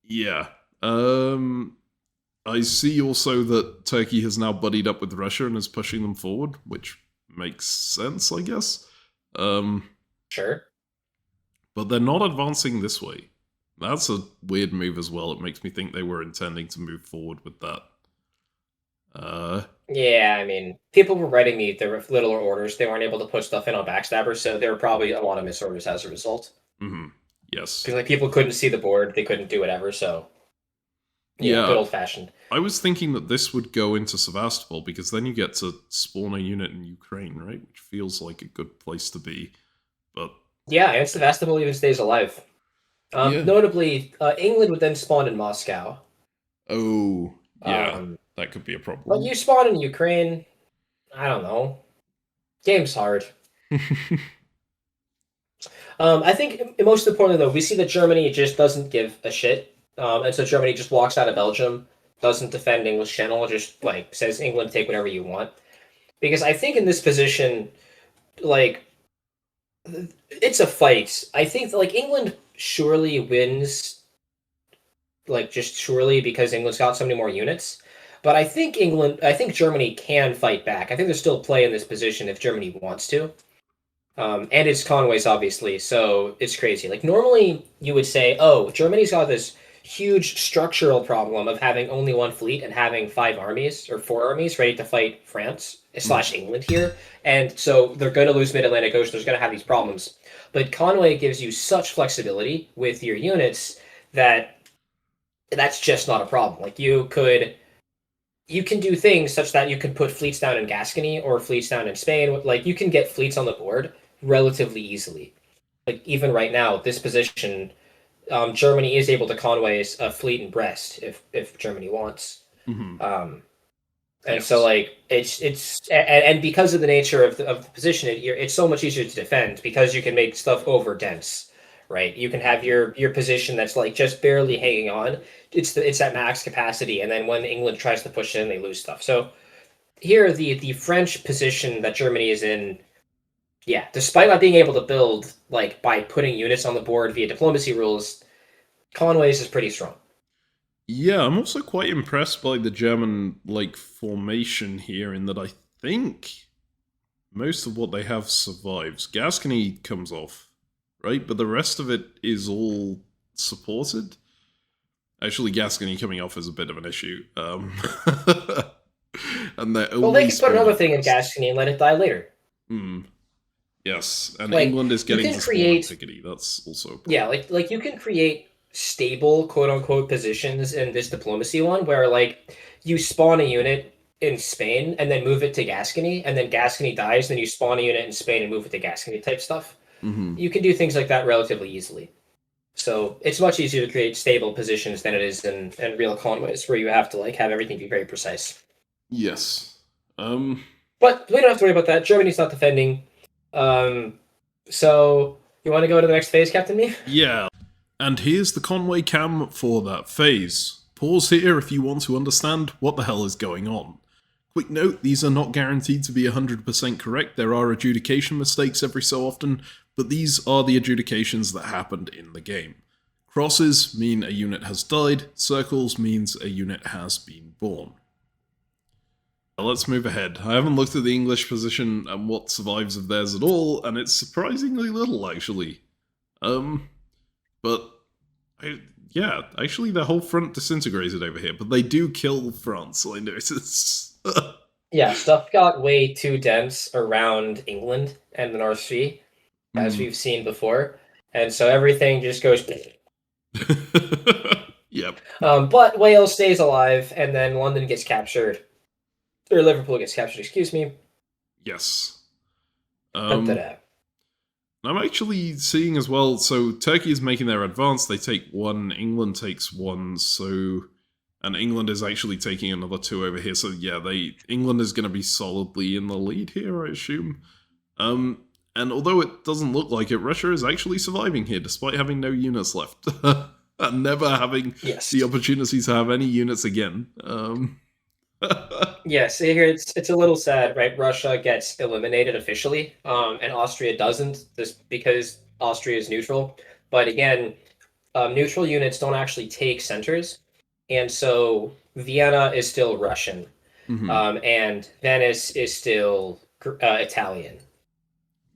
Yeah. I see also that Turkey has now buddied up with Russia and is pushing them forward, which makes sense, I guess. Sure. But they're not advancing this way. That's a weird move as well. It makes me think they were intending to move forward with that. Yeah, I mean, people were writing me their littler orders. They weren't able to put stuff in on Backstabber, so there were probably a lot of misorders as a result. Mm-hmm. Yes. Because like people couldn't see the board, they couldn't do whatever. So yeah, good old fashioned. I was thinking that this would go into Sevastopol because then you get to spawn a unit in Ukraine, right? Which feels like a good place to be. But yeah, and Sevastopol even stays alive. Yeah. Notably, England would then spawn in Moscow. Oh, yeah, that could be a problem. But you spawn in Ukraine, I don't know. Game's hard. I think most importantly, though, we see that Germany just doesn't give a shit. And so Germany just walks out of Belgium, doesn't defend English Channel, just like says, England, take whatever you want. Because I think in this position, like, it's a fight. I think like England surely wins, like just surely because England's got so many more units. But I think Germany can fight back. I think there's still play in this position if Germany wants to. And it's Conway's, obviously, so it's crazy. Like, normally you would say, oh, Germany's got this huge structural problem of having only one fleet and having 5 armies or 4 armies ready to fight France / England here. And so they're going to lose Mid-Atlantic Ocean. There's going to have these problems. But Conway gives you such flexibility with your units that that's just not a problem. Like, you can do things such that you can put fleets down in Gascony or fleets down in Spain. Like, you can get fleets on the board relatively easily. Like, even right now, this position, Germany is able to Conway a fleet in Brest if Germany wants. Mm-hmm. And so, like, and because of the nature of the position, it's so much easier to defend because you can make stuff over dense, right? You can have your position that's like just barely hanging on. It's at max capacity, and then when England tries to push in, they lose stuff. So here, the French position that Germany is in, yeah, despite not being able to build like by putting units on the board via diplomacy rules, Conway's is pretty strong. Yeah, I'm also quite impressed by the German like formation here in that I think most of what they have survives. Gascony comes off, right? But the rest of it is all supported. Actually, Gascony coming off is a bit of an issue. And they can put another thing in Gascony and let it die later. Yes, and like, England is getting to spawn Picardy. That's also a problem. Yeah, like you can create stable quote unquote positions in this diplomacy one where like you spawn a unit in Spain and then move it to Gascony, and then Gascony dies, then you spawn a unit in Spain and move it to Gascony type stuff. You can do things like that relatively easily. So it's much easier to create stable positions than it is in real Conways, where you have to like have everything be very precise. Yes. But we don't have to worry about that. Germany's not defending. So you want to go to the next phase, CaptainMeme? Yeah. And here's the Conway cam for that phase. Pause here if you want to understand what the hell is going on. Quick note, these are not guaranteed to be 100% correct. There are adjudication mistakes every so often, but these are the adjudications that happened in the game. Crosses mean a unit has died, circles means a unit has been born. Let's move ahead. I haven't looked at the English position and what survives of theirs at all, and it's surprisingly little, actually. But, yeah, actually their whole front disintegrated over here, but they do kill France, I notice. Yeah, stuff got way too dense around England and the North Sea, as Mm. we've seen before, and so everything just goes. Yep. But Wales stays alive, and then London gets captured, or Liverpool gets captured. Excuse me. Yes. Ta-da. I'm actually seeing as well, so Turkey is making their advance, they take one, England takes one, so... And England is actually taking another two over here, so yeah, England is going to be solidly in the lead here, I assume. And although it doesn't look like it, Russia is actually surviving here, despite having no units left. And never having Yes. the opportunity to have any units again. Yes, here it's a little sad, right? Russia gets eliminated officially, and Austria doesn't, just because Austria is neutral. But again, neutral units don't actually take centers, and so Vienna is still Russian, Mhm. and Venice is still Italian,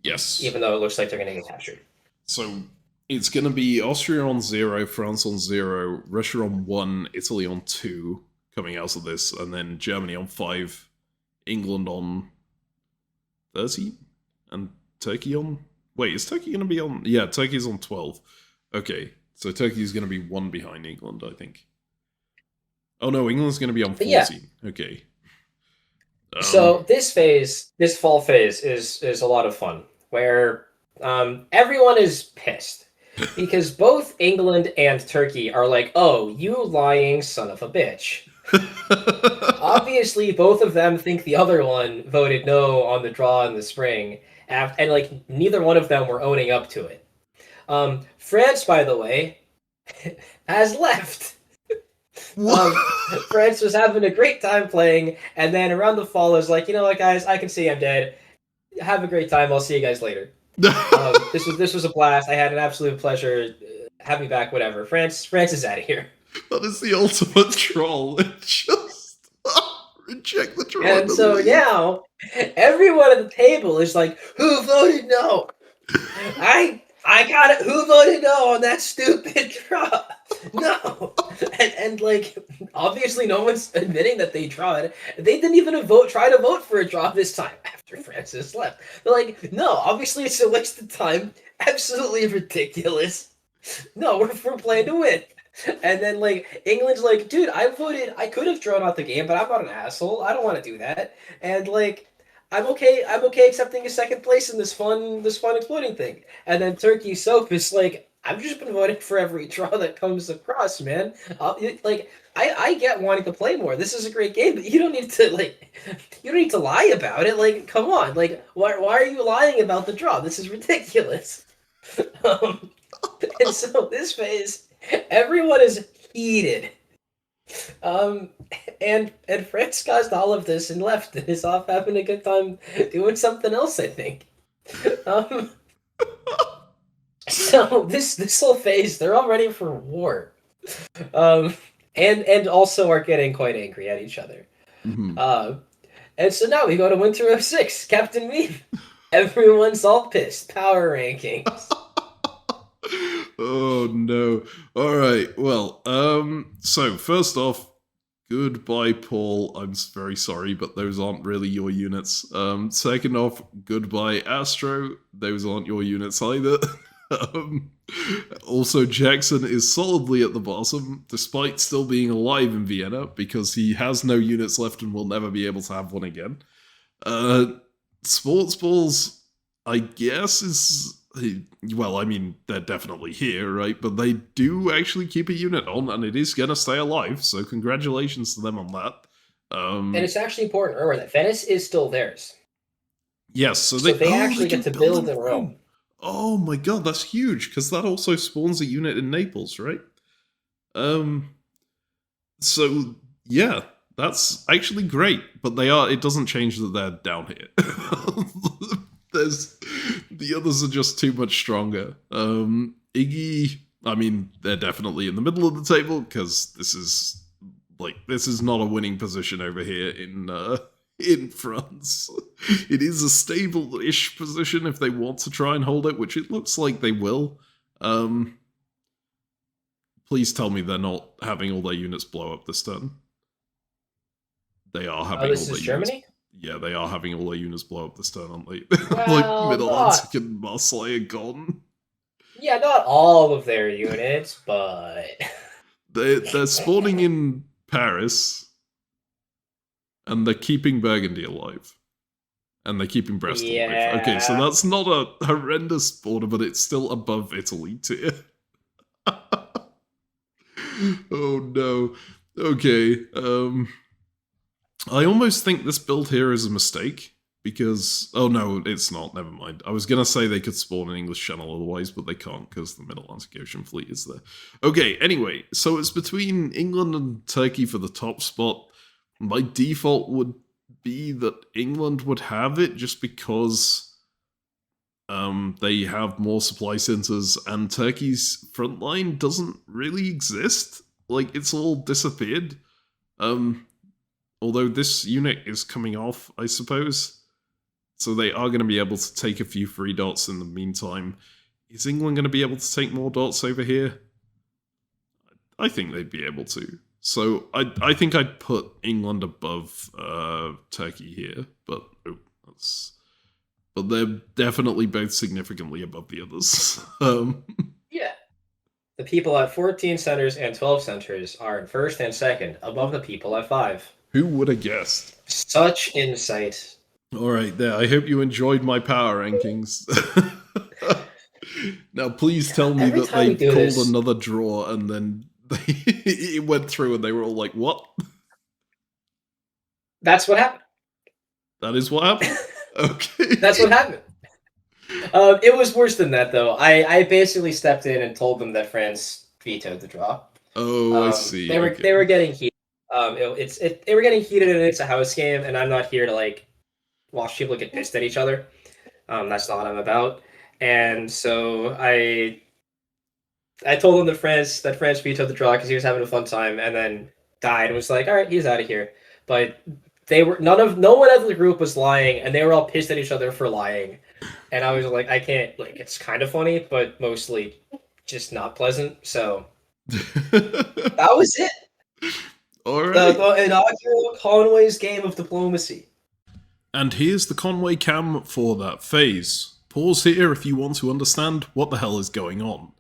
Yes. even though it looks like they're going to get captured. So it's going to be Austria on 0, France on 0, Russia on 1, Italy on 2 coming out of this, and then Germany on 5, England on 13, and Turkey on... Wait, is Turkey going to be on... Yeah, Turkey's on 12. Okay, so Turkey's going to be 1 behind England, I think. Oh no, England's going to be on 14. Yeah. Okay. So this fall phase is a lot of fun, where everyone is pissed because both England and Turkey are like, "Oh, you lying son of a bitch." Obviously, both of them think the other one voted no on the draw in the spring, and like neither one of them were owning up to it. France, by the way, has left. France was having a great time playing, and then around the fall is like, you know what, guys, I can see I'm dead. Have a great time. I'll see you guys later. This was a blast. I had an absolute pleasure. Have me back. Whatever. France is out of here. That is the ultimate troll. Just reject the troll. And so now everyone at the table is like, "Who voted no? I got it. Who voted no on that stupid draw? No." And like, obviously, no one's admitting that they tried. They didn't even try to vote for a draw this time after Francis left. They're like, no, obviously it's a waste of time. Absolutely ridiculous. No, we're playing to win. And then like England's like, dude, I voted. I could have drawn out the game, but I'm not an asshole. I don't want to do that. And like, I'm okay. I'm okay accepting a second place in this fun exploding thing. And then Turkey Soap is like, I've just been voting for every draw that comes across, man. Like, I get wanting to play more. This is a great game, but you don't need to you don't need to lie about it. Like, come on. Like, why are you lying about the draw? This is ridiculous. um, and so this phase, everyone is heated. Um, and France caused all of this and left and is off having a good time doing something else, I think. Um, so this whole phase, they're all ready for war. And also are getting quite angry at each other. Mm-hmm. And so now we go to Winter of 6, CaptainMeme. Everyone's all pissed. Power rankings. Oh no. Alright, well, so first off, goodbye, Paul. I'm very sorry, but those aren't really your units. Second off, goodbye, Astro. Those aren't your units either. Also, Jackson is solidly at the bottom, despite still being alive in Vienna, because he has no units left and will never be able to have one again. Sports Balls, I guess, is... Well, I mean, they're definitely here, right? But they do actually keep a unit on, and it is going to stay alive, so congratulations to them on that. And it's actually important to remember that Venice is still theirs. Yes, so they actually get to build in Rome. Oh my god, that's huge, because that also spawns a unit in Naples, right? So, yeah, that's actually great, but it doesn't change that they're down here. The others are just too much stronger. Iggy, I mean, they're definitely in the middle of the table, because this is not a winning position over here in France. It is a stable-ish position if they want to try and hold it, which it looks like they will. Please tell me they're not having all their units blow up this turn. They are having all their units. This is Germany? Yeah, they are having all their units blow up this turn, aren't they? Well, Mid-Atlantic and Marseille are gone. Yeah, not all of their units, but They're spawning in Paris, and they're keeping Burgundy alive. And they're keeping Brest alive. Okay, so that's not a horrendous border, but it's still above Italy tier. Oh no. Okay, I almost think this build here is a mistake, because... Oh no, it's not, never mind. I was gonna say they could spawn an English channel otherwise, but they can't, because the Mid-Atlantic Ocean Fleet is there. Okay, anyway, so it's between England and Turkey for the top spot. My default would be that England would have it, just because they have more supply centers, and Turkey's front line doesn't really exist. Like, it's all disappeared. Although this unit is coming off, I suppose. So they are going to be able to take a few free dots in the meantime. Is England going to be able to take more dots over here? I think they'd be able to. So I think I'd put England above Turkey here, but they're definitely both significantly above the others. Yeah. The people at 14 centers and 12 centers are in first and second, above the people at 5. Who would have guessed? Such insight. All right, there. I hope you enjoyed my power rankings. Now, please tell me that they called another draw and then it went through and they were all like, what? That's what happened. That is what happened? Okay. That's what happened. It was worse than that, though. I basically stepped in and told them that France vetoed the draw. Oh, I see. They were getting heated. They were getting heated, and it's a house game, and I'm not here to like watch people get pissed at each other. That's not what I'm about. And so I told him that France vetoed the draw because he was having a fun time, and then died and was like, all right, he's out of here. But no one at the group was lying, and they were all pissed at each other for lying. And I was like, I can't, like, it's kind of funny, but mostly just not pleasant. So that was it. All right. The inaugural Conway's game of diplomacy. And here's the Conway cam for that phase. Pause here if you want to understand what the hell is going on.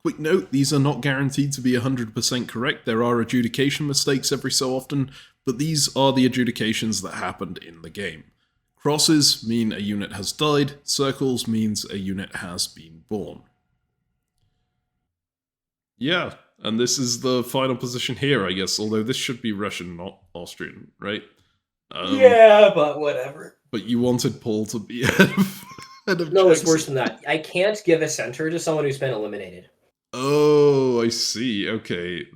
Quick note, these are not guaranteed to be 100% correct. There are adjudication mistakes every so often, but these are the adjudications that happened in the game. Crosses mean a unit has died, circles means a unit has been born. Yeah, and this is the final position here, I guess, although this should be Russian, not Austrian, right? Yeah, but whatever. But you wanted Paul to be ahead of No, it's worse than that. I can't give a center to someone who's been eliminated. Oh, I see. Okay,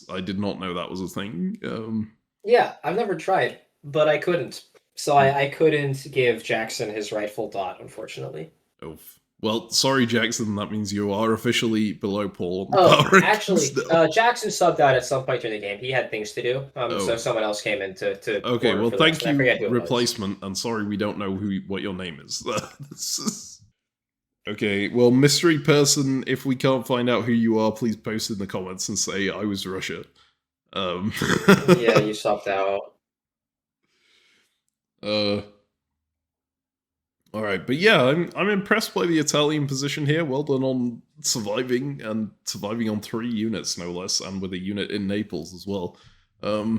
I did not know that was a thing. Yeah, I've never tried, but I couldn't. So I couldn't give Jackson his rightful dot, unfortunately. Oh, well, sorry, Jackson. That means you are officially below Paul. Actually, Jackson subbed out at some point during the game. He had things to do, so someone else came in to okay, well, thank you, replacement. And sorry, we don't know what your name is. Okay, well, mystery person, if we can't find out who you are, please post in the comments and say, I was Russia. Yeah, you subbed out. Alright, but yeah, I'm impressed by the Italian position here. Well done on surviving, and surviving on 3 units, no less, and with a unit in Naples as well. But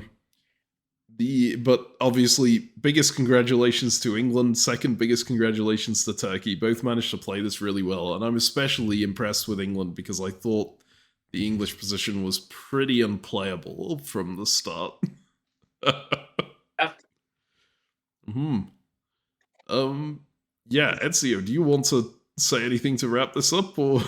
obviously, biggest congratulations to England, second biggest congratulations to Turkey. Both managed to play this really well, and I'm especially impressed with England because I thought the English position was pretty unplayable from the start. Yeah, Ezio, do you want to say anything to wrap this up, or?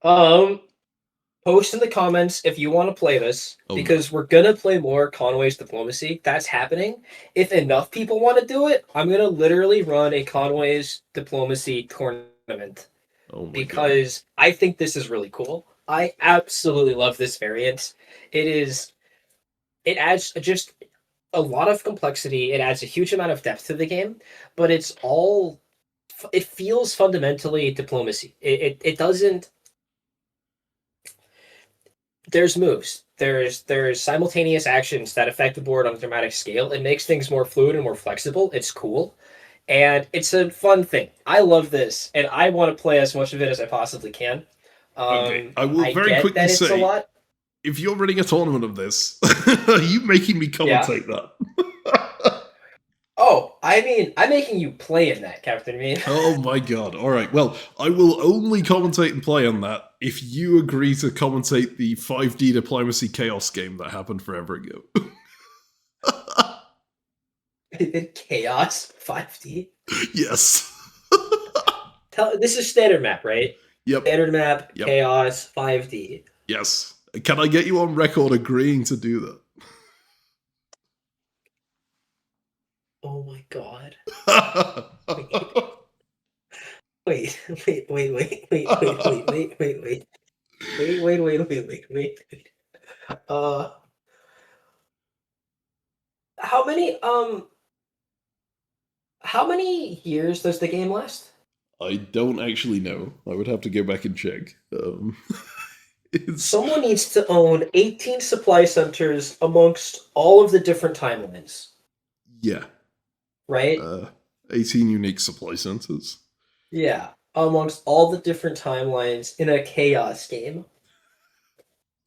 Post in the comments if you want to play this, because we're gonna play more Conway's Diplomacy. That's happening. If enough people want to do it, I'm gonna literally run a Conway's Diplomacy tournament. Because I think this is really cool. I absolutely love this variant. It adds just a lot of complexity. It adds a huge amount of depth to the game, but it feels fundamentally diplomacy. It doesn't. there's moves. There's simultaneous actions that affect the board on a dramatic scale. It makes things more fluid and more flexible. It's cool. And it's a fun thing. I love this, and I want to play as much of it as I possibly can. Okay, I will I very get quickly that it's a say, lot. if you're running a tournament of this, are you making me Yeah. commentate that? Oh, I mean, I'm making you play in that, Captain Me. Oh my god. Alright, well, I will only commentate and play on that if you agree to commentate the 5D Diplomacy Chaos game that happened forever ago. Chaos 5D. Yes. This is standard map, right? Yep. Standard map, Yep. Chaos 5D. Yes. Can I get you on record agreeing to do that? Oh my god. Wait. How many how many years does the game last? I don't actually know. I would have to go back and check. Someone needs to own 18 supply centers amongst all of the different timelines. Yeah. Right? 18 unique supply centers. Yeah. Amongst all the different timelines in a chaos game.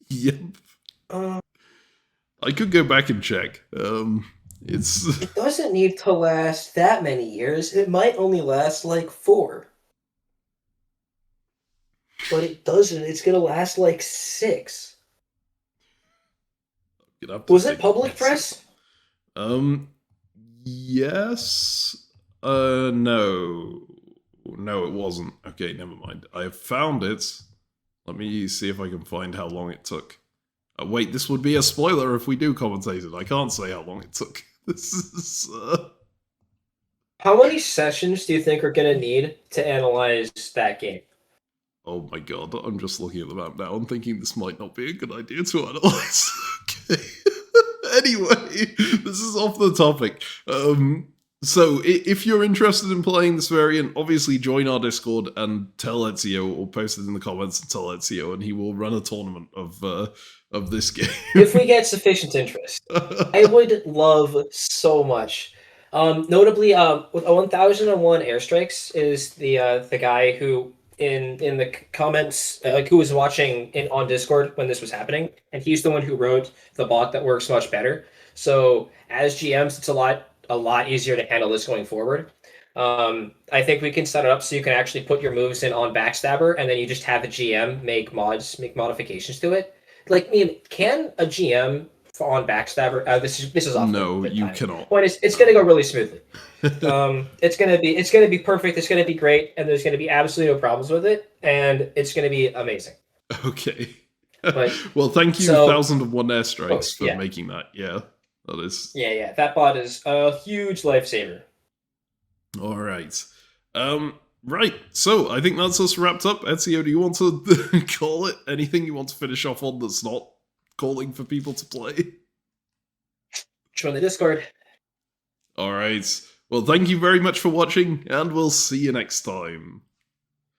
Yep. I could go back and check. It doesn't need to last that many years. It might only last like 4. But it doesn't. It's gonna last like 6. Was it public press? Yes. No. No, it wasn't. Okay, never mind. I found it. Let me see if I can find how long it took. Wait, this would be a spoiler if we do commentate it. I can't say how long it took. This is... How many sessions do you think are going to need to analyze that game? Oh my god, I'm just looking at the map now and thinking this might not be a good idea to analyze. Okay. Anyway, this is off the topic. So, if you're interested in playing this variant, obviously join our Discord and tell Ezio, or post it in the comments and tell Ezio, and he will run a tournament of this game. If we get sufficient interest. I would love so much. Notably, with 1001 Airstrikes is the guy who in the comments who was watching on Discord when this was happening, and he's the one who wrote the bot that works much better. So as GMs, it's a lot easier to handle this going forward. I think we can set it up so you can actually put your moves in on Backstabber, and then you just have a GM make modifications to it. Like, I mean, can a GM on Backstabber? This is off. No, you cannot. Point is, it's going to go really smoothly. It's going to be perfect. It's going to be great, and there's going to be absolutely no problems with it, and it's going to be amazing. Okay. But, well, thank you, 1001 Airstrikes, for yeah. making that. Yeah, that is. Yeah. That bot is a huge lifesaver. All right. Right, so I think that's us wrapped up. Ezio, do you want to call it? Anything you want to finish off on that's not calling for people to play? Join the Discord. All right. Well, thank you very much for watching, and we'll see you next time.